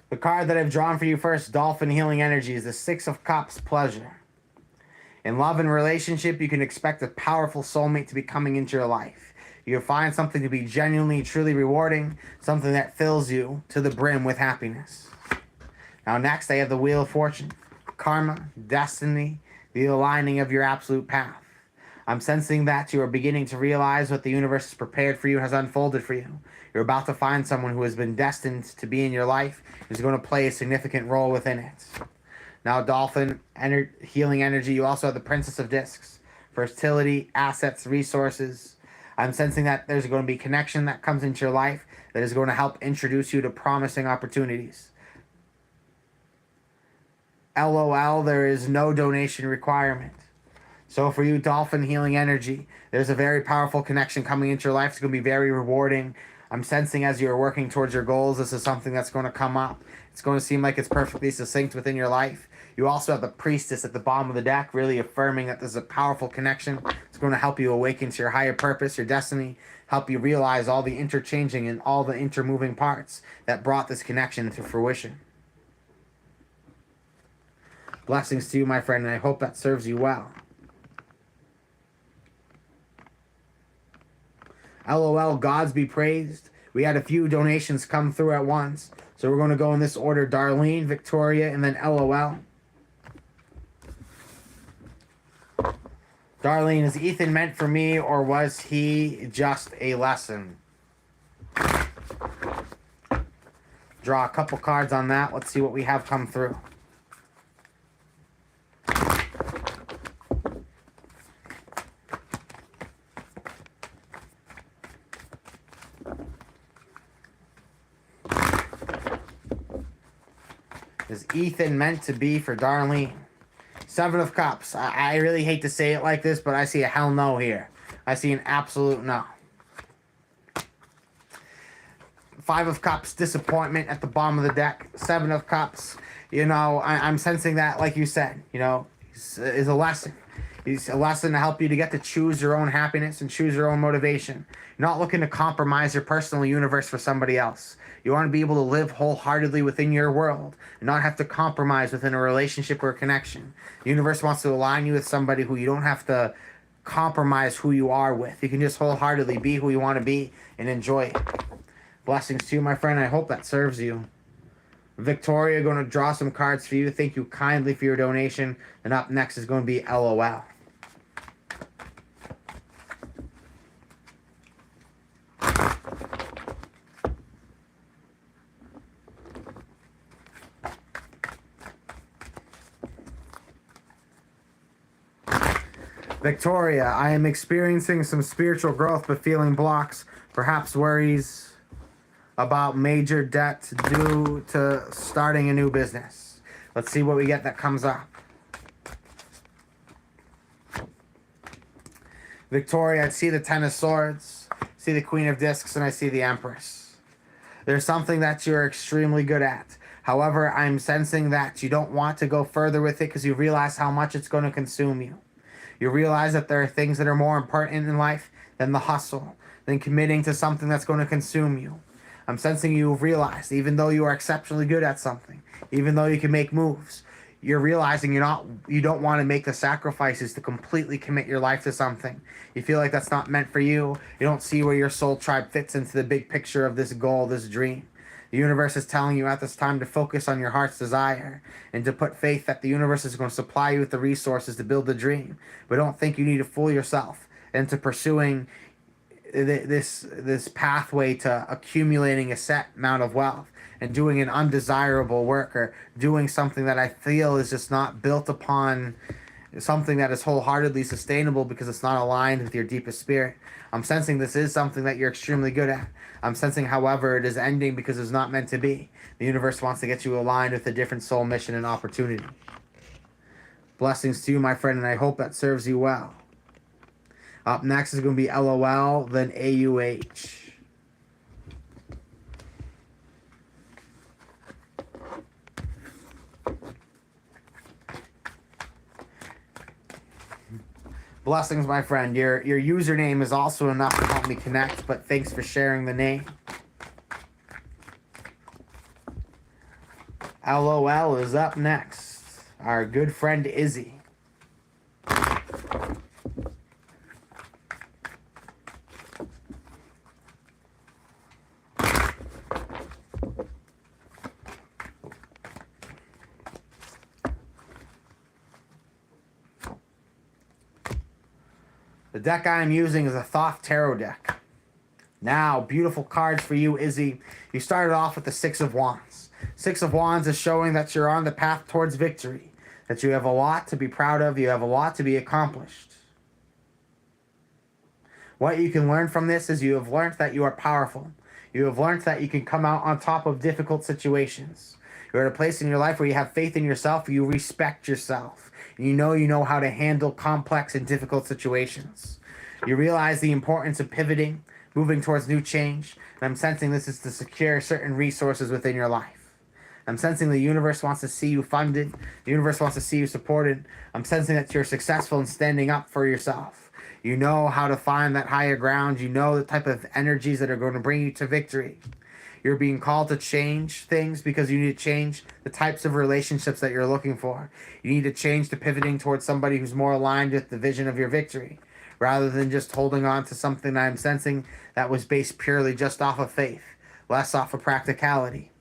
The card that I've drawn for you first, Dolphin Healing Energy, is the Six of Cups, pleasure. In love and relationship, you can expect a powerful soulmate to be coming into your life. You'll find something to be genuinely, truly rewarding, something that fills you to the brim with happiness. Now next, I have the Wheel of Fortune, karma, destiny, the aligning of your absolute path. I'm sensing that you are beginning to realize what the universe has prepared for you has unfolded for you. You're about to find someone who has been destined to be in your life, who's going to play a significant role within it. Now, Dolphin Healing Energy, you also have the Princess of Discs. Fertility, assets, resources. I'm sensing that there's going to be connection that comes into your life that is going to help introduce you to promising opportunities. LOL, there is no donation requirement. So for you, Dolphin Healing Energy, there's a very powerful connection coming into your life. It's going to be very rewarding. I'm sensing as you're working towards your goals, this is something that's going to come up. It's going to seem like it's perfectly succinct within your life. You also have the Priestess at the bottom of the deck, really affirming that there's a powerful connection. It's going to help you awaken to your higher purpose, your destiny, help you realize all the interchanging and all the intermoving parts that brought this connection to fruition. Blessings to you, my friend, and I hope that serves you well. LOL, gods be praised. We had a few donations come through at once. So we're going to go in this order. Darlene, Victoria, and then LOL. Darlene, is Ethan meant for me, or was he just a lesson? Draw a couple cards on that. Let's see what we have come through. Is Ethan meant to be for Darlene? Seven of Cups. I really hate to say it like this, but I see a hell no here. I see an absolute no. Five of Cups, disappointment at the bottom of the deck. Seven of Cups, you know, I'm sensing that, like you said, you know, is a lesson. It's a lesson to help you to get to choose your own happiness and choose your own motivation. You're not looking to compromise your personal universe for somebody else. You want to be able to live wholeheartedly within your world and not have to compromise within a relationship or a connection. The universe wants to align you with somebody who you don't have to compromise who you are with. You can just wholeheartedly be who you want to be and enjoy it. Blessings to you, my friend. I hope that serves you. Victoria, going to draw some cards for you. Thank you kindly for your donation. And up next is going to be LOL. Victoria, I am experiencing some spiritual growth but feeling blocks, perhaps worries about major debt due to starting a new business. Let's see what we get that comes up. Victoria, I see the Ten of Swords, see the Queen of Discs, and I see the Empress. There's something that you're extremely good at. However, I'm sensing that you don't want to go further with it because you realize how much it's going to consume you. You realize that there are things that are more important in life than the hustle, than committing to something that's going to consume you. I'm sensing you've realized, even though you are exceptionally good at something, even though you can make moves, you're realizing you don't want to make the sacrifices to completely commit your life to something. You feel like that's not meant for you. You don't see where your soul tribe fits into the big picture of this goal, this dream. The universe is telling you at this time to focus on your heart's desire and to put faith that the universe is going to supply you with the resources to build the dream. But don't think you need to fool yourself into pursuing this pathway to accumulating a set amount of wealth and doing an undesirable work or doing something that I feel is just not built upon something that is wholeheartedly sustainable because it's not aligned with your deepest spirit. I'm sensing this is something that you're extremely good at. I'm sensing, however, it is ending because it's not meant to be. The universe wants to get you aligned with a different soul mission and opportunity. Blessings to you, my friend, and I hope that serves you well. Up next is going to be LOL, then AUH. Blessings, my friend. Your username is also enough to help me connect, but thanks for sharing the name. LOL is up next. Our good friend Izzy. The deck I am using is a Thoth Tarot deck. Now, beautiful cards for you, Izzy. You started off with the Six of Wands. Six of Wands is showing that you're on the path towards victory, that you have a lot to be proud of, you have a lot to be accomplished. What you can learn from this is you have learned that you are powerful. You have learned that you can come out on top of difficult situations. You're at a place in your life where you have faith in yourself, you respect yourself. You know how to handle complex and difficult situations. You realize the importance of pivoting, moving towards new change, and I'm sensing this is to secure certain resources within your life. I'm sensing the universe wants to see you funded. The universe wants to see you supported. I'm sensing that you're successful in standing up for yourself. You know how to find that higher ground. You know the type of energies that are going to bring you to victory. You're being called to change things because you need to change the types of relationships that you're looking for. You need to change to pivoting towards somebody who's more aligned with the vision of your victory, rather than just holding on to something that I'm sensing that was based purely just off of faith, less off of practicality.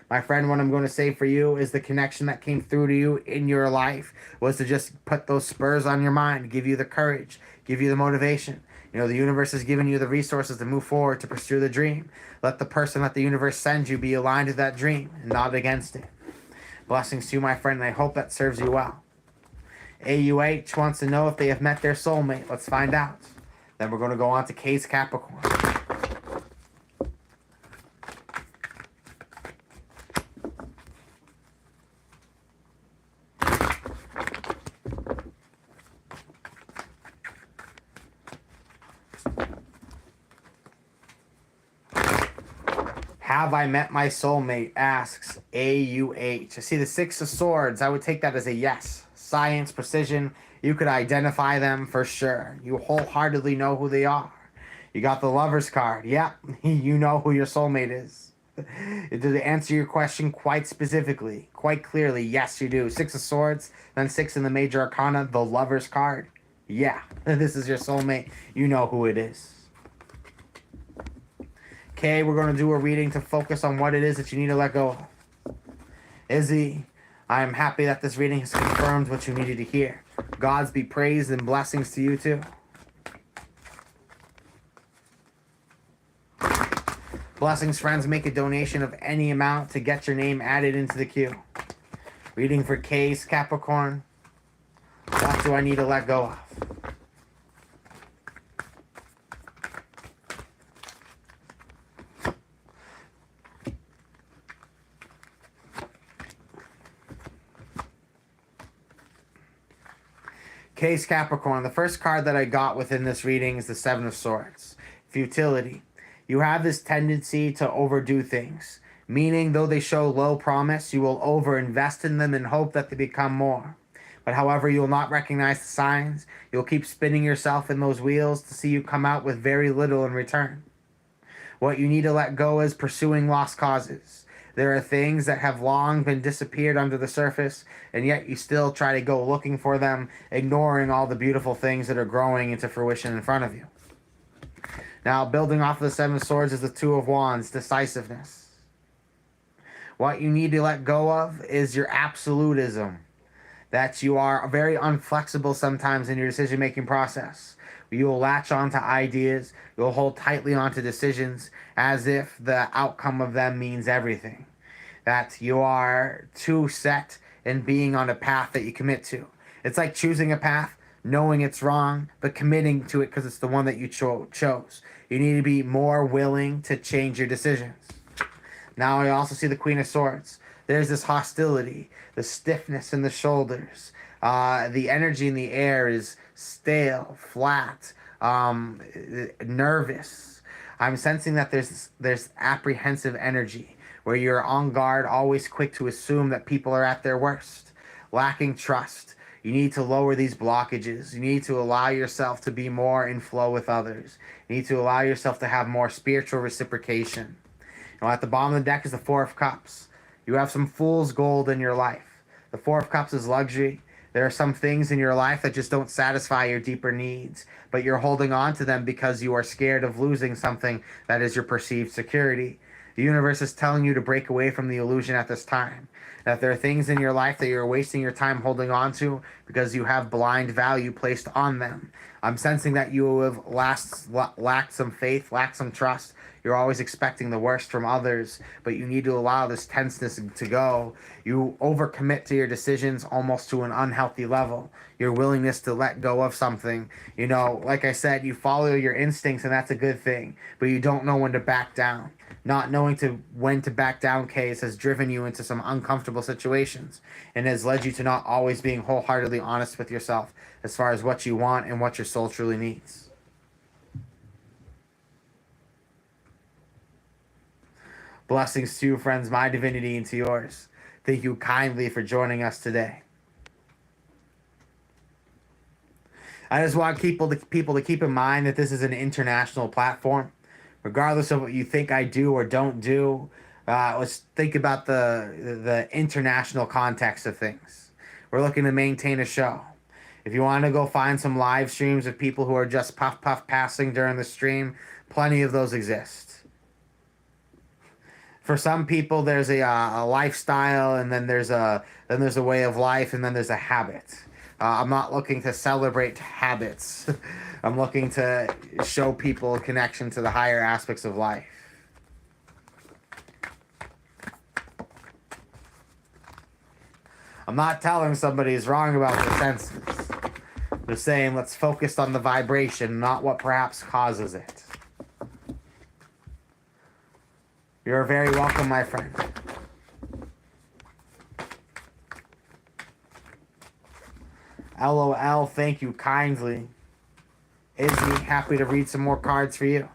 My friend, what I'm going to say for you is the connection that came through to you in your life was to just put those spurs on your mind, give you the courage, give you the motivation. You know, the universe has given you the resources to move forward, to pursue the dream. Let the person that the universe sends you be aligned with that dream and not against it. Blessings to you, my friend, and I hope that serves you well. AUH wants to know if they have met their soulmate. Let's find out. Then we're going to go on to K's Capricorn. Have I met my soulmate? Asks AUH. I see the Six of Swords. I would take that as a yes. Science, precision. You could identify them for sure. You wholeheartedly know who they are. You got the Lover's card. Yeah, you know who your soulmate is. To answer your question quite specifically, quite clearly, yes, you do. Six of Swords, then six in the Major Arcana, the Lover's card. Yeah, this is your soulmate. You know who it is. Okay, we're going to do a reading to focus on what it is that you need to let go of. Izzy, I am happy that this reading has confirmed what you needed to hear. Gods be praised and blessings to you too. Blessings, friends. Make a donation of any amount to get your name added into the queue. Reading for K's Capricorn. What do I need to let go of? K's Capricorn. The first card that I got within this reading is the Seven of Swords. Futility. You have this tendency to overdo things, meaning though they show low promise, you will overinvest in them and hope that they become more. But however, you will not recognize the signs. You'll keep spinning yourself in those wheels to see you come out with very little in return. What you need to let go is pursuing lost causes. There are things that have long been disappeared under the surface, and yet you still try to go looking for them, ignoring all the beautiful things that are growing into fruition in front of you. Now, building off of the Seven of Swords is the Two of Wands, decisiveness. What you need to let go of is your absolutism. That you are very unflexible sometimes in your decision-making process. You'll latch onto ideas, you'll hold tightly onto decisions as if the outcome of them means everything. That you are too set in being on a path that you commit to. It's like choosing a path, knowing it's wrong, but committing to it because it's the one that you chose. You need to be more willing to change your decisions. Now I also see the Queen of Swords. There's this hostility, the stiffness in the shoulders. The energy in the air is stale, flat, nervous. I'm sensing that there's apprehensive energy where you're on guard, always quick to assume that people are at their worst, lacking trust. You need to lower these blockages. You need to allow yourself to be more in flow with others. You need to allow yourself to have more spiritual reciprocation. Now, at the bottom of the deck is the Four of Cups. You have some fool's gold in your life. The Four of Cups is luxury. There are some things in your life that just don't satisfy your deeper needs, but you're holding on to them because you are scared of losing something that is your perceived security. The universe is telling you to break away from the illusion at this time. That there are things in your life that you're wasting your time holding on to because you have blind value placed on them. I'm sensing that you have lacked some faith, lacked some trust. You're always expecting the worst from others, but you need to allow this tenseness to go. You overcommit to your decisions almost to an unhealthy level. Your willingness to let go of something. You know, like I said, you follow your instincts and that's a good thing, but you don't know when to back down. Not knowing when to back down, case has driven you into some uncomfortable situations and has led you to not always being wholeheartedly honest with yourself as far as what you want and what your soul truly needs. Blessings to you, friends, my divinity, and to yours. Thank you kindly for joining us today. I just want people to keep in mind that this is an international platform. Regardless of what you think I do or don't do, let's think about the international context of things. We're looking to maintain a show. If you want to go find some live streams of people who are just puff passing during the stream, plenty of those exist. For some people, there's a lifestyle, and then there's a way of life, and then there's a habit. I'm not looking to celebrate habits. I'm looking to show people a connection to the higher aspects of life. I'm not telling somebody is wrong about their senses. I'm just saying let's focus on the vibration, not what perhaps causes it. You're very welcome, my friend. LOL, thank you kindly. Izzy, happy to read some more cards for you.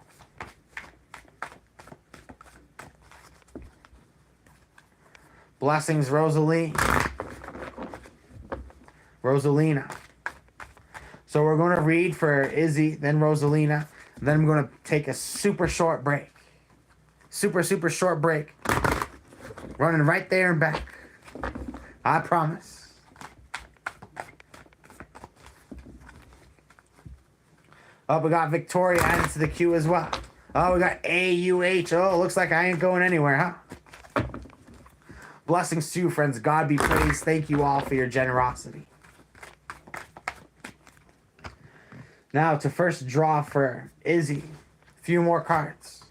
Blessings, Rosalina. So we're going to read for Izzy, then Rosalina. Then I'm going to take a super short break. Super short break. Running right there and back. I promise. Oh, we got Victoria added to the queue as well. Oh, we got AUH. Oh, looks like I ain't going anywhere, huh? Blessings to you, friends. God be praised. Thank you all for your generosity. Now, to first draw for Izzy, a few more cards.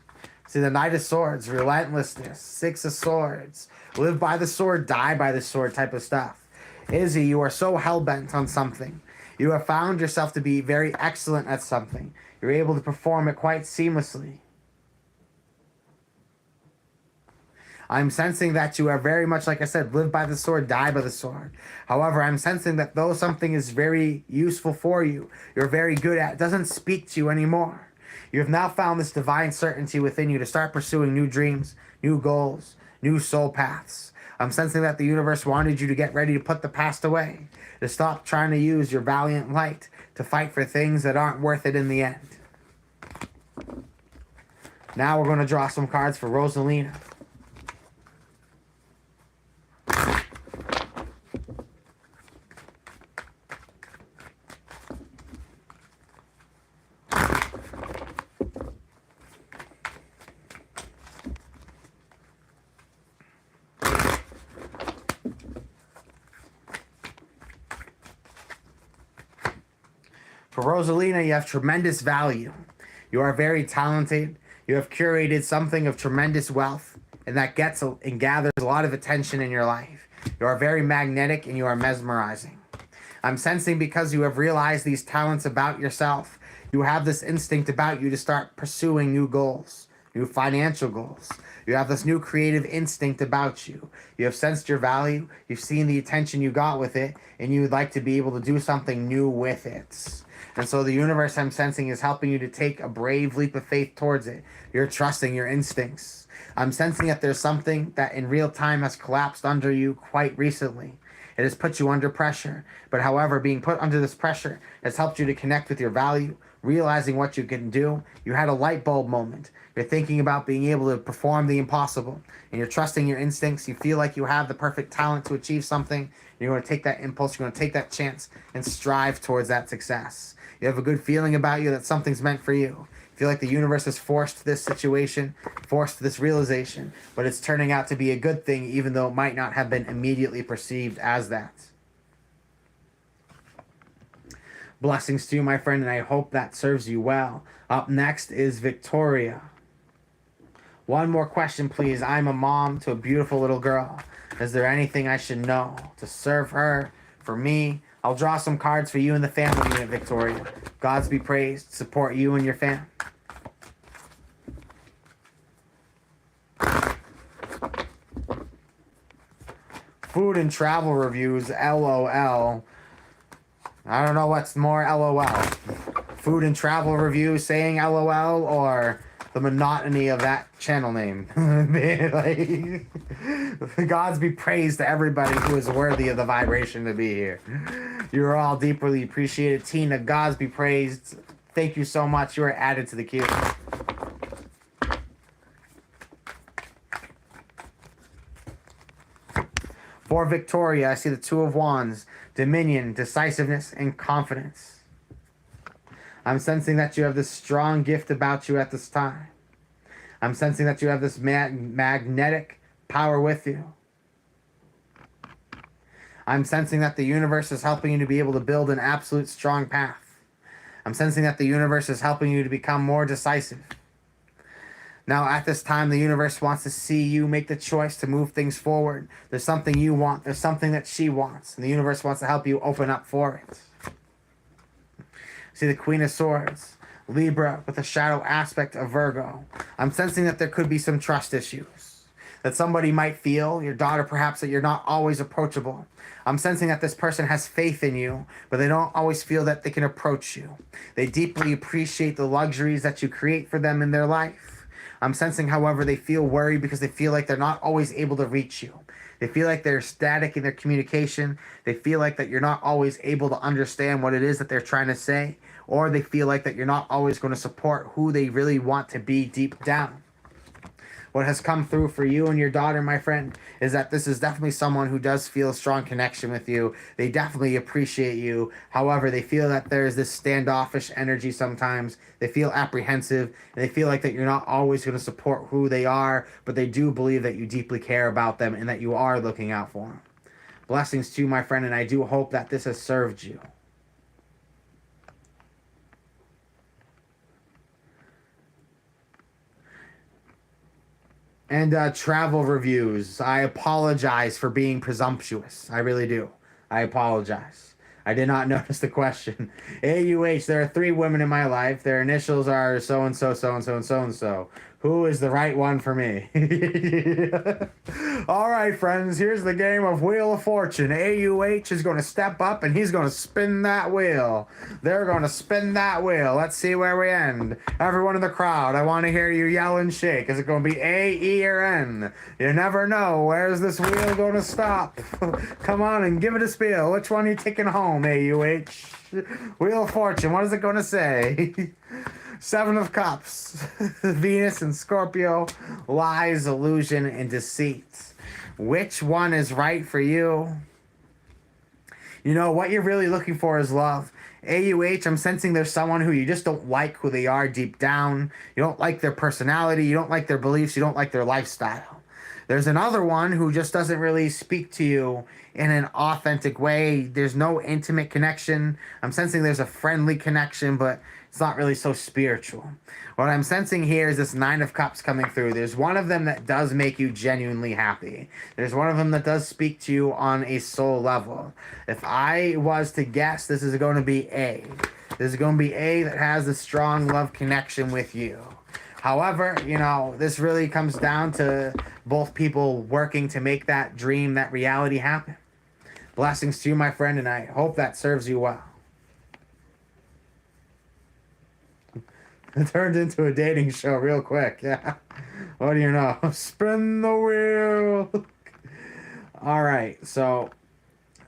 See, the Knight of Swords, relentlessness, Six of Swords, live by the sword, die by the sword type of stuff. Izzy, you are so hell-bent on something. You have found yourself to be very excellent at something. You're able to perform it quite seamlessly. I'm sensing that you are very much, like I said, live by the sword, die by the sword. However, I'm sensing that though something is very useful for you, you're very good at, it doesn't speak to you anymore. You have now found this divine certainty within you to start pursuing new dreams, new goals, new soul paths. I'm sensing that the universe wanted you to get ready to put the past away, to stop trying to use your valiant light to fight for things that aren't worth it in the end. Now we're going to draw some cards for Rosalina. For Rosalina, you have tremendous value. You are very talented. You have curated something of tremendous wealth, and that gets and gathers a lot of attention in your life. You are very magnetic and you are mesmerizing. I'm sensing because you have realized these talents about yourself, you have this instinct about you to start pursuing new goals, new financial goals. You have this new creative instinct about you. You have sensed your value, you've seen the attention you got with it, and you would like to be able to do something new with it. And so the universe, I'm sensing, is helping you to take a brave leap of faith towards it. You're trusting your instincts. I'm sensing that there's something that in real time has collapsed under you quite recently. It has put you under pressure. But however, being put under this pressure has helped you to connect with your value, realizing what you can do. You had a light bulb moment. You're thinking about being able to perform the impossible. And you're trusting your instincts. You feel like you have the perfect talent to achieve something. You're going to take that impulse. You're going to take that chance and strive towards that success. You have a good feeling about you that something's meant for you. You feel like the universe has forced this situation, forced this realization, but it's turning out to be a good thing, even though it might not have been immediately perceived as that. Blessings to you, my friend, and I hope that serves you well. Up next is Victoria. One more question, please. I'm a mom to a beautiful little girl. Is there anything I should know to serve her, for me? I'll draw some cards for you and the family unit, Victoria. Gods be praised. Support you and your fam. Food and travel reviews, LOL. I don't know what's more LOL. Food and travel reviews saying LOL, or the monotony of that channel name. Like, gods be praised to everybody who is worthy of the vibration to be here. You're all deeply appreciated. Tina, gods be praised. Thank you so much. You are added to the queue. For Victoria, I see the Two of Wands, dominion, decisiveness, and confidence. I'm sensing that you have this strong gift about you at this time. I'm sensing that you have this magnetic power with you. I'm sensing that the universe is helping you to be able to build an absolute strong path. I'm sensing that the universe is helping you to become more decisive. Now, at this time, the universe wants to see you make the choice to move things forward. There's something you want. There's something that she wants. And the universe wants to help you open up for it. See the Queen of Swords. Libra with a shadow aspect of Virgo. I'm sensing that there could be some trust issues. That somebody might feel, your daughter perhaps, that you're not always approachable. I'm sensing that this person has faith in you, but they don't always feel that they can approach you. They deeply appreciate the luxuries that you create for them in their life. I'm sensing, however, they feel worried because they feel like they're not always able to reach you. They feel like they're static in their communication. They feel like that you're not always able to understand what it is that they're trying to say, or they feel like that you're not always going to support who they really want to be deep down. What has come through for you and your daughter, my friend, is that this is definitely someone who does feel a strong connection with you. They definitely appreciate you. However, they feel that there's this standoffish energy sometimes. They feel apprehensive, and they feel like that you're not always going to support who they are, but they do believe that you deeply care about them and that you are looking out for them. Blessings to you, my friend, and I do hope that this has served you. And travel reviews. I apologize for being presumptuous. I really do. I apologize. I did not notice the question. AUH, there are 3 women in my life. Their initials are so-and-so, so-and-so, and so-and-so. Who is the right one for me? All right, friends, here's the game of Wheel of Fortune. AUH is going to step up, and he's going to spin that wheel. They're going to spin that wheel. Let's see where we end. Everyone in the crowd, I want to hear you yell and shake. Is it going to be A, E, or N? You never know. Where's this wheel going to stop? Come on and give it a spiel. Which one are you taking home, AUH? Wheel of Fortune, what is it going to say? 7 of Cups, Venus and Scorpio, lies, illusion, and deceit. Which one is right for you? You know, what you're really looking for is love. AUH, I'm sensing there's someone who you just don't like who they are deep down. You don't like their personality. You don't like their beliefs. You don't like their lifestyle. There's another one who just doesn't really speak to you in an authentic way. There's no intimate connection. I'm sensing there's a friendly connection, but it's not really so spiritual. What I'm sensing here is this 9 of Cups coming through. There's one of them that does make you genuinely happy. There's one of them that does speak to you on a soul level. If I was to guess, this is going to be A. This is going to be A that has a strong love connection with you. However, you know, this really comes down to both people working to make that dream, that reality happen. Blessings to you, my friend, and I hope that serves you well. It turned into a dating show real quick. Yeah. What do you know? Spin the wheel. All right. So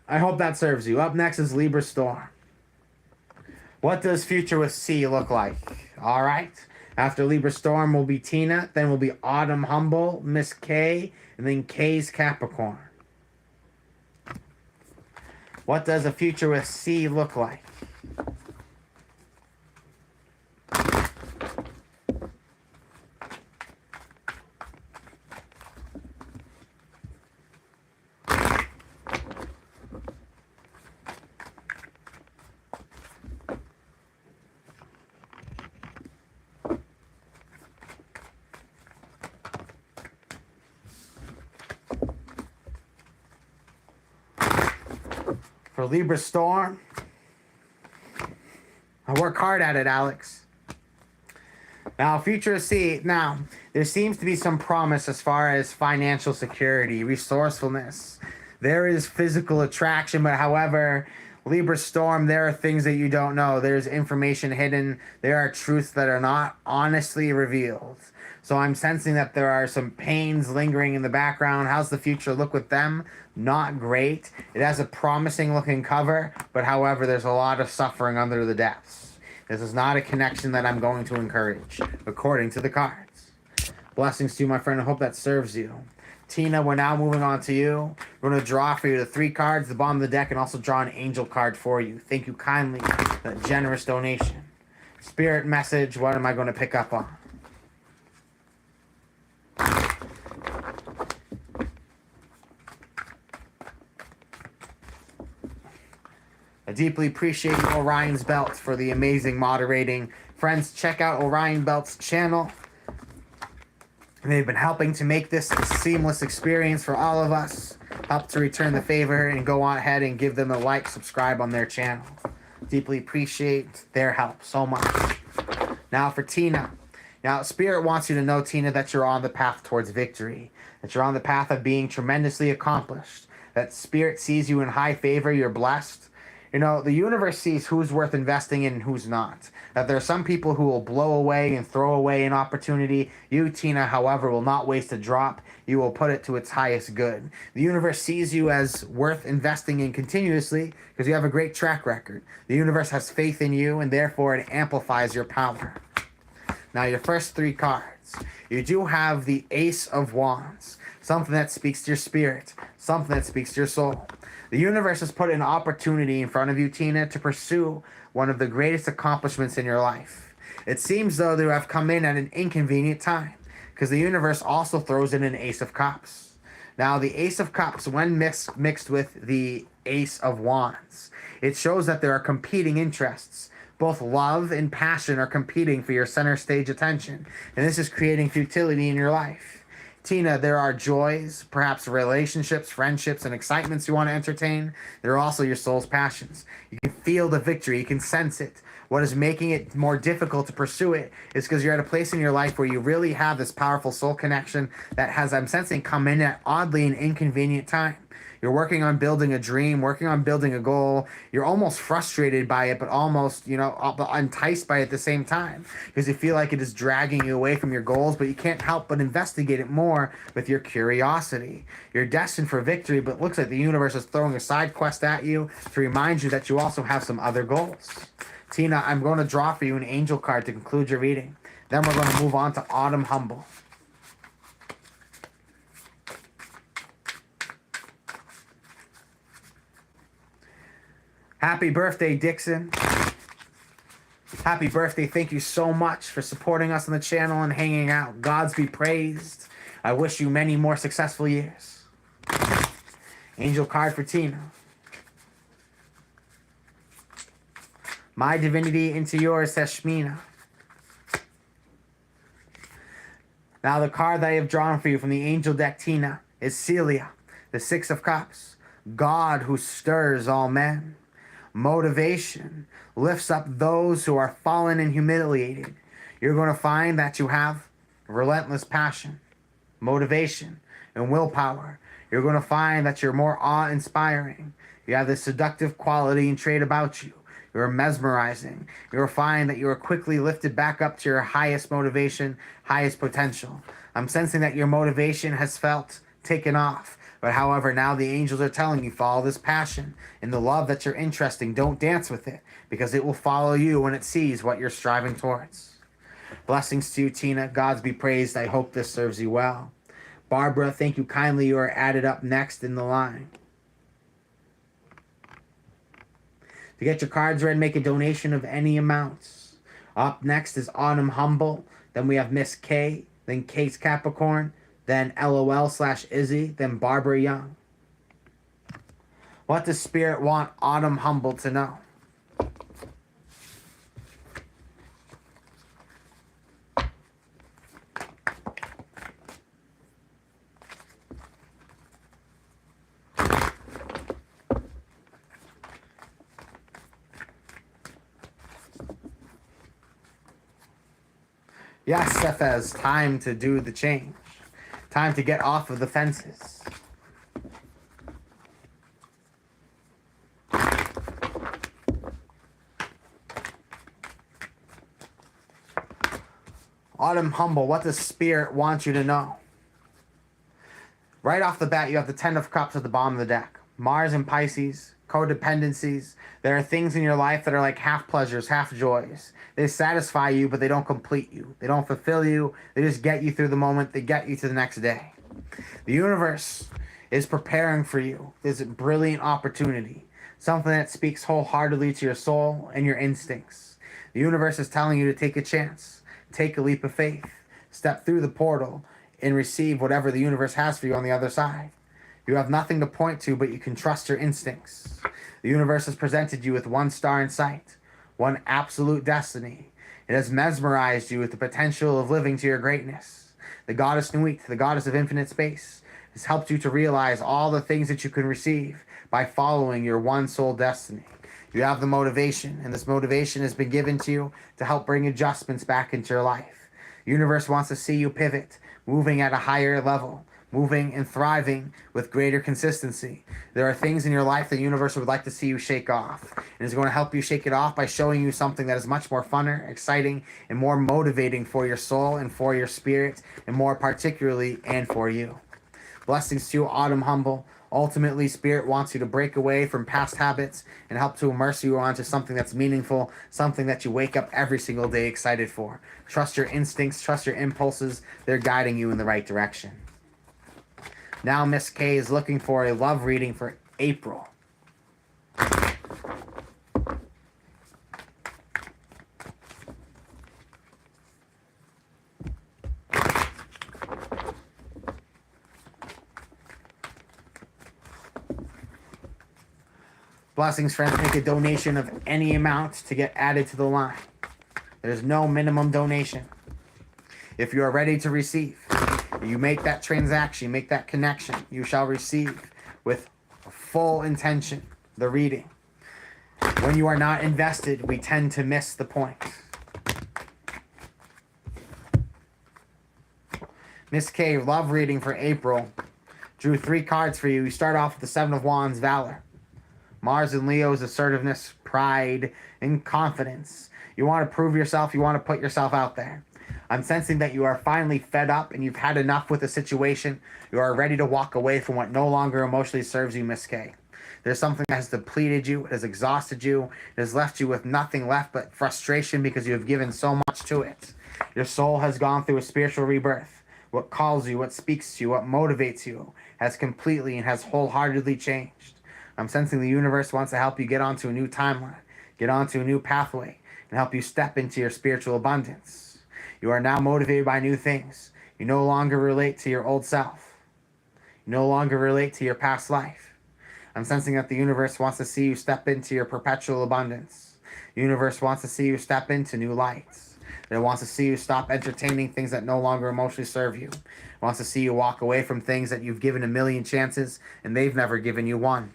I hope that serves you. Up next is Libra Storm. What does future with C look like? All right. After Libra Storm will be Tina. Then will be Autumn Humble, Miss K, and then K's Capricorn. What does a future with C look like? For Libra Storm, I work hard at it, Alex. Now, future C. Now, there seems to be some promise as far as financial security, resourcefulness. There is physical attraction, but however, Libra Storm, there are things that you don't know. There's information hidden. There are truths that are not honestly revealed. So I'm sensing that there are some pains lingering in the background. How's the future look with them? Not great. It has a promising looking cover, but however, there's a lot of suffering under the depths. This is not a connection that I'm going to encourage, according to the cards. Blessings to you, my friend. I hope that serves you. Tina, we're now moving on to you. We're going to draw for you the 3 cards, the bottom of the deck, and also draw an angel card for you. Thank you kindly for that generous donation. Spirit message, what am I going to pick up on? I deeply appreciate Orion's Belt for the amazing moderating. Friends, check out Orion Belt's channel. They've been helping to make this a seamless experience for all of us. Help to return the favor and go on ahead and give them a like, subscribe on their channel. Deeply appreciate their help so much. Now for Tina. Now, Spirit wants you to know, Tina, that you're on the path towards victory. That you're on the path of being tremendously accomplished. That Spirit sees you in high favor, you're blessed. You know, the universe sees who's worth investing in and who's not. That there are some people who will blow away and throw away an opportunity. You, Tina, however, will not waste a drop. You will put it to its highest good. The universe sees you as worth investing in continuously because you have a great track record. The universe has faith in you, and therefore it amplifies your power. Now, your first three cards. You do have the Ace of Wands, something that speaks to your spirit, something that speaks to your soul. The universe has put an opportunity in front of you, Tina, to pursue one of the greatest accomplishments in your life. It seems though to have come in at an inconvenient time, because the universe also throws in an Ace of Cups. Now, the Ace of Cups, when mixed with the Ace of Wands, it shows that there are competing interests. Both love and passion are competing for your center stage attention, and this is creating futility in your life. Tina, there are joys, perhaps relationships, friendships, and excitements you want to entertain. There are also your soul's passions. You can feel the victory. You can sense it. What is making it more difficult to pursue it is because you're at a place in your life where you really have this powerful soul connection that has, I'm sensing, come in at oddly an inconvenient time. You're working on building a dream, working on building a goal. You're almost frustrated by it, but almost, enticed by it at the same time because you feel like it is dragging you away from your goals, but you can't help but investigate it more with your curiosity. You're destined for victory, but it looks like the universe is throwing a side quest at you to remind you that you also have some other goals. Tina, I'm going to draw for you an angel card to conclude your reading. Then we're going to move on to Autumn Humble. Happy birthday, Dixon. Happy birthday. Thank you so much for supporting us on the channel and hanging out. Gods be praised. I wish you many more successful years. Angel card for Tina. My divinity into yours, says Shmina. Now the card that I have drawn for you from the angel deck, Tina, is Celia, the Six of Cups. God who stirs all men. Motivation lifts up those who are fallen and humiliated. You're going to find that you have relentless passion, motivation, and willpower. You're going to find that you're more awe-inspiring. You have this seductive quality and trait about you. You're mesmerizing. You'll find that you are quickly lifted back up to your highest motivation, highest potential. I'm sensing that your motivation has felt taken off. But however, now the angels are telling you, follow this passion and the love that you're interesting. Don't dance with it because it will follow you when it sees what you're striving towards. Blessings to you, Tina. Gods be praised. I hope this serves you well. Barbara, thank you kindly. You are added up next in the line. To get your cards read, make a donation of any amounts. Up next is Autumn Humble. Then we have Miss K. Then Case Capricorn. Then LOL/Izzy, then Barbara Young. What does Spirit want Autumn Humble to know? Yes, Cephas, time to do the change. Time to get off of the fences. Autumn Humble, what does Spirit want you to know? Right off the bat, you have the Ten of Cups at the bottom of the deck. Mars and Pisces, codependencies. There are things in your life that are like half pleasures, half joys. They satisfy you, but they don't complete you. They don't fulfill you. They just get you through the moment. They get you to the next day. The universe is preparing for you this brilliant opportunity, something that speaks wholeheartedly to your soul and your instincts. The universe is telling you to take a chance, take a leap of faith, step through the portal, and receive whatever the universe has for you on the other side. You have nothing to point to, but you can trust your instincts. The universe has presented you with one star in sight, one absolute destiny. It has mesmerized you with the potential of living to your greatness. The goddess Nuit, the goddess of infinite space, has helped you to realize all the things that you can receive by following your one soul destiny. You have the motivation, and this motivation has been given to you to help bring adjustments back into your life. The universe wants to see you pivot, moving at a higher level, moving and thriving with greater consistency. There are things in your life the universe would like to see you shake off. And it's going to help you shake it off by showing you something that is much more funner, exciting, and more motivating for your soul and for your spirit, and more particularly and for you. Blessings to you, Autumn Humble. Ultimately, Spirit wants you to break away from past habits and help to immerse you onto something that's meaningful, something that you wake up every single day excited for. Trust your instincts, trust your impulses. They're guiding you in the right direction. Now Miss K is looking for a love reading for April. Blessings, friends. Make a donation of any amount to get added to the line. There's no minimum donation. If you are ready to receive, you make that transaction, make that connection, you shall receive with full intention the reading. When you are not invested, we tend to miss the point. Miss K, love reading for April. Drew 3 cards for you. You start off with the Seven of Wands, Valor. Mars and Leo's assertiveness, pride, and confidence. You want to prove yourself. You want to put yourself out there. I'm sensing that you are finally fed up and you've had enough with the situation. You are ready to walk away from what no longer emotionally serves you, Miss K. There's something that has depleted you, it has exhausted you, it has left you with nothing left but frustration because you have given so much to it. Your soul has gone through a spiritual rebirth. What calls you, what speaks to you, what motivates you has completely and has wholeheartedly changed. I'm sensing the universe wants to help you get onto a new timeline, get onto a new pathway, and help you step into your spiritual abundance. You are now motivated by new things. You no longer relate to your old self. You no longer relate to your past life. I'm sensing that the universe wants to see you step into your perpetual abundance. The universe wants to see you step into new lights. It wants to see you stop entertaining things that no longer emotionally serve you. It wants to see you walk away from things that you've given a million chances and they've never given you one.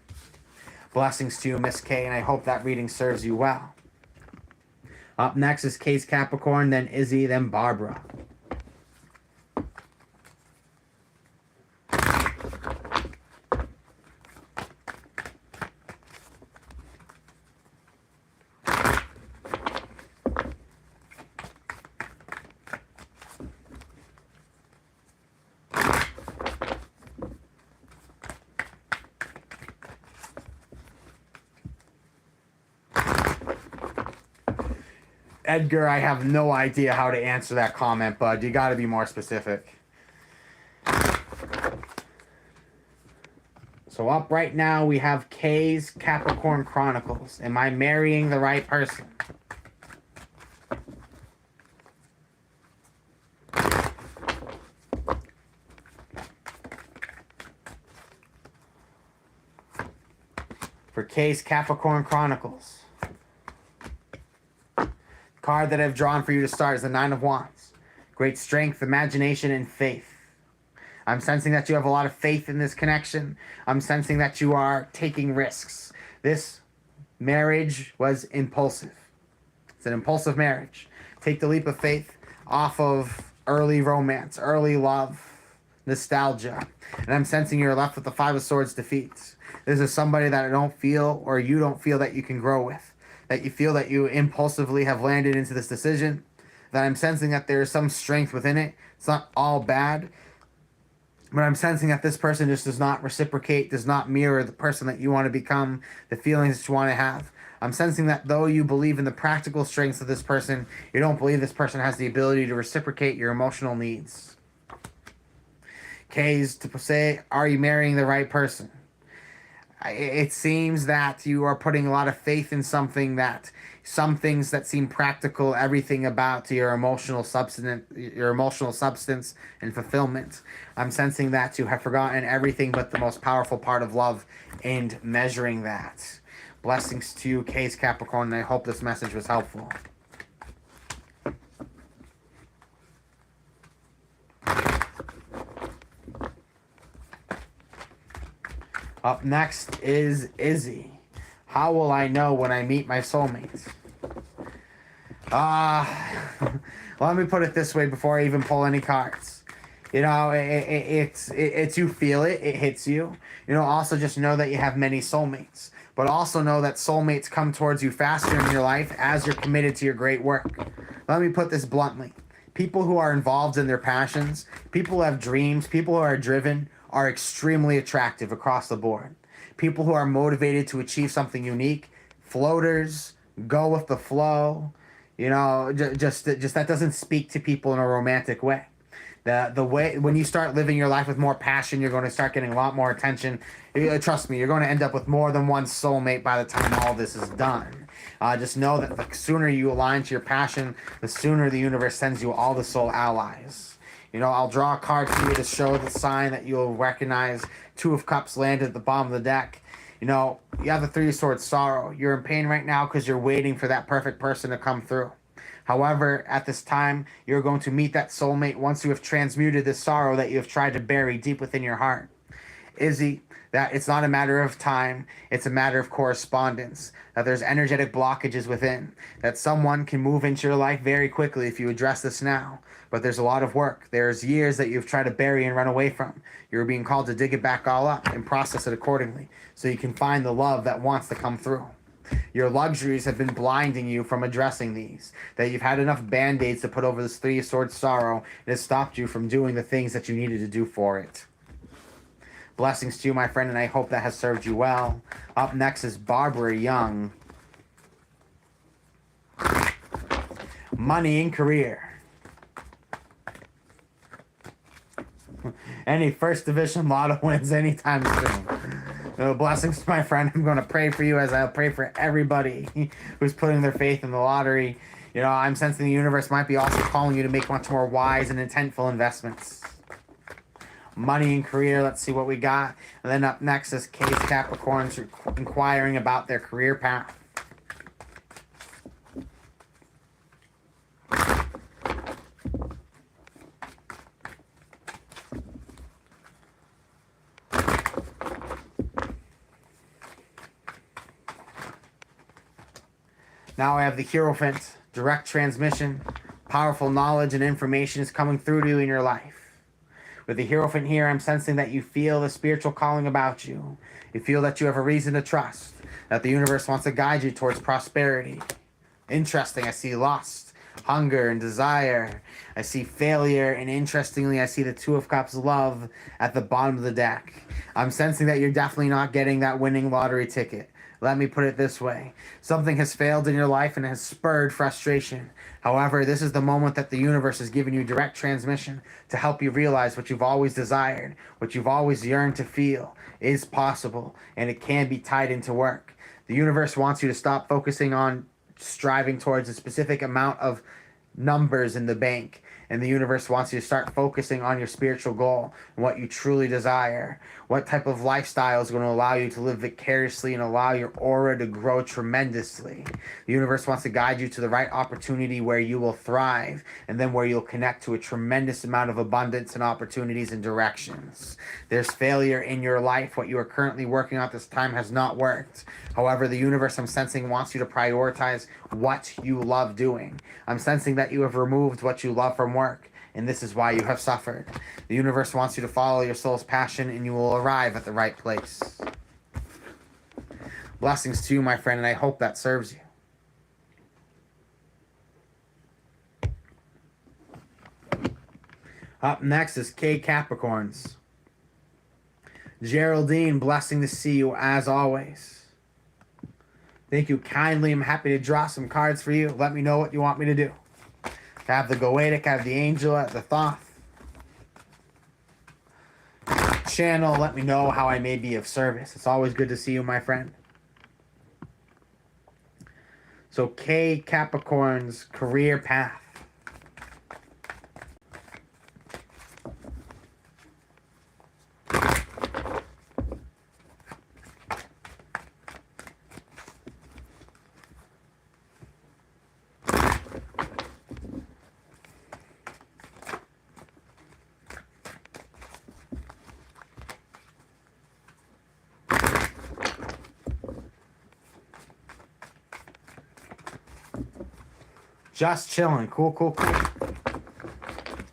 Blessings to you, Miss K, and I hope that reading serves you well. Up next is K's Capricorn, then Izzy, then Barbara. Edgar, I have no idea how to answer that comment, bud. You got to be more specific. So up right now, we have K's Capricorn Chronicles. Am I marrying the right person? For K's Capricorn Chronicles. Card that I've drawn for you to start is the Nine of Wands. Great strength, imagination, and faith. I'm sensing that you have a lot of faith in this connection. I'm sensing that you are taking risks. This marriage was impulsive. It's an impulsive marriage. Take the leap of faith off of early romance, early love, nostalgia. And I'm sensing you're left with the Five of Swords defeat. This is somebody that I don't feel, or you don't feel, that you can grow with. That you feel that you impulsively have landed into this decision, that I'm sensing that there is some strength within it. It's not all bad, but I'm sensing that this person just does not reciprocate, does not mirror the person that you want to become, the feelings that you want to have. I'm sensing that though you believe in the practical strengths of this person, you don't believe this person has the ability to reciprocate your emotional needs. K's to say, are you marrying the right person? It seems that you are putting a lot of faith in something that, some things that seem practical, everything about your emotional substance and fulfillment. I'm sensing that you have forgotten everything but the most powerful part of love and measuring that. Blessings to you, K's Capricorn, and I hope this message was helpful. Up next is Izzy. How will I know when I meet my soulmate? Let me put it this way before I even pull any cards. You know, it's you feel it, it hits you. You know, also just know that you have many soulmates, but also know that soulmates come towards you faster in your life as you're committed to your great work. Let me put this bluntly. People who are involved in their passions, people who have dreams, people who are driven are extremely attractive across the board. People who are motivated to achieve something unique, floaters, go with the flow, you know, just that doesn't speak to people in a romantic way. The way when you start living your life with more passion, you're going to start getting a lot more attention. Trust me, you're going to end up with more than one soulmate by the time all this is done. Just know that the sooner you align to your passion, the sooner the universe sends you all the soul allies. You know, I'll draw a card to you to show the sign that you'll recognize. Two of Cups landed at the bottom of the deck. You know, you have the Three of Swords sorrow. You're in pain right now because you're waiting for that perfect person to come through. However, at this time, you're going to meet that soulmate once you have transmuted the sorrow that you have tried to bury deep within your heart. Izzy, that it's not a matter of time, it's a matter of correspondence. That there's energetic blockages within. That someone can move into your life very quickly if you address this now. But there's a lot of work. There's years that you've tried to bury and run away from. You're being called to dig it back all up and process it accordingly so you can find the love that wants to come through. Your luxuries have been blinding you from addressing these. That you've had enough band-aids to put over this Three of Swords sorrow, and it stopped you from doing the things that you needed to do for it. Blessings to you, my friend, and I hope that has served you well. Up next is Barbara Young. Money and career. Any first division lotto wins anytime soon. Blessings, my friend. I'm going to pray for you as I'll pray for everybody who's putting their faith in the lottery. You know, I'm sensing the universe might be also calling you to make much more wise and intentful investments. Money and career, let's see what we got. And then up next is Case Capricorns inquiring about their career path. Now I have the Hierophant, direct transmission, powerful knowledge and information is coming through to you in your life. With the Hierophant here, I'm sensing that you feel the spiritual calling about you. You feel that you have a reason to trust, that the universe wants to guide you towards prosperity. Interesting, I see lust, hunger, and desire. I see failure, and interestingly, I see the Two of Cups love at the bottom of the deck. I'm sensing that you're definitely not getting that winning lottery ticket. Let me put it this way. Something has failed in your life and has spurred frustration. However, this is the moment that the universe has given you direct transmission to help you realize what you've always desired, what you've always yearned to feel is possible, and it can be tied into work. The universe wants you to stop focusing on striving towards a specific amount of numbers in the bank, and the universe wants you to start focusing on your spiritual goal and what you truly desire. What type of lifestyle is going to allow you to live vicariously and allow your aura to grow tremendously. The universe wants to guide you to the right opportunity where you will thrive and then where you'll connect to a tremendous amount of abundance and opportunities and directions. There's failure in your life. What you are currently working on at this time has not worked. However, the universe, I'm sensing, wants you to prioritize what you love doing. I'm sensing that you have removed what you love from work, and this is why you have suffered. The universe wants you to follow your soul's passion, and you will arrive at the right place. Blessings to you, my friend, and I hope that serves you. Up next is K Capricorns. Geraldine, blessing to see you as always. Thank you kindly. I'm happy to draw some cards for you. Let me know what you want me to do. I have the goetic, I have the angel, I have the thoth. Channel, let me know how I may be of service. It's always good to see you, my friend. So K Capricorn's career path. Just chilling. Cool, cool, cool.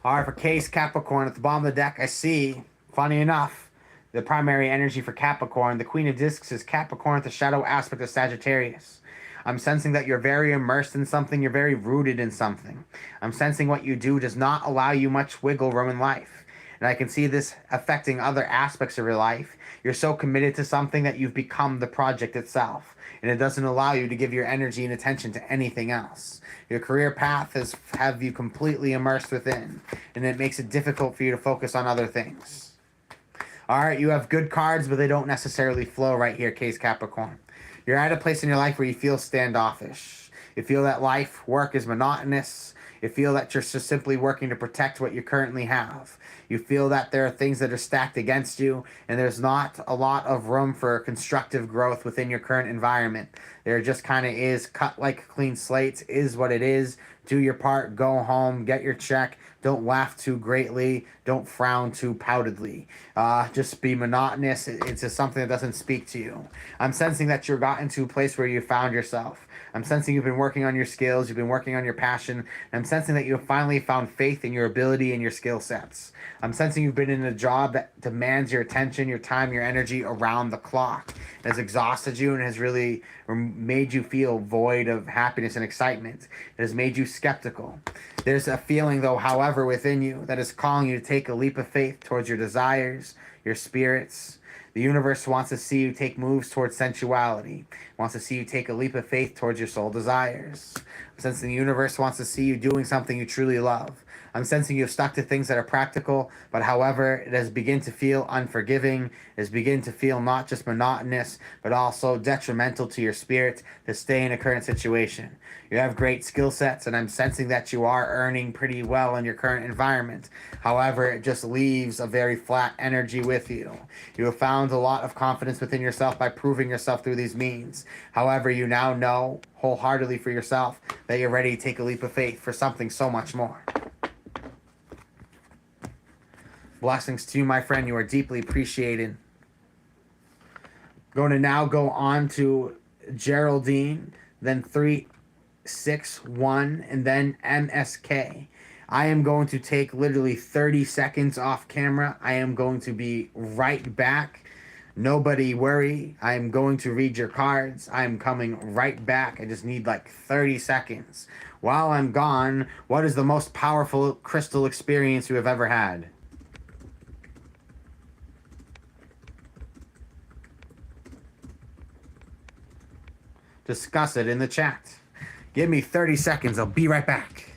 All right, for Case Capricorn, at the bottom of the deck, I see, funny enough, the primary energy for Capricorn. The Queen of Discs is Capricorn, the shadow aspect of Sagittarius. I'm sensing that you're very immersed in something. You're very rooted in something. I'm sensing what you do does not allow you much wiggle room in life. And I can see this affecting other aspects of your life. You're so committed to something that you've become the project itself. And it doesn't allow you to give your energy and attention to anything else. Your career path has have you completely immersed within. And it makes it difficult for you to focus on other things. All right, you have good cards, but they don't necessarily flow right here, Case Capricorn. You're at a place in your life where you feel standoffish. You feel that work is monotonous. You feel that you're just simply working to protect what you currently have. You feel that there are things that are stacked against you, and there's not a lot of room for constructive growth within your current environment. There just kind of is, cut like clean slates, is what it is. Do your part, go home, get your check. Don't laugh too greatly. Don't frown too poutedly. Just be monotonous. It's just something that doesn't speak to you. I'm sensing that you've gotten to a place where you found yourself. I'm sensing you've been working on your skills. You've been working on your passion. I'm sensing that you've finally found faith in your ability and your skill sets. I'm sensing you've been in a job that demands your attention, your time, your energy around the clock. It has exhausted you and has really made you feel void of happiness and excitement. It has made you skeptical. There's a feeling, though, however, within you that is calling you to take a leap of faith towards your desires, your spirits. The universe wants to see you take moves towards sensuality. It wants to see you take a leap of faith towards your soul desires. I'm sensing the universe wants to see you doing something you truly love. I'm sensing you've stuck to things that are practical, but however, it has begun to feel unforgiving. It has begun to feel not just monotonous, but also detrimental to your spirit to stay in a current situation. You have great skill sets, and I'm sensing that you are earning pretty well in your current environment. However, it just leaves a very flat energy with you. You have found a lot of confidence within yourself by proving yourself through these means. However, you now know wholeheartedly for yourself that you're ready to take a leap of faith for something so much more. Blessings to you, my friend. You are deeply appreciated. Going to now go on to Geraldine, then 361, and then MSK. I am going to take literally 30 seconds off camera. I am going to be right back. Nobody worry. I am going to read your cards. I am coming right back. I just need like 30 seconds. While I'm gone, what is the most powerful crystal experience you have ever had? Discuss it in the chat. Give me 30 seconds. I'll be right back.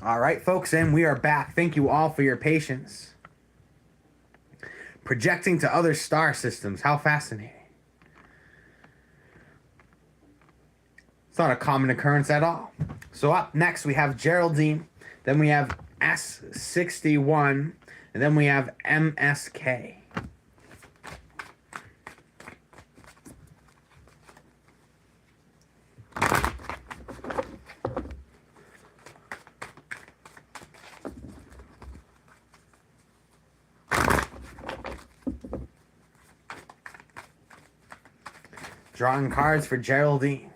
All right, folks, and we are back. Thank you all for your patience. Projecting to other star systems. How fascinating. It's not a common occurrence at all. So up next, we have Geraldine. Then we have S61. And then we have MSK. Drawing cards for Geraldine.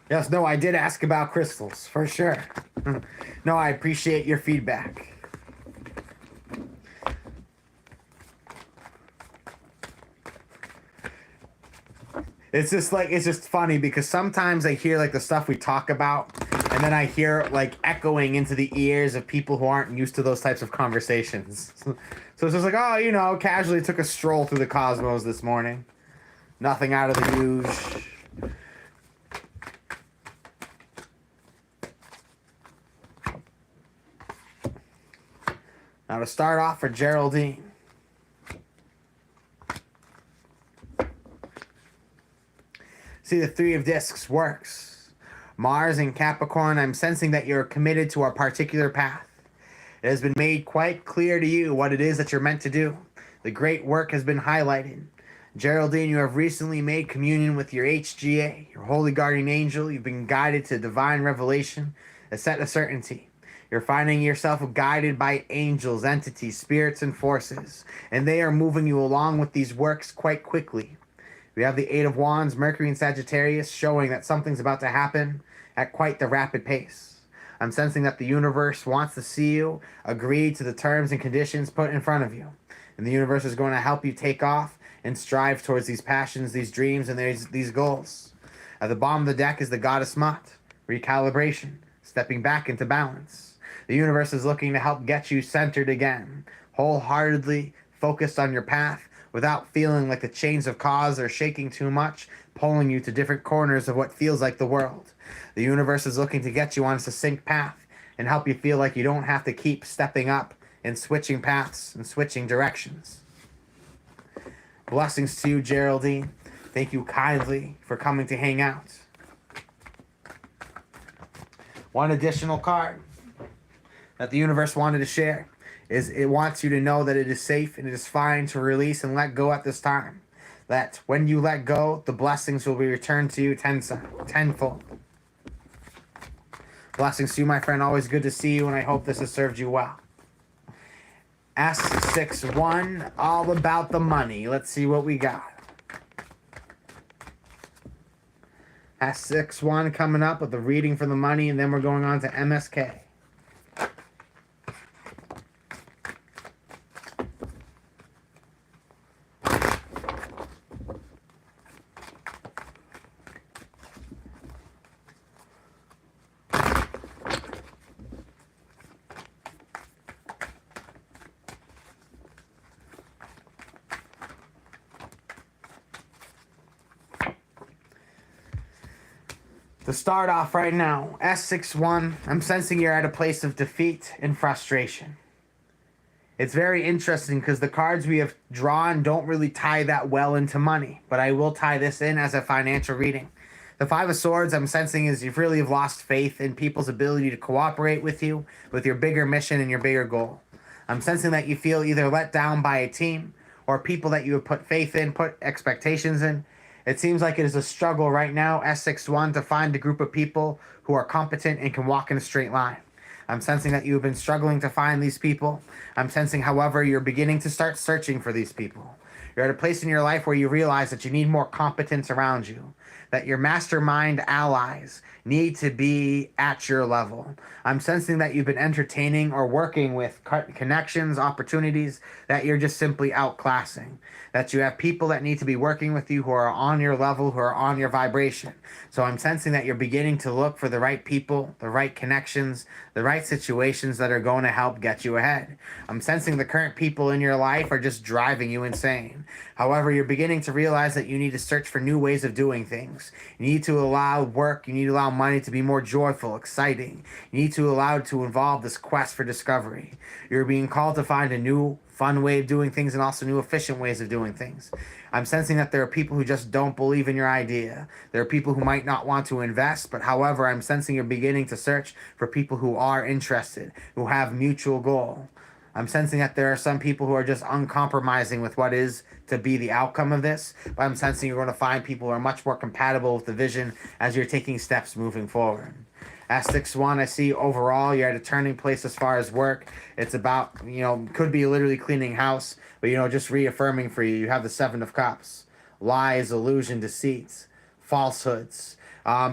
Yes, no, I did ask about crystals, for sure. No, I appreciate your feedback. It's just funny because sometimes I hear like the stuff we talk about, and then I hear like echoing into the ears of people who aren't used to those types of conversations. So it's just like, oh, casually took a stroll through the cosmos this morning. Nothing out of the usual. Now to start off for Geraldine. See, the Three of Discs works. Mars and Capricorn, I'm sensing that you're committed to a particular path. It has been made quite clear to you what it is that you're meant to do. The great work has been highlighted. Geraldine, you have recently made communion with your HGA, your holy guardian angel. You've been guided to divine revelation, a set of certainty. You're finding yourself guided by angels, entities, spirits, and forces, and they are moving you along with these works quite quickly. We have the Eight of Wands, Mercury and Sagittarius, showing that something's about to happen at quite the rapid pace. I'm sensing that the universe wants to see you agree to the terms and conditions put in front of you. And the universe is going to help you take off and strive towards these passions, these dreams, and these goals. At the bottom of the deck is the Goddess Mott, recalibration, stepping back into balance. The universe is looking to help get you centered again, wholeheartedly focused on your path without feeling like the chains of cause are shaking too much, pulling you to different corners of what feels like the world. The universe is looking to get you on a succinct path and help you feel like you don't have to keep stepping up and switching paths and switching directions. Blessings to you, Geraldine. Thank you kindly for coming to hang out. One additional card that the universe wanted to share is it wants you to know that it is safe and it is fine to release and let go at this time. That when you let go, the blessings will be returned to you tenfold. Blessings to you, my friend. Always good to see you, and I hope this has served you well. S61, all about the money. Let's see what we got. S61 coming up with the reading for the money, and then we're going on to MSK. To start off right now, S61, I'm sensing you're at a place of defeat and frustration. It's very interesting because the cards we have drawn don't really tie that well into money, but I will tie this in as a financial reading. The Five of Swords I'm sensing is you've really lost faith in people's ability to cooperate with you with your bigger mission and your bigger goal. I'm sensing that you feel either let down by a team or people that you have put faith in, put expectations in. It seems like it is a struggle right now, S61, to find a group of people who are competent and can walk in a straight line. I'm sensing that you've been struggling to find these people. I'm sensing, however, you're beginning to start searching for these people. You're at a place in your life where you realize that you need more competence around you, that your mastermind allies need to be at your level. I'm sensing that you've been entertaining or working with connections, opportunities that you're just simply outclassing. That you have people that need to be working with you who are on your level, who are on your vibration. So I'm sensing that you're beginning to look for the right people, the right connections, the right situations that are going to help get you ahead. I'm sensing the current people in your life are just driving you insane. However, you're beginning to realize that you need to search for new ways of doing things. You need to allow work, you need to allow money to be more joyful, exciting. You need to allow it to involve this quest for discovery. You're being called to find a new fun way of doing things and also new efficient ways of doing things. I'm sensing that there are people who just don't believe in your idea. There are people who might not want to invest, but however, I'm sensing you're beginning to search for people who are interested, who have mutual goal. I'm sensing that there are some people who are just uncompromising with what is to be the outcome of this, but I'm sensing you're going to find people who are much more compatible with the vision as you're taking steps moving forward. S61, I see overall you're at a turning place as far as work. It's about, could be literally cleaning house, but, just reaffirming for you. You have the Seven of Cups. Lies, illusion, deceits, falsehoods.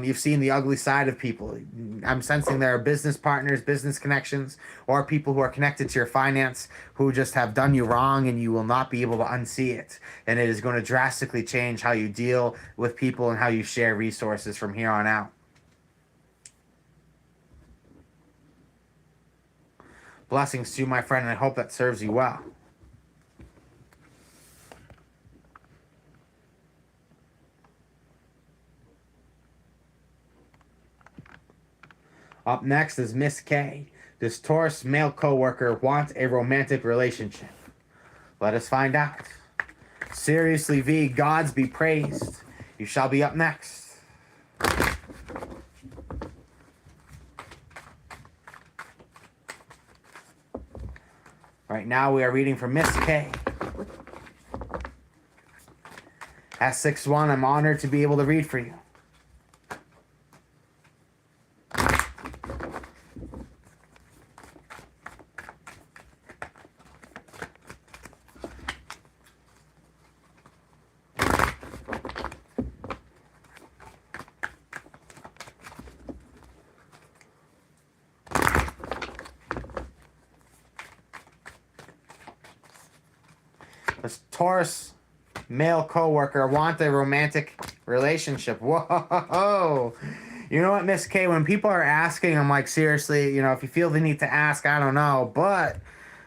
You've seen the ugly side of people. I'm sensing there are business partners, business connections, or people who are connected to your finance who just have done you wrong and you will not be able to unsee it. And it is going to drastically change how you deal with people and how you share resources from here on out. Blessings to you, my friend, and I hope that serves you well. Up next is Miss K. Does Taurus male coworker want a romantic relationship? Let us find out. Seriously, V, gods be praised. You shall be up next. Right now we are reading from Miss K. S61, I'm honored to be able to read for you. Does Taurus male coworker want a romantic relationship? Whoa. You know what, Miss K, when people are asking, I'm like, seriously, if you feel the need to ask, I don't know. But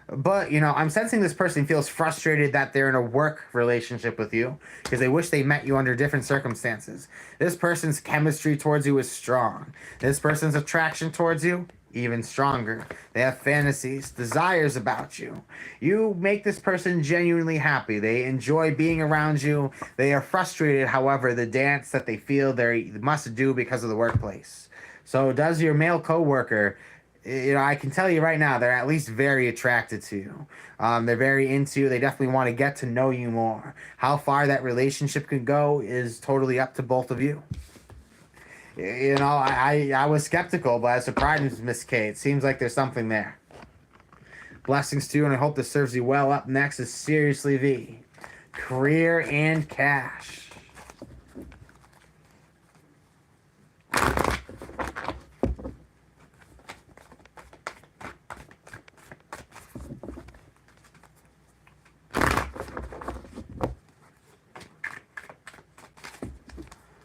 I'm sensing this person feels frustrated that they're in a work relationship with you because they wish they met you under different circumstances. This person's chemistry towards you is strong. This person's attraction towards you, even stronger. They have fantasies, desires about you. You make this person genuinely happy. They enjoy being around you. They are frustrated, however, the dance that they feel they must do because of the workplace. So does your male coworker, I can tell you right now, they're at least very attracted to you. They're very into you. They definitely want to get to know you more. How far that relationship can go is totally up to both of you. I was skeptical, but I was surprised, Miss K. It seems like there's something there. Blessings to you, and I hope this serves you well. Up next is Seriously V. Career and cash.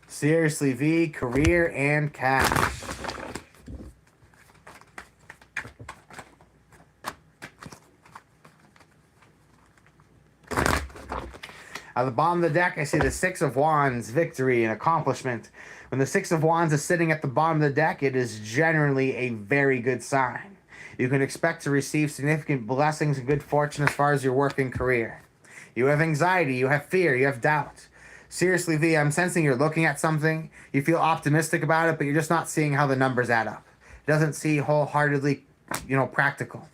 Seriously V, career and cash. At the bottom of the deck, I see the Six of Wands, victory and accomplishment. When the Six of Wands is sitting at the bottom of the deck, it is generally a very good sign. You can expect to receive significant blessings and good fortune as far as your work and career. You have anxiety, you have fear, you have doubt. Seriously, V, I'm sensing you're looking at something. You feel optimistic about it, but you're just not seeing how the numbers add up. It doesn't seem wholeheartedly, practical.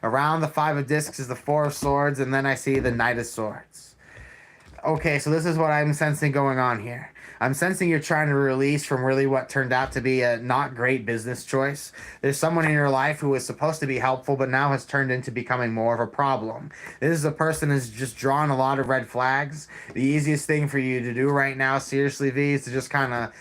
Around the Five of Discs is the Four of Swords, and then I see the Knight of Swords. Okay, so this is what I'm sensing going on here. I'm sensing you're trying to release from really what turned out to be a not great business choice. There's someone in your life who was supposed to be helpful, but now has turned into becoming more of a problem. This is a person who's just drawn a lot of red flags. The easiest thing for you to do right now, seriously, V, is to just kind of,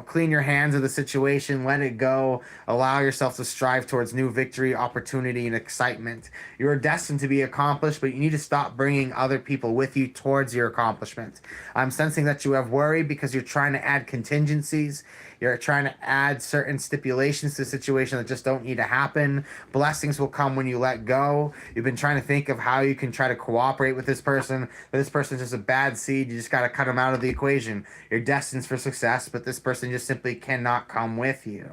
clean your hands of the situation, let it go, allow yourself to strive towards new victory, opportunity, and excitement. You're destined to be accomplished, but you need to stop bringing other people with you towards your accomplishment. I'm sensing that you have worry because you're trying to add contingencies. You're trying to add certain stipulations to the situation that just don't need to happen. Blessings will come when you let go. You've been trying to think of how you can try to cooperate with this person, but this person's just a bad seed. You just got to cut them out of the equation. You're destined for success, but this person just simply cannot come with you.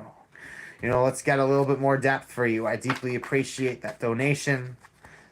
Let's get a little bit more depth for you. I deeply appreciate that donation.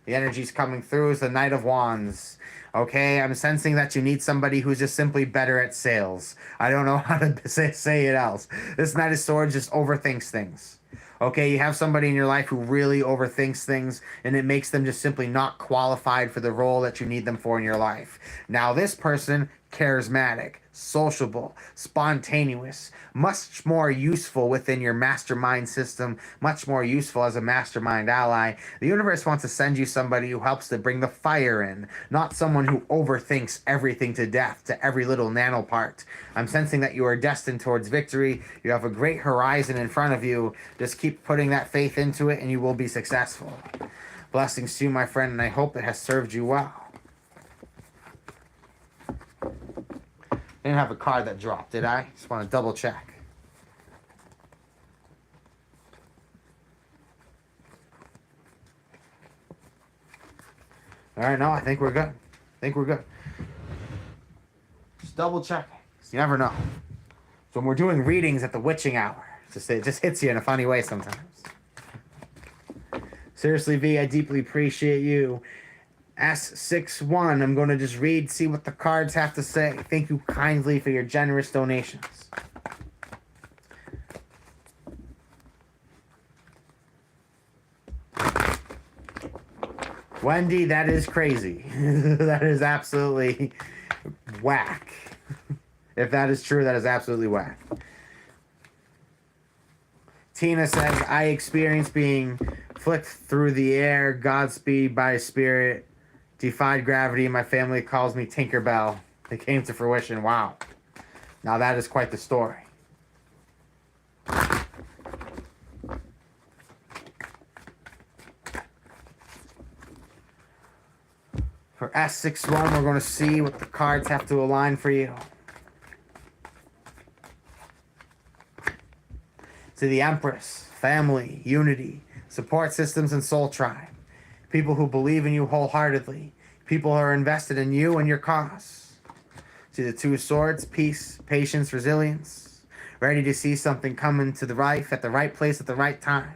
The energy's coming through is the Knight of Wands. Okay, I'm sensing that you need somebody who's just simply better at sales. I don't know how to say it else. This Knight of Swords just overthinks things. Okay, you have somebody in your life who really overthinks things, and it makes them just simply not qualified for the role that you need them for in your life. Now, this person, charismatic, sociable, spontaneous, much more useful within your mastermind system, much more useful as a mastermind ally. The universe wants to send you somebody who helps to bring the fire in, not someone who overthinks everything to death, to every little nanopart. I'm sensing that you are destined towards victory. You have a great horizon in front of you. Just keep putting that faith into it and you will be successful. Blessings to you, my friend, and I hope it has served you well. Didn't have a card that dropped, did I? Just want to double check. All right, no, I think we're good. Just double check. You never know. So when we're doing readings at the witching hour, it just hits you in a funny way sometimes. Seriously, V, I deeply appreciate you. S61, I'm going to just read, see what the cards have to say. Thank you kindly for your generous donations. Wendy, that is crazy. That is absolutely whack. If that is true, that is absolutely whack. Tina says, I experienced being flicked through the air, Godspeed by a spirit, defied gravity, and my family calls me Tinkerbell. It came to fruition. Wow. Now that is quite the story. For S61, we're going to see what the cards have to align for you. To the Empress, family, unity, support systems, and soul tribe. People who believe in you wholeheartedly. People who are invested in you and your cause. To the Two Swords, peace, patience, resilience. Ready to see something come into the life at the right place at the right time.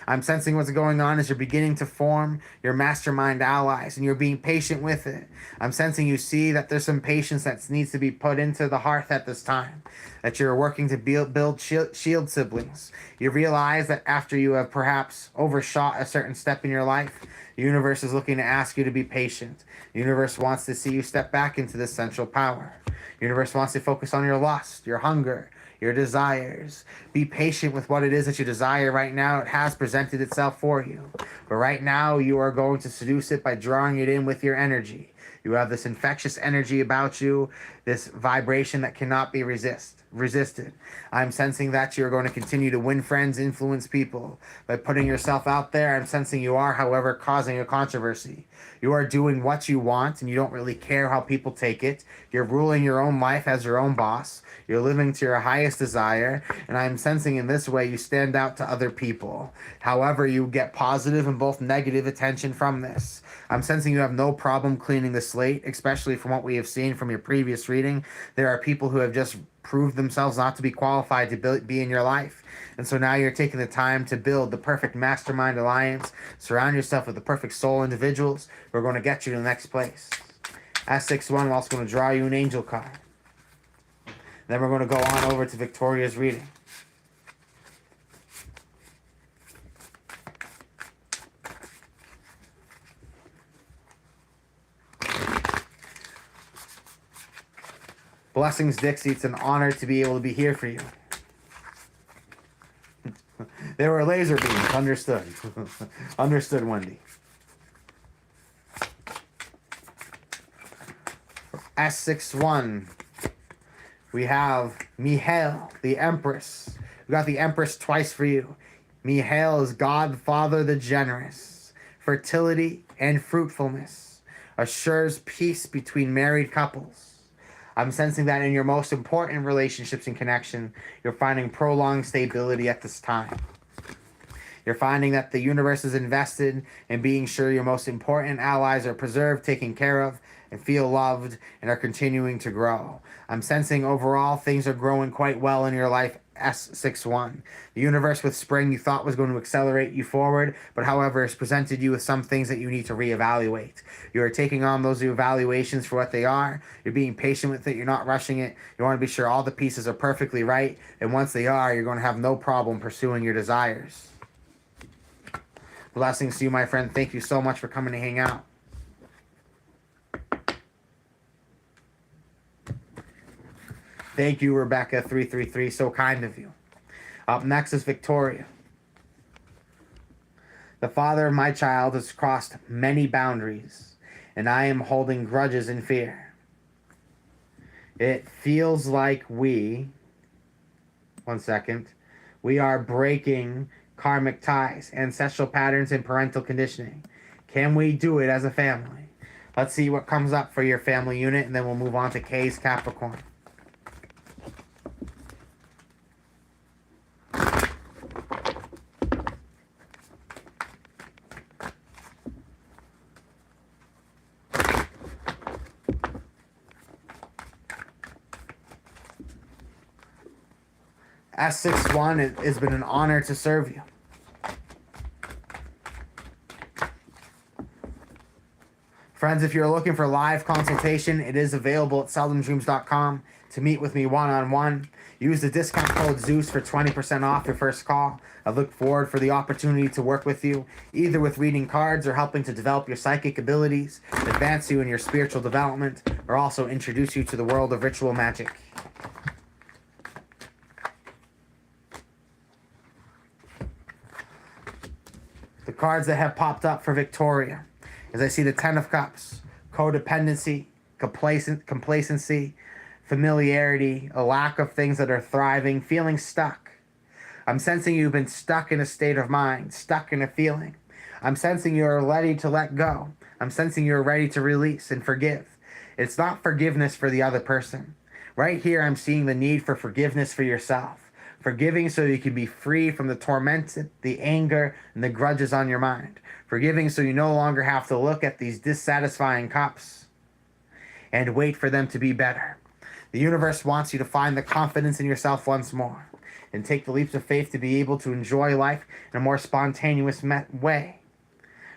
I'm sensing what's going on as you're beginning to form your mastermind allies and you're being patient with it. I'm sensing you see that there's some patience that needs to be put into the hearth at this time. That you're working to build shield siblings. You realize that after you have perhaps overshot a certain step in your life, the universe is looking to ask you to be patient. The universe wants to see you step back into this central power. The universe wants to focus on your lust, your hunger, your desires. Be patient with what it is that you desire right now. It has presented itself for you. But right now, you are going to seduce it by drawing it in with your energy. You have this infectious energy about you, this vibration that cannot be resisted. I'm sensing that you're going to continue to win friends, influence people. By putting yourself out there, I'm sensing you are, however, causing a controversy. You are doing what you want, and you don't really care how people take it. You're ruling your own life as your own boss. You're living to your highest desire, and I'm sensing in this way you stand out to other people. However, you get positive and both negative attention from this. I'm sensing you have no problem cleaning the slate, especially from what we have seen from your previous reading. There are people who have just proved themselves not to be qualified to be in your life. And so now you're taking the time to build the perfect mastermind alliance. Surround yourself with the perfect soul individuals who are going to get you to the next place. S61, I'm also going to draw you an angel card. Then we're going to go on over to Victoria's reading. Blessings, Dixie. It's an honor to be able to be here for you. There were laser beams. Understood. Understood, Wendy. S61. We have Mihail, the Empress. We got the Empress twice for you. Mihail is Godfather the Generous. Fertility and fruitfulness. Assures peace between married couples. I'm sensing that in your most important relationships and connection, you're finding prolonged stability at this time. You're finding that the universe is invested in being sure your most important allies are preserved, taken care of, and feel loved, and are continuing to grow. I'm sensing overall things are growing quite well in your life, S61. The universe with spring you thought was going to accelerate you forward, but however has presented you with some things that you need to reevaluate. You are taking on those evaluations for what they are. You're being patient with it. You're not rushing it. You want to be sure all the pieces are perfectly right, and once they are, you're going to have no problem pursuing your desires. Blessings to you, my friend. Thank you so much for coming to hang out. Thank you, Rebecca 333. So kind of you. Up next is Victoria. The father of my child has crossed many boundaries, and I am holding grudges and fear. It feels like we are breaking karmic ties, ancestral patterns, and parental conditioning. Can we do it as a family? Let's see what comes up for your family unit, and then we'll move on to K's Capricorn. S61, it has been an honor to serve you. Friends, if you're looking for live consultation, it is available at seldomdreams.com to meet with me one-on-one. Use the discount code ZEUS for 20% off your first call. I look forward for the opportunity to work with you, either with reading cards or helping to develop your psychic abilities, advance you in your spiritual development, or also introduce you to the world of ritual magic. The cards that have popped up for Victoria, as I see the Ten of Cups, codependency, complacency, familiarity, a lack of things that are thriving, feeling stuck. I'm sensing you've been stuck in a state of mind, stuck in a feeling. I'm sensing you're ready to let go. I'm sensing you're ready to release and forgive. It's not forgiveness for the other person. Right here, I'm seeing the need for forgiveness for yourself. Forgiving so you can be free from the torment, the anger, and the grudges on your mind. Forgiving so you no longer have to look at these dissatisfying cups and wait for them to be better. The universe wants you to find the confidence in yourself once more and take the leaps of faith to be able to enjoy life in a more spontaneous way.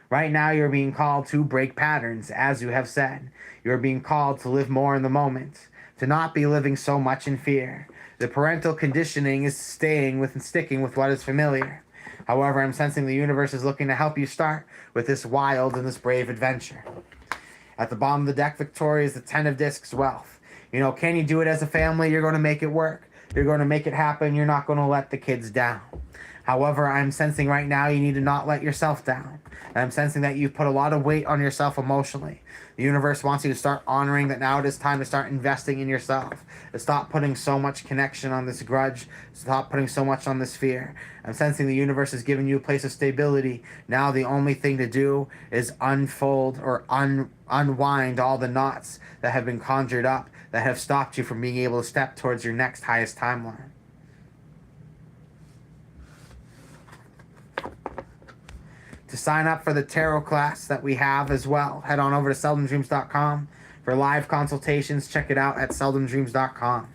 Right now, you're being called to break patterns, as you have said. You're being called to live more in the moment, to not be living so much in fear. The parental conditioning is sticking with what is familiar. However, I'm sensing the universe is looking to help you start with this wild and this brave adventure. At the bottom of the deck, Victoria, is the Ten of Discs, wealth. You know, can you do it as a family? You're going to make it work. You're going to make it happen. You're not going to let the kids down. However, I'm sensing right now you need to not let yourself down. And I'm sensing that you've put a lot of weight on yourself emotionally. The universe wants you to start honoring that now it is time to start investing in yourself. To stop putting so much connection on this grudge. Stop putting so much on this fear. I'm sensing the universe is giving you a place of stability. Now the only thing to do is unfold or unwind all the knots that have been conjured up that have stopped you from being able to step towards your next highest timeline. To sign up for the tarot class that we have as well, head on over to seldomdreams.com for live consultations. Check it out at seldomdreams.com.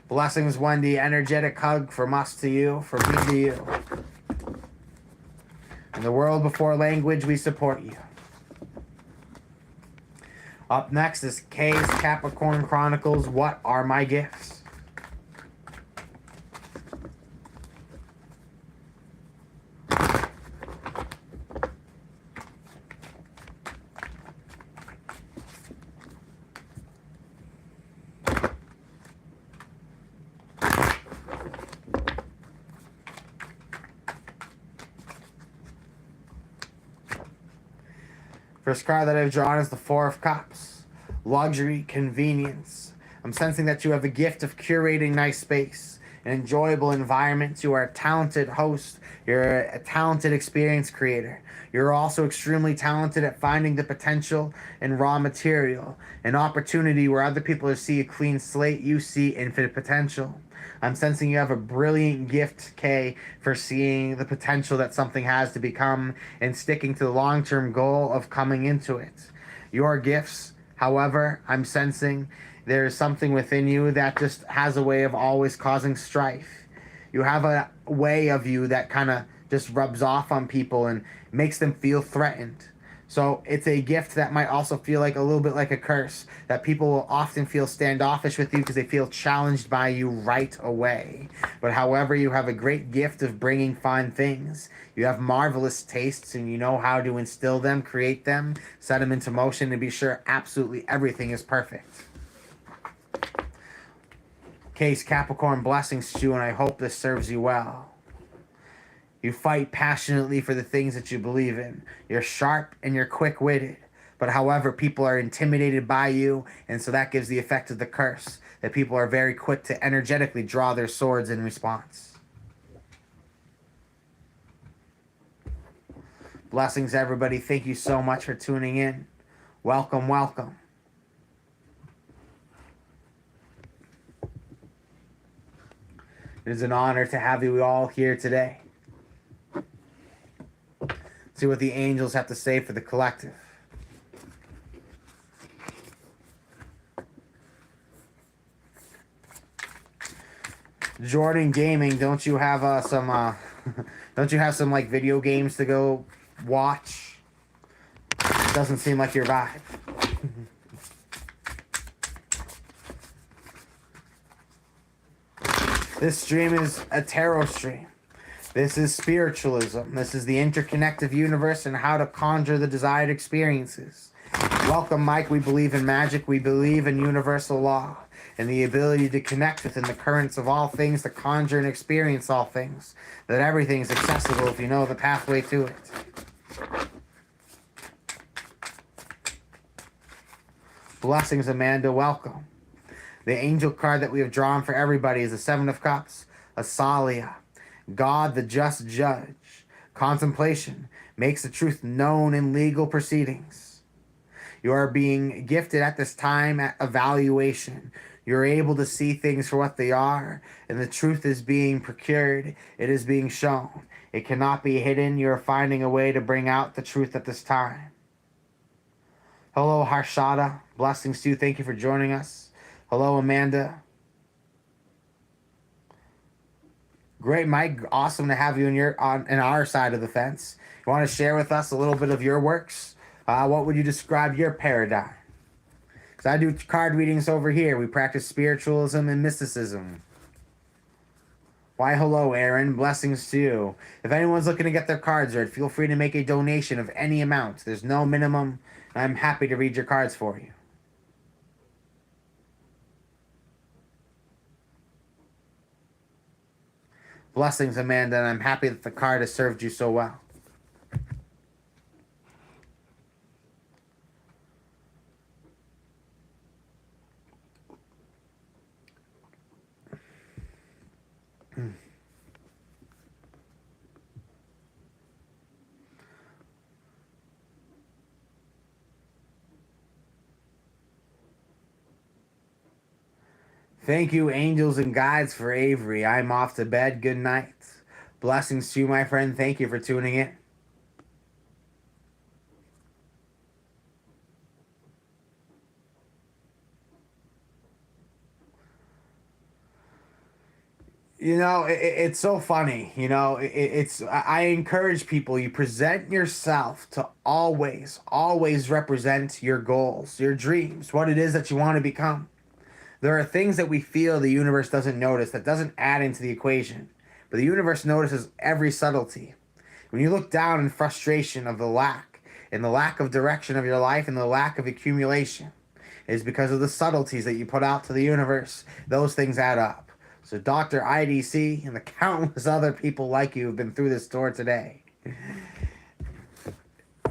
Blessings, Wendy. Energetic hug from us to you, from me to you. In the world before language, we support you. Up next is K's Capricorn Chronicles. What are my gifts? First card that I've drawn is the Four of Cups. Luxury, convenience. I'm sensing that you have a gift of curating nice space, an enjoyable environment. You are a talented host. You're a talented experience creator. You're also extremely talented at finding the potential in raw material. An opportunity where other people see a clean slate, you see infinite potential. I'm sensing you have a brilliant gift, Kay, for seeing the potential that something has to become and sticking to the long-term goal of coming into it. Your gifts, however, I'm sensing there's something within you that just has a way of always causing strife. You have a way of you that kind of just rubs off on people and makes them feel threatened. So it's a gift that might also feel like a little bit like a curse, that people will often feel standoffish with you because they feel challenged by you right away. But however, you have a great gift of bringing fine things. You have marvelous tastes and you know how to instill them, create them, set them into motion, and be sure absolutely everything is perfect. Case Capricorn, blessings to you, and I hope this serves you well. You fight passionately for the things that you believe in. You're sharp and you're quick-witted. But however, people are intimidated by you, and so that gives the effect of the curse, that people are very quick to energetically draw their swords in response. Blessings, everybody. Thank you so much for tuning in. Welcome, welcome. It is an honor to have you all here today. See what the angels have to say for the collective. Jordan Gaming, don't you have some don't you have some like video games to go watch? It doesn't seem like your vibe. This stream is a tarot stream. This is spiritualism. This is the interconnective universe and how to conjure the desired experiences. Welcome, Mike. We believe in magic. We believe in universal law and the ability to connect within the currents of all things, to conjure and experience all things. That everything is accessible if you know the pathway to it. Blessings, Amanda. Welcome. The angel card that we have drawn for everybody is the Seven of Cups, Asalia. God, the just judge. Contemplation makes the truth known in legal proceedings. You are being gifted at this time at evaluation. You're able to see things for what they are, and the truth is being procured. It is being shown. It cannot be hidden. You're finding a way to bring out the truth at this time. Hello, Harshada. Blessings to you. Thank you for joining us. Hello, Amanda. Great, Mike. Awesome to have you in our side of the fence. You want to share with us a little bit of your works? What would you describe your paradigm? Because I do card readings over here. We practice spiritualism and mysticism. Why, hello, Aaron. Blessings to you. If anyone's looking to get their cards read, feel free to make a donation of any amount. There's no minimum. I'm happy to read your cards for you. Blessings, Amanda, and I'm happy that the card has served you so well. Thank you, angels and guides, for Avery. I'm off to bed. Good night. Blessings to you, my friend. Thank you for tuning in. You know, it's so funny. You know, I encourage people, you present yourself to always represent your goals, your dreams, what it is that you want to become. There are things that we feel the universe doesn't notice, that doesn't add into the equation. But the universe notices every subtlety. When you look down in frustration of the lack, and the lack of direction of your life, and the lack of accumulation, it is because of the subtleties that you put out to the universe. Those things add up. So Dr. IDC and the countless other people like you have been through this door today.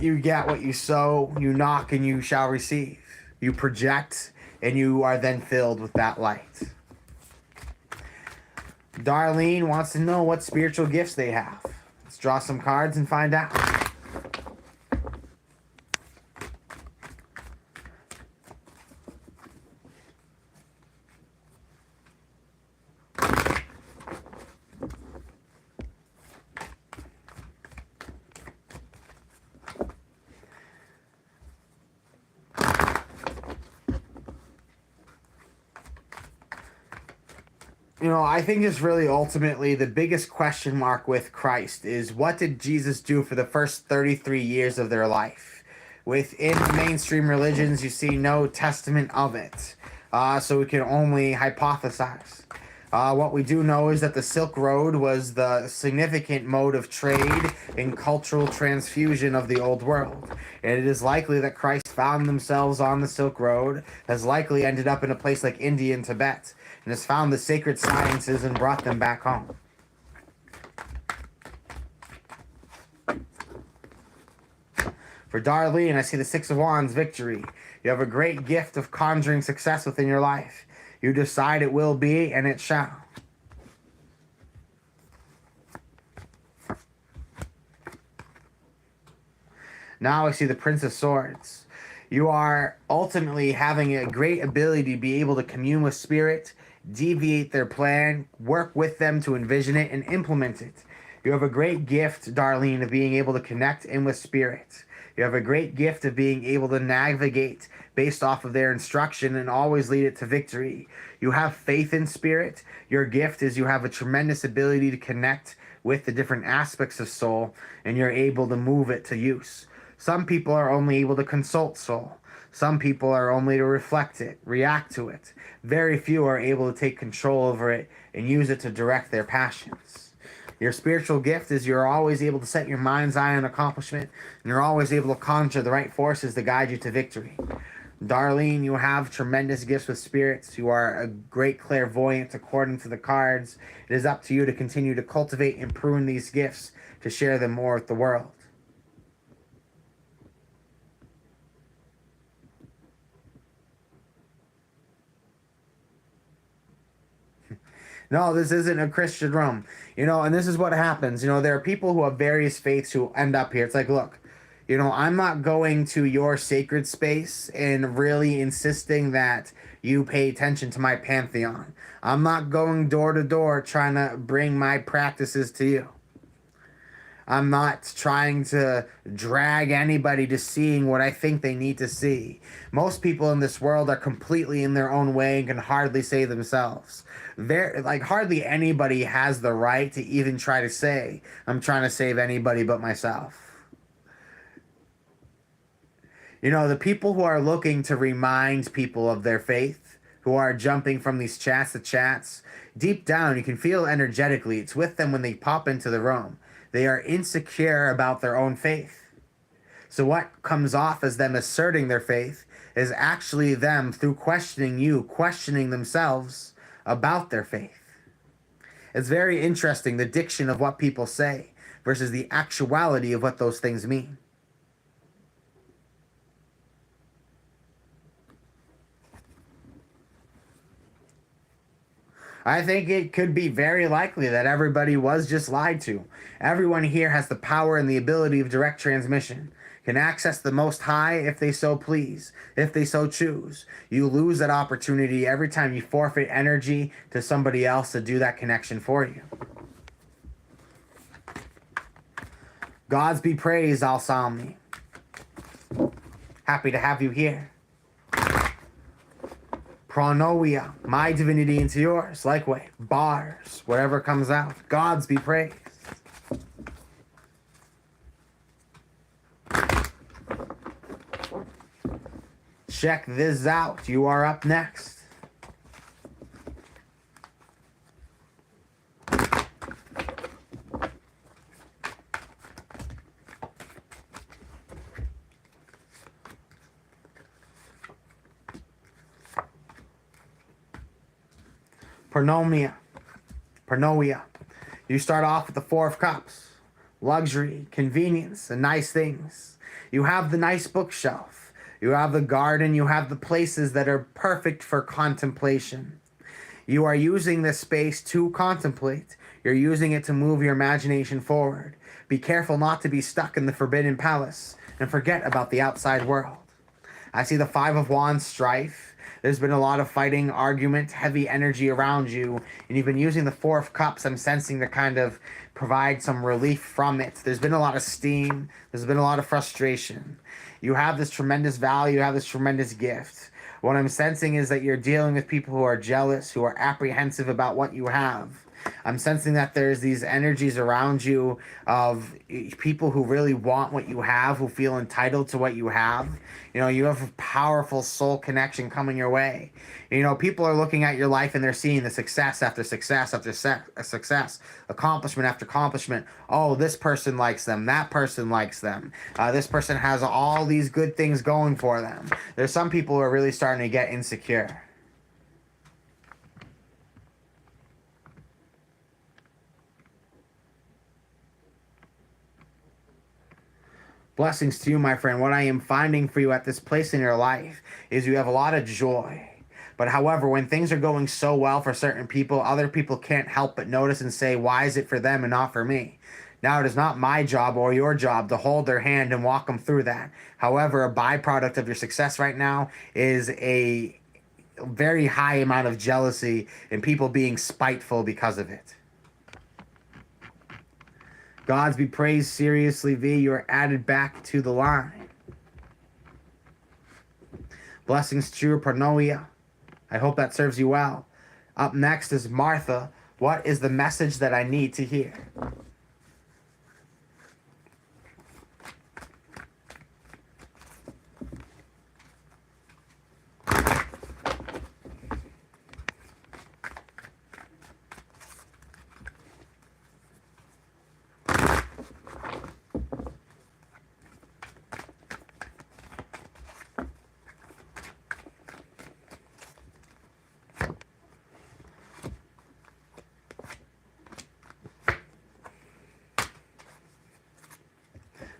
You get what you sow, you knock and you shall receive. You project and you are then filled with that light. Darlene wants to know what spiritual gifts they have. Let's draw some cards and find out. You know, I think just really ultimately the biggest question mark with Christ is, what did Jesus do for the first 33 years of their life? Within the mainstream religions, you see no testament of it. So we can only hypothesize. What we do know is that the Silk Road was the significant mode of trade and cultural transfusion of the old world. And it is likely that Christ found themselves on the Silk Road, has likely ended up in a place like India and Tibet, and has found the sacred sciences and brought them back home. For Darlene, I see the Six of Wands, victory. You have a great gift of conjuring success within your life. You decide it will be, and it shall. Now I see the Prince of Swords. You are ultimately having a great ability to be able to commune with spirit, deviate their plan, work with them to envision it, and implement it. You have a great gift, Darlene, of being able to connect in with spirit. You have a great gift of being able to navigate based off of their instruction and always lead it to victory. You have faith in spirit. Your gift is you have a tremendous ability to connect with the different aspects of soul, and you're able to move it to use. Some people are only able to consult soul. Some people are only to reflect it, react to it. Very few are able to take control over it and use it to direct their passions. Your spiritual gift is you're always able to set your mind's eye on accomplishment, and you're always able to conjure the right forces to guide you to victory. Darlene, you have tremendous gifts with spirits. You are a great clairvoyant according to the cards. It is up to you to continue to cultivate and prune these gifts to share them more with the world. No, this isn't a Christian room. And this is what happens. There are people who have various faiths who end up here. It's like, look, I'm not going to your sacred space and really insisting that you pay attention to my pantheon. I'm not going door to door trying to bring my practices to you. I'm not trying to drag anybody to seeing what I think they need to see. Most people in this world are completely in their own way and can hardly save themselves. Hardly anybody has the right to even try to say, I'm trying to save anybody but myself. The people who are looking to remind people of their faith, who are jumping from these chats to chats, deep down you can feel energetically it's with them when they pop into the room. They are insecure about their own faith. So what comes off as them asserting their faith is actually them, through questioning you, questioning themselves about their faith. It's very interesting, the diction of what people say versus the actuality of what those things mean. I think it could be very likely that everybody was just lied to. Everyone here has the power and the ability of direct transmission, can access the Most High if they so please, if they so choose. You lose that opportunity every time you forfeit energy to somebody else to do that connection for you. Gods be praised, Al-Salmi. Happy to have you here. Pronoia, my divinity into yours, likeway, bars, whatever comes out. Gods be praised. Check this out. You are up next. Pronoia. You start off with the Four of Cups. Luxury, convenience, and nice things. You have the nice bookshelf. You have the garden. You have the places that are perfect for contemplation. You are using this space to contemplate. You're using it to move your imagination forward. Be careful not to be stuck in the Forbidden Palace and forget about the outside world. I see the Five of Wands, strife. There's been a lot of fighting, argument, heavy energy around you, and you've been using the Four of Cups, I'm sensing, to kind of provide some relief from it. There's been a lot of steam. There's been a lot of frustration. You have this tremendous value. You have this tremendous gift. What I'm sensing is that you're dealing with people who are jealous, who are apprehensive about what you have. I'm sensing that there's these energies around you of people who really want what you have, who feel entitled to what you have. You know, you have a powerful soul connection coming your way. You know, people are looking at your life and they're seeing the success after success after success, accomplishment after accomplishment. Oh, this person likes them. That person likes them. This person has all these good things going for them. There's some people who are really starting to get insecure. Blessings to you, my friend. What I am finding for you at this place in your life is you have a lot of joy. But however, when things are going so well for certain people, other people can't help but notice and say, why is it for them and not for me? Now, it is not my job or your job to hold their hand and walk them through that. However, a byproduct of your success right now is a very high amount of jealousy and people being spiteful because of it. Gods be praised, seriously, V. You are added back to the line. Blessings to you, Parnoia. I hope that serves you well. Up next is Martha. What is the message that I need to hear?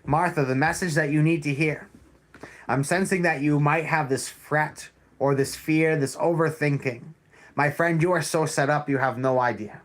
Martha, the message that you need to hear. I'm sensing that you might have this fret or this fear, this overthinking. My friend, you are so set up, you have no idea.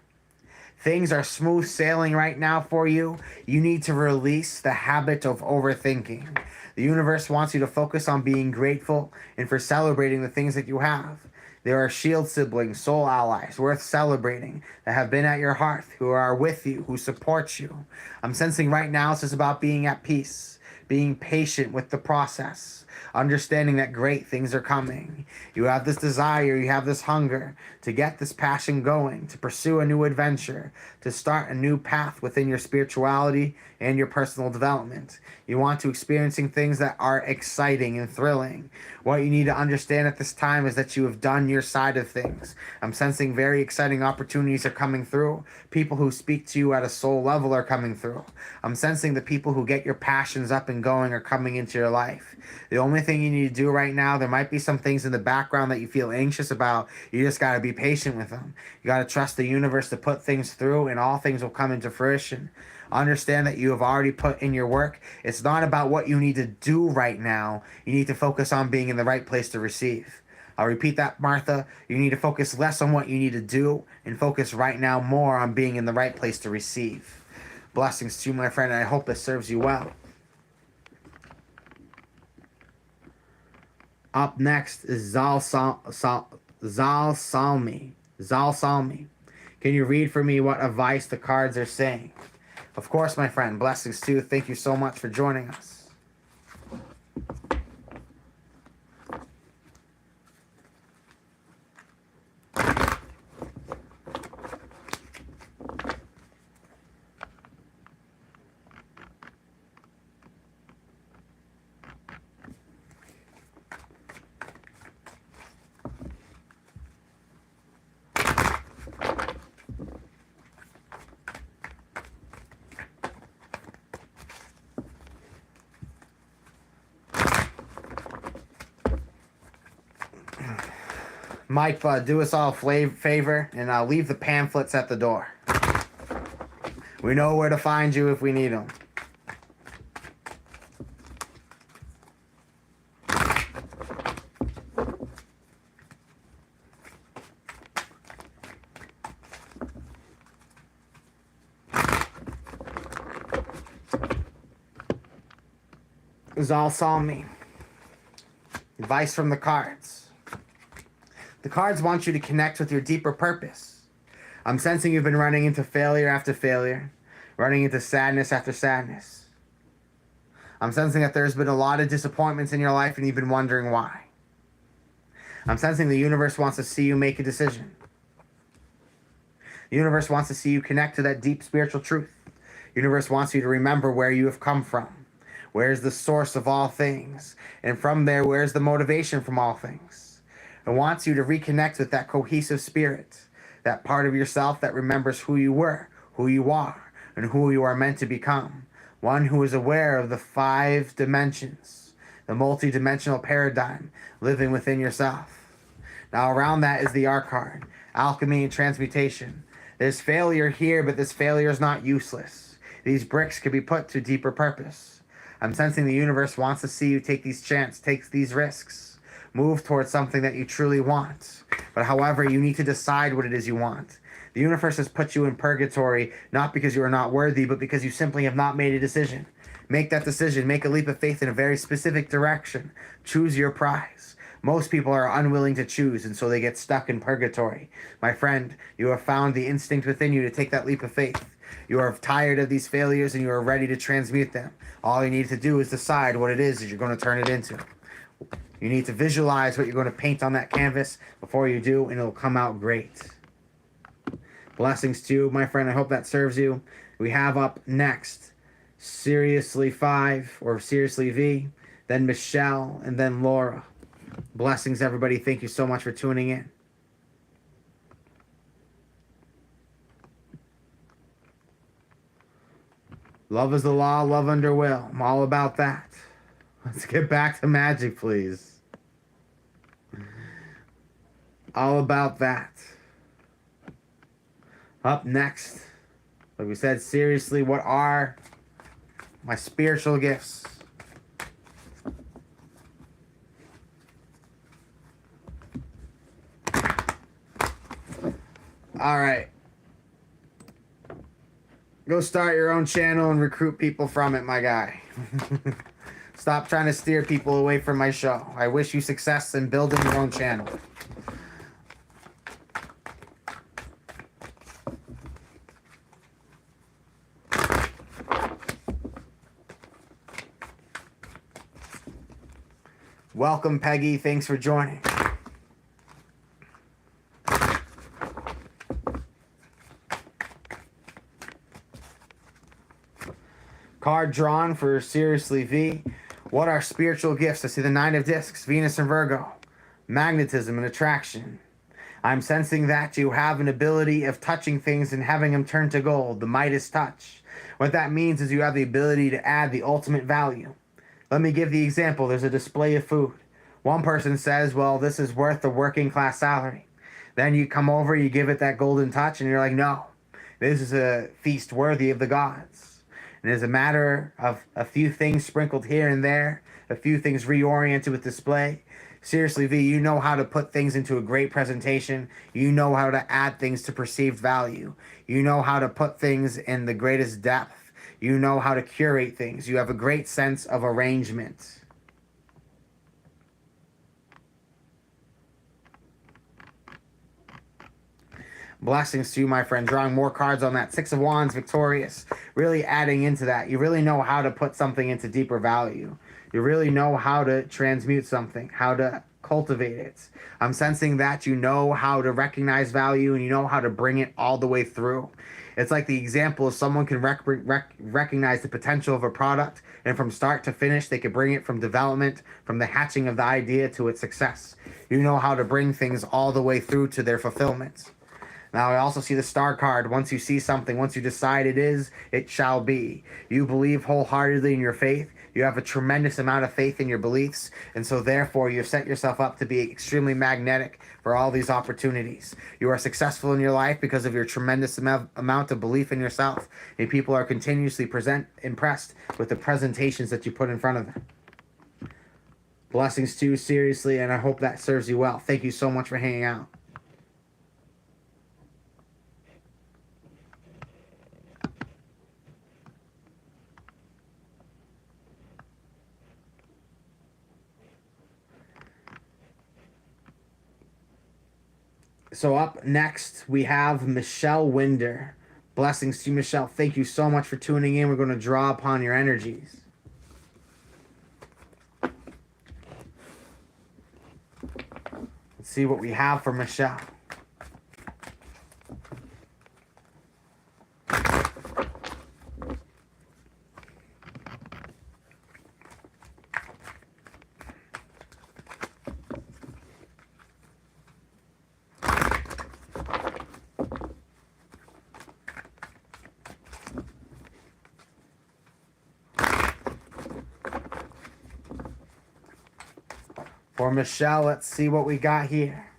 Things are smooth sailing right now for you. You need to release the habit of overthinking. The universe wants you to focus on being grateful and for celebrating the things that you have. There are shield siblings, soul allies, worth celebrating, that have been at your hearth, who are with you, who support you. I'm sensing right now it's just about being at peace, being patient with the process, understanding that great things are coming. You have this desire, you have this hunger to get this passion going, to pursue a new adventure, to start a new path within your spirituality and your personal development. You want to experiencing things that are exciting and thrilling. What you need to understand at this time is that you have done your side of things. I'm sensing very exciting opportunities are coming through. People who speak to you at a soul level are coming through. I'm sensing the people who get your passions up and going are coming into your life. The only thing you need to do right now, there might be some things in the background that you feel anxious about. You just got to be patient with them. You got to trust the universe to put things through, and all things will come into fruition. Understand that you have already put in your work. It's not about what you need to do right now. You need to focus on being in the right place to receive. I'll repeat that, Martha. You need to focus less on what you need to do and focus right now more on being in the right place to receive. Blessings to you, my friend, and I hope this serves you well. Up next is Zal Salmi. Zal Salmi. Can you read for me what advice the cards are saying? Of course, my friend. Blessings to you. Thank you so much for joining us. Mike, do us all a favor and leave the pamphlets at the door. We know where to find you if we need them. Zal saw me. Advice from the cards. The cards want you to connect with your deeper purpose. I'm sensing you've been running into failure after failure, running into sadness after sadness. I'm sensing that there's been a lot of disappointments in your life and you've been wondering why. I'm sensing the universe wants to see you make a decision. Universe wants to see you connect to that deep spiritual truth. Universe wants you to remember where you have come from. Where's the source of all things? And from there, where's the motivation from all things? It wants you to reconnect with that cohesive spirit, that part of yourself that remembers who you were, who you are, and who you are meant to become. One who is aware of the 5 dimensions, the multi-dimensional paradigm living within yourself. Now around that is the R card, alchemy and transmutation. There's failure here, but this failure is not useless. These bricks can be put to deeper purpose. I'm sensing the universe wants to see you take these chances, take these risks, move towards something that you truly want. But however, you need to decide what it is you want. The universe has put you in purgatory, not because you are not worthy, but because you simply have not made a decision. Make that decision. Make a leap of faith in a very specific direction. Choose your prize. Most people are unwilling to choose, and so they get stuck in purgatory. My friend, you have found the instinct within you to take that leap of faith. You are tired of these failures, and you are ready to transmute them. All you need to do is decide what it is that you're going to turn it into. You need to visualize what you're going to paint on that canvas before you do, and it'll come out great. Blessings to you, my friend. I hope that serves you. We have up next Seriously 5 or Seriously V, then Michelle, and then Laura. Blessings, everybody. Thank you so much for tuning in. Love is the law, love under will. I'm all about that. Let's get back to magic, please. All about that. Up next, like we said, seriously, what are my spiritual gifts? All right. Go start your own channel and recruit people from it, my guy. Stop trying to steer people away from my show. I wish you success in building your own channel. Welcome, Peggy. Thanks for joining. Card drawn for Seriously V. What are spiritual gifts? I see the 9 of Discs, Venus and Virgo. Magnetism and attraction. I'm sensing that you have an ability of touching things and having them turn to gold, the Midas touch. What that means is you have the ability to add the ultimate value. Let me give the example. There's a display of food. One person says, well, this is worth the working class salary. Then you come over, you give it that golden touch, and you're like, no, this is a feast worthy of the gods. And it's a matter of a few things sprinkled here and there, a few things reoriented with display. Seriously, V, you know how to put things into a great presentation. You know how to add things to perceived value. You know how to put things in the greatest depth. You know how to curate things. You have a great sense of arrangement. Blessings to you, my friend. Drawing more cards on that. 6 of Wands, victorious. Really adding into that. You really know how to put something into deeper value. You really know how to transmute something, how to cultivate it. I'm sensing that you know how to recognize value and you know how to bring it all the way through. It's like the example of someone can recognize the potential of a product, and from start to finish, they could bring it from development, from the hatching of the idea to its success. You know how to bring things all the way through to their fulfillment. Now, I also see the star card. Once you see something, once you decide it is, it shall be. You believe wholeheartedly in your faith. You have a tremendous amount of faith in your beliefs. And so, therefore, you've set yourself up to be extremely magnetic for all these opportunities. You are successful in your life because of your tremendous amount of belief in yourself. And people are continuously impressed with the presentations that you put in front of them. Blessings to you, seriously, and I hope that serves you well. Thank you so much for hanging out. So up next, we have Michelle Winder. Blessings to you, Michelle. Thank you so much for tuning in. We're going to draw upon your energies. Let's see what we have for Michelle. For Michelle, let's see what we got here.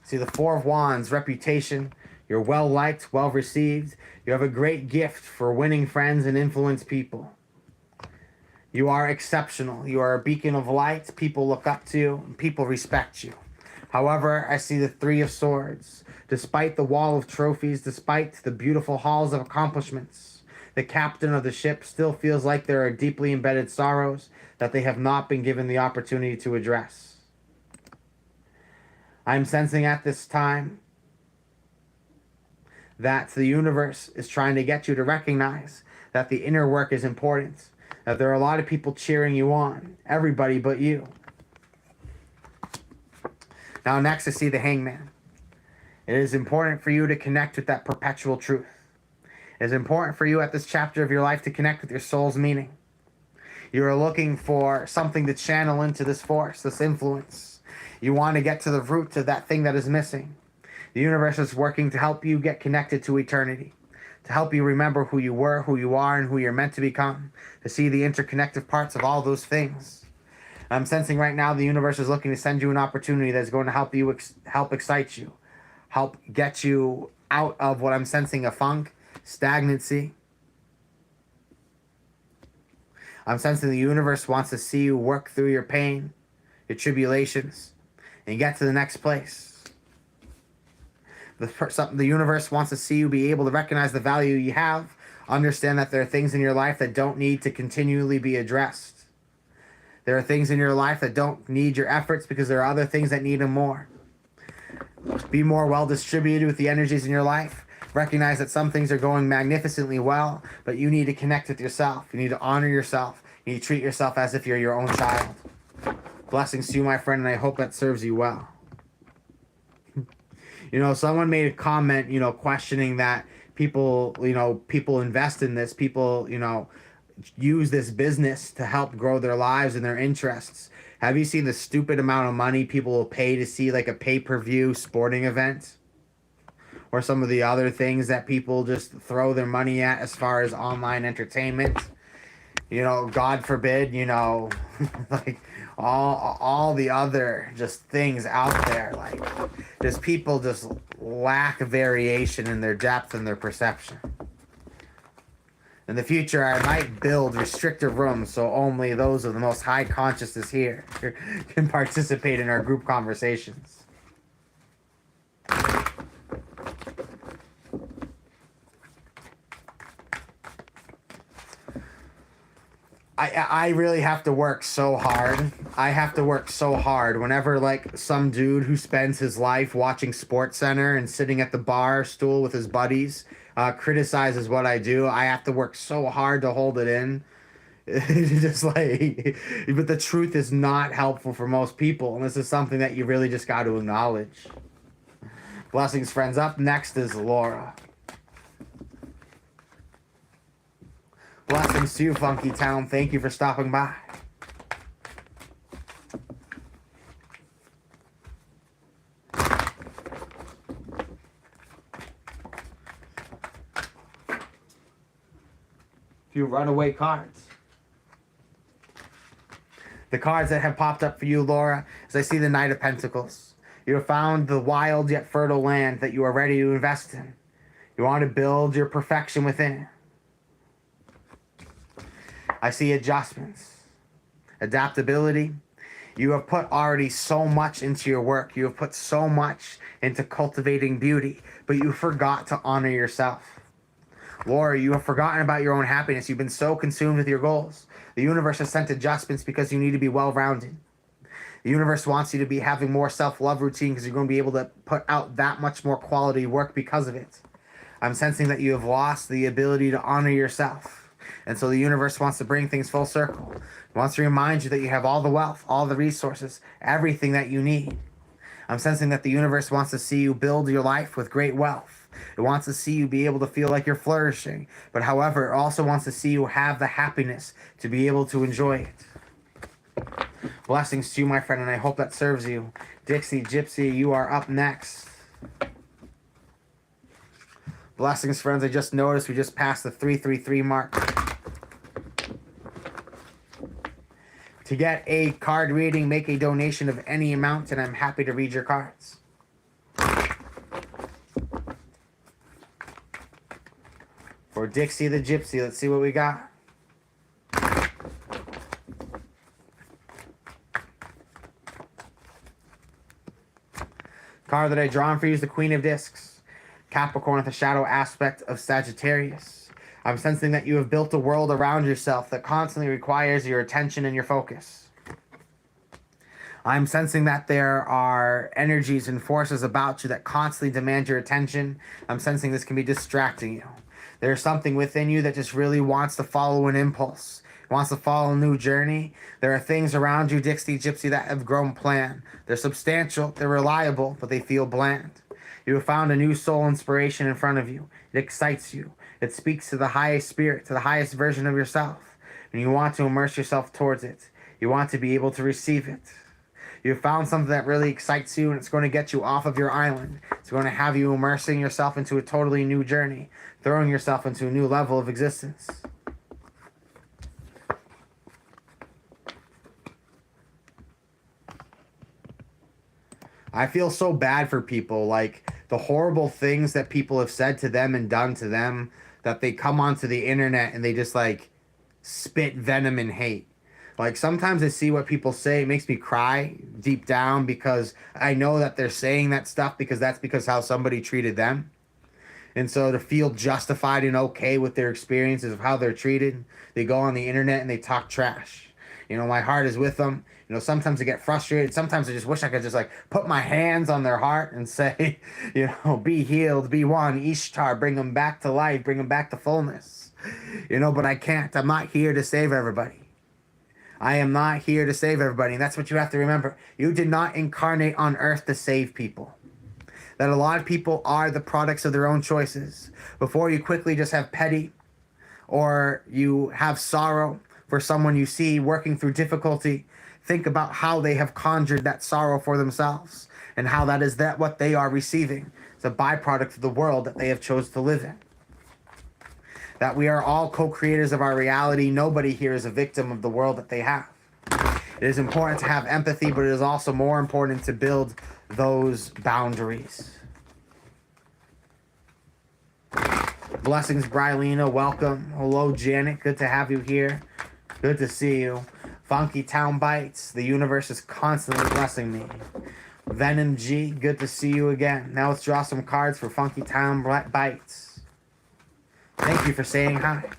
See the Four of Wands, reputation. You're well liked, well received. You have a great gift for winning friends and influence people. You are exceptional. You are a beacon of light. People look up to you and people respect you. However, I see the Three of Swords. Despite the wall of trophies, despite the beautiful halls of accomplishments, the captain of the ship still feels like there are deeply embedded sorrows that they have not been given the opportunity to address. I'm sensing at this time that the universe is trying to get you to recognize that the inner work is important, that there are a lot of people cheering you on, everybody but you. Now next I see the Hangman. It is important for you to connect with that perpetual truth. It is important for you at this chapter of your life to connect with your soul's meaning. You are looking for something to channel into this force, this influence. You want to get to the root of that thing that is missing. The universe is working to help you get connected to eternity, to help you remember who you were, who you are, and who you're meant to become, to see the interconnected parts of all those things. I'm sensing right now the universe is looking to send you an opportunity that's going to help you, help excite you, help get you out of what I'm sensing, a funk, stagnancy. I'm sensing the universe wants to see you work through your pain, your tribulations, and get to the next place. The universe wants to see you be able to recognize the value you have, understand that there are things in your life that don't need to continually be addressed. There are things in your life that don't need your efforts because there are other things that need them more. Be more well distributed with the energies in your life. Recognize that some things are going magnificently well, but you need to connect with yourself. You need to honor yourself. You need to treat yourself as if you're your own child. Blessings to you, my friend, and I hope that serves you well. Someone made a comment, questioning that people invest in this, people, use this business to help grow their lives and their interests. Have you seen the stupid amount of money people will pay to see like a pay-per-view sporting event? Or some of the other things that people just throw their money at as far as online entertainment? God forbid, like all the other just things out there, like just people just lack variation in their depth and their perception. In the future, I might build restricted rooms so only those of the most high consciousness here can participate in our group conversations. I really have to work so hard. I have to work so hard whenever like some dude who spends his life watching SportsCenter and sitting at the bar stool with his buddies criticizes what I do. I have to work so hard to hold it in. Just like, but the truth is not helpful for most people, and this is something that you really just got to acknowledge. Blessings, friends. Up next is Laura. Blessings to you, Funky Town. Thank you for stopping by. Few runaway cards. The cards that have popped up for you, Laura, is I see the Knight of Pentacles. You have found the wild yet fertile land that you are ready to invest in. You want to build your perfection within. I see adjustments, adaptability. You have put already so much into your work. You have put so much into cultivating beauty, but you forgot to honor yourself. Laura, you have forgotten about your own happiness. You've been so consumed with your goals. The universe has sent adjustments because you need to be well-rounded. The universe wants you to be having more self-love routine because you're going to be able to put out that much more quality work because of it. I'm sensing that you have lost the ability to honor yourself. And so the universe wants to bring things full circle. It wants to remind you that you have all the wealth, all the resources, everything that you need. I'm sensing that the universe wants to see you build your life with great wealth. It wants to see you be able to feel like you're flourishing. But however, it also wants to see you have the happiness to be able to enjoy it. Blessings to you, my friend, and I hope that serves you. Dixie, Gypsy, you are up next. Blessings, friends. I just noticed we just passed the 333 mark. To get a card reading, make a donation of any amount, and I'm happy to read your cards. For Dixie the Gypsy, let's see what we got. Card that I drawn for you is the Queen of Discs. Capricorn with a shadow aspect of Sagittarius. I'm sensing that you have built a world around yourself that constantly requires your attention and your focus. I'm sensing that there are energies and forces about you that constantly demand your attention. I'm sensing this can be distracting you. There's something within you that just really wants to follow an impulse, wants to follow a new journey. There are things around you, Dixie Gypsy, that have grown planned. They're substantial, they're reliable, but they feel bland. You have found a new soul inspiration in front of you. It excites you. It speaks to the highest spirit, to the highest version of yourself. And you want to immerse yourself towards it. You want to be able to receive it. You have found something that really excites you, and it's going to get you off of your island. It's going to have you immersing yourself into a totally new journey, throwing yourself into a new level of existence. I feel so bad for people, like the horrible things that people have said to them and done to them, that they come onto the internet and they just like spit venom and hate. Like sometimes I see what people say, it makes me cry deep down because I know that they're saying that stuff because that's because how somebody treated them. And so to feel justified and okay with their experiences of how they're treated, they go on the internet and they talk trash. You know, my heart is with them. You know, sometimes I get frustrated. Sometimes I just wish I could just like put my hands on their heart and say, you know, be healed, be one, Ishtar, bring them back to life, bring them back to fullness. You know, but I can't. I'm not here to save everybody. I am not here to save everybody. And that's what you have to remember. You did not incarnate on earth to save people. That a lot of people are the products of their own choices. Before you quickly just have petty or you have sorrow for someone you see working through difficulty, think about how they have conjured that sorrow for themselves and how that is that what they are receiving. It's a byproduct of the world that they have chose to live in. That we are all co-creators of our reality. Nobody here is a victim of the world that they have. It is important to have empathy, but it is also more important to build those boundaries. Blessings, Brylina. Welcome. Hello, Janet. Good to have you here. Good to see you. Funky Town Bites. The universe is constantly blessing me. Venom G. Good to see you again. Now let's draw some cards for Funky Town Bites. Thank you for saying hi.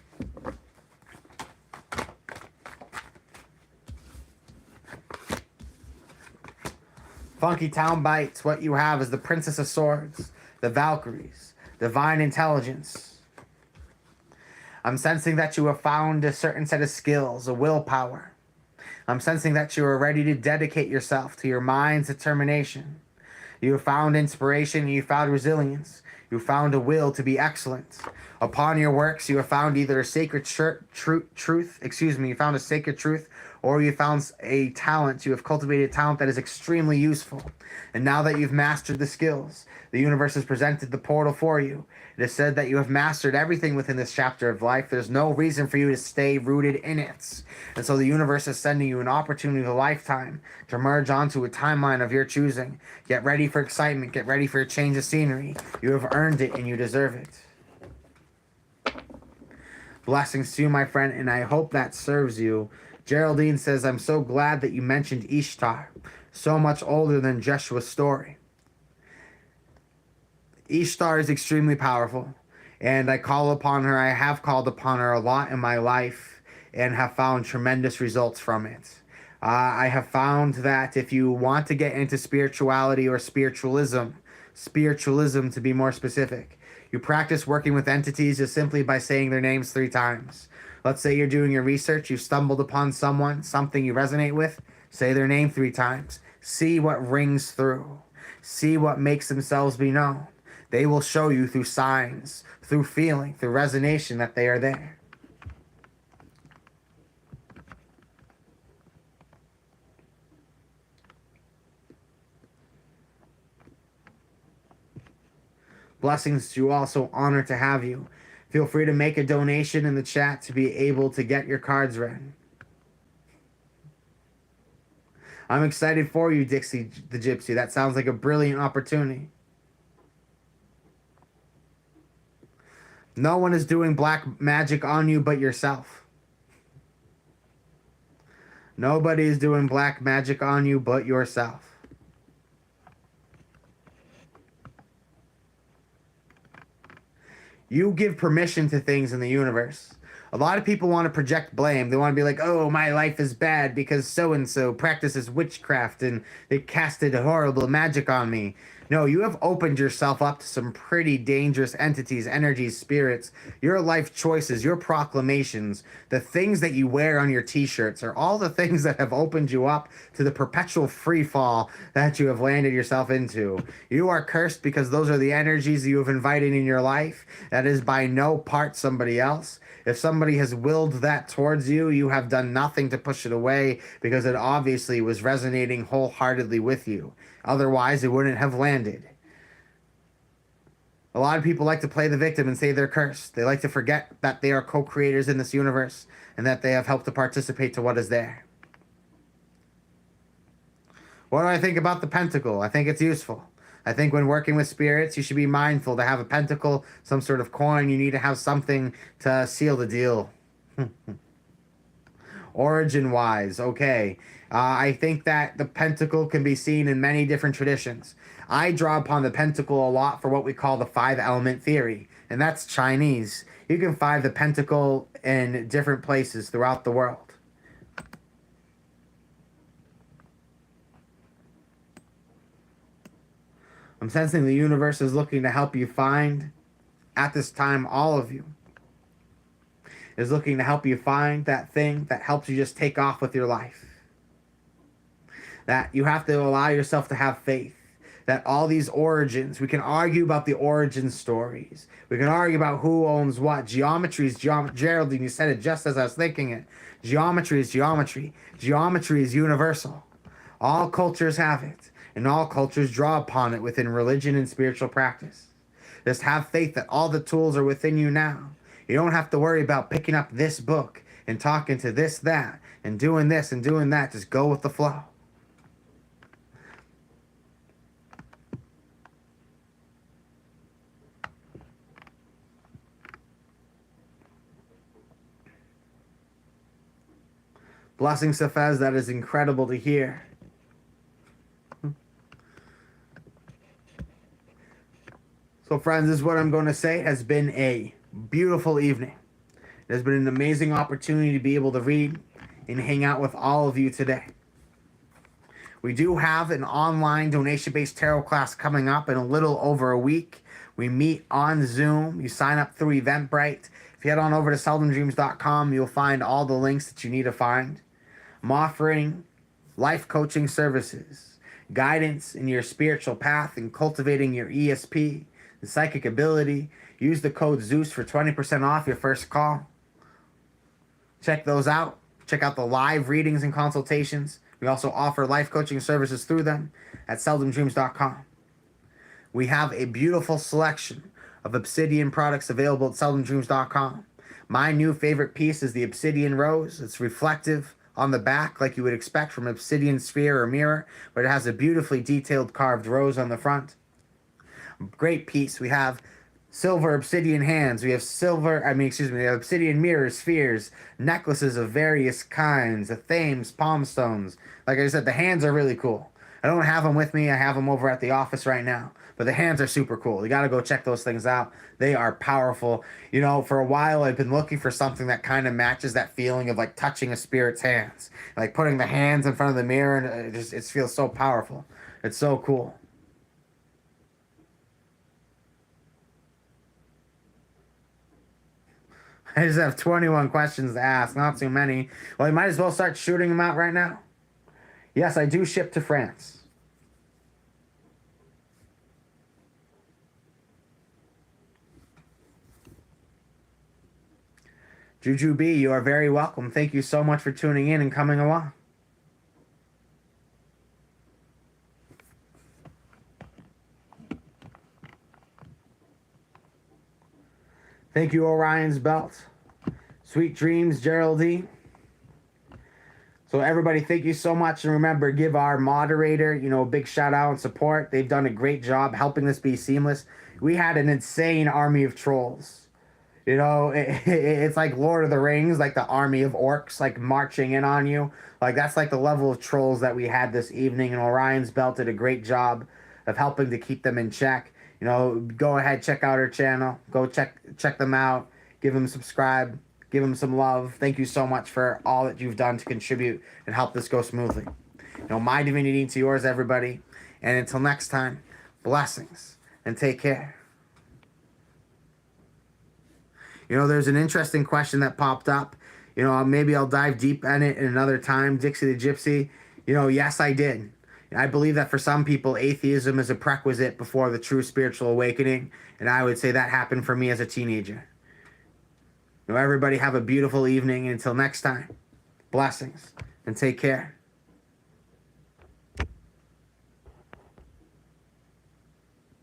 Funky Town Bites. What you have is the Princess of Swords, the Valkyries, Divine Intelligence. I'm sensing that you have found a certain set of skills, a willpower. I'm sensing that you are ready to dedicate yourself to your mind's determination. You have found inspiration and you found resilience. You found a will to be excellent. Upon your works, you have found either a sacred you found a sacred truth, or you found a talent. You have cultivated a talent that is extremely useful. And now that you've mastered the skills, the universe has presented the portal for you. It is said that you have mastered everything within this chapter of life. There's no reason for you to stay rooted in it. And so the universe is sending you an opportunity of a lifetime to merge onto a timeline of your choosing. Get ready for excitement. Get ready for a change of scenery. You have earned it and you deserve it. Blessings to you, my friend, and I hope that serves you. Geraldine says, I'm so glad that you mentioned Ishtar. So much older than Jeshua's story. Ishtar is extremely powerful, and I have called upon her a lot in my life, and have found tremendous results from it. I have found that if you want to get into spirituality or spiritualism to be more specific, you practice working with entities just simply by saying their names 3 times. Let's say you're doing your research, you stumbled upon something you resonate with, say their name 3 times. See what rings through. See what makes themselves be known. They will show you through signs, through feeling, through resonation that they are there. Blessings to you, also honor to have you. Feel free to make a donation in the chat to be able to get your cards read. I'm excited for you, Dixie the Gypsy. That sounds like a brilliant opportunity. No one is doing black magic on you but yourself. Nobody is doing black magic on you but yourself. You give permission to things in the universe. A lot of people want to project blame. They want to be like, oh, my life is bad because so and so practices witchcraft and they casted horrible magic on me. No, you have opened yourself up to some pretty dangerous entities, energies, spirits. Your life choices, your proclamations, the things that you wear on your t shirts are all the things that have opened you up to the perpetual free fall that you have landed yourself into. You are cursed because those are the energies you have invited in your life. That is by no part somebody else. If somebody has willed that towards you, you have done nothing to push it away because it obviously was resonating wholeheartedly with you. Otherwise, it wouldn't have landed. A lot of people like to play the victim and say they're cursed. They like to forget that they are co-creators in this universe and that they have helped to participate to what is there. What do I think about the pentacle? I think it's useful. I think when working with spirits, you should be mindful to have a pentacle, some sort of coin. You need to have something to seal the deal. Origin-wise, okay. I think that the pentacle can be seen in many different traditions. I draw upon the pentacle a lot for what we call the five-element theory, and that's Chinese. You can find the pentacle in different places throughout the world. I'm sensing the universe is looking to help you find, at this time, all of you, is looking to help you find that thing that helps you just take off with your life. That you have to allow yourself to have faith. That all these origins, we can argue about the origin stories. We can argue about who owns what. Geometry is geometry. Geraldine, you said it just as I was thinking it. Geometry is geometry. Geometry is universal. All cultures have it. And all cultures draw upon it within religion and spiritual practice. Just have faith that all the tools are within you now. You don't have to worry about picking up this book and talking to this, that, and doing this and doing that. Just go with the flow. Blessing Safez, that is incredible to hear. So friends, this is what I'm going to say. It has been a beautiful evening. It has been an amazing opportunity to be able to read and hang out with all of you today. We do have an online donation-based tarot class coming up in a little over a week. We meet on Zoom. You sign up through Eventbrite. If you head on over to seldomdreams.com, you'll find all the links that you need to find. I'm offering life coaching services, guidance in your spiritual path, and cultivating your ESP, the psychic ability. Use the code Zeus for 20% off your first call. Check those out. Check out the live readings and consultations. We also offer life coaching services through them at seldomdreams.com. We have a beautiful selection of obsidian products available at seldomdreams.com. My new favorite piece is the obsidian rose. It's reflective on the back like you would expect from an obsidian sphere or mirror, but it has a beautifully detailed carved rose on the front. Great piece. We have silver obsidian hands. We have we have obsidian mirrors, spheres, necklaces of various kinds, the thames, palm stones. Like I said, the hands are really cool. I don't have them with me. I have them over at the office right now. But the hands are super cool. You got to go check those things out. They are powerful. You know, for a while, I've been looking for something that kind of matches that feeling of like touching a spirit's hands. Like putting the hands in front of the mirror, and it feels so powerful. It's so cool. I just have 21 questions to ask, not too many. Well, you might as well start shooting them out right now. Yes, I do ship to France. Juju B, you are very welcome. Thank you so much for tuning in and coming along. Thank you, Orion's Belt. Sweet dreams, Geraldine. So everybody, thank you so much. And remember, give our moderator, a big shout out and support. They've done a great job helping this be seamless. We had an insane army of trolls. It's like Lord of the Rings, like the army of orcs, like marching in on you. Like that's like the level of trolls that we had this evening. And Orion's Belt did a great job of helping to keep them in check. Go ahead, check out her channel. Go check them out. Give them subscribe. Give them some love. Thank you so much for all that you've done to contribute and help this go smoothly. My divinity to yours, everybody. And until next time, blessings and take care. There's an interesting question that popped up. Maybe I'll dive deep in it in another time. Dixie the Gypsy, yes, I did. I believe that for some people, atheism is a prerequisite before the true spiritual awakening. And I would say that happened for me as a teenager. Everybody have a beautiful evening. And until next time, blessings and take care.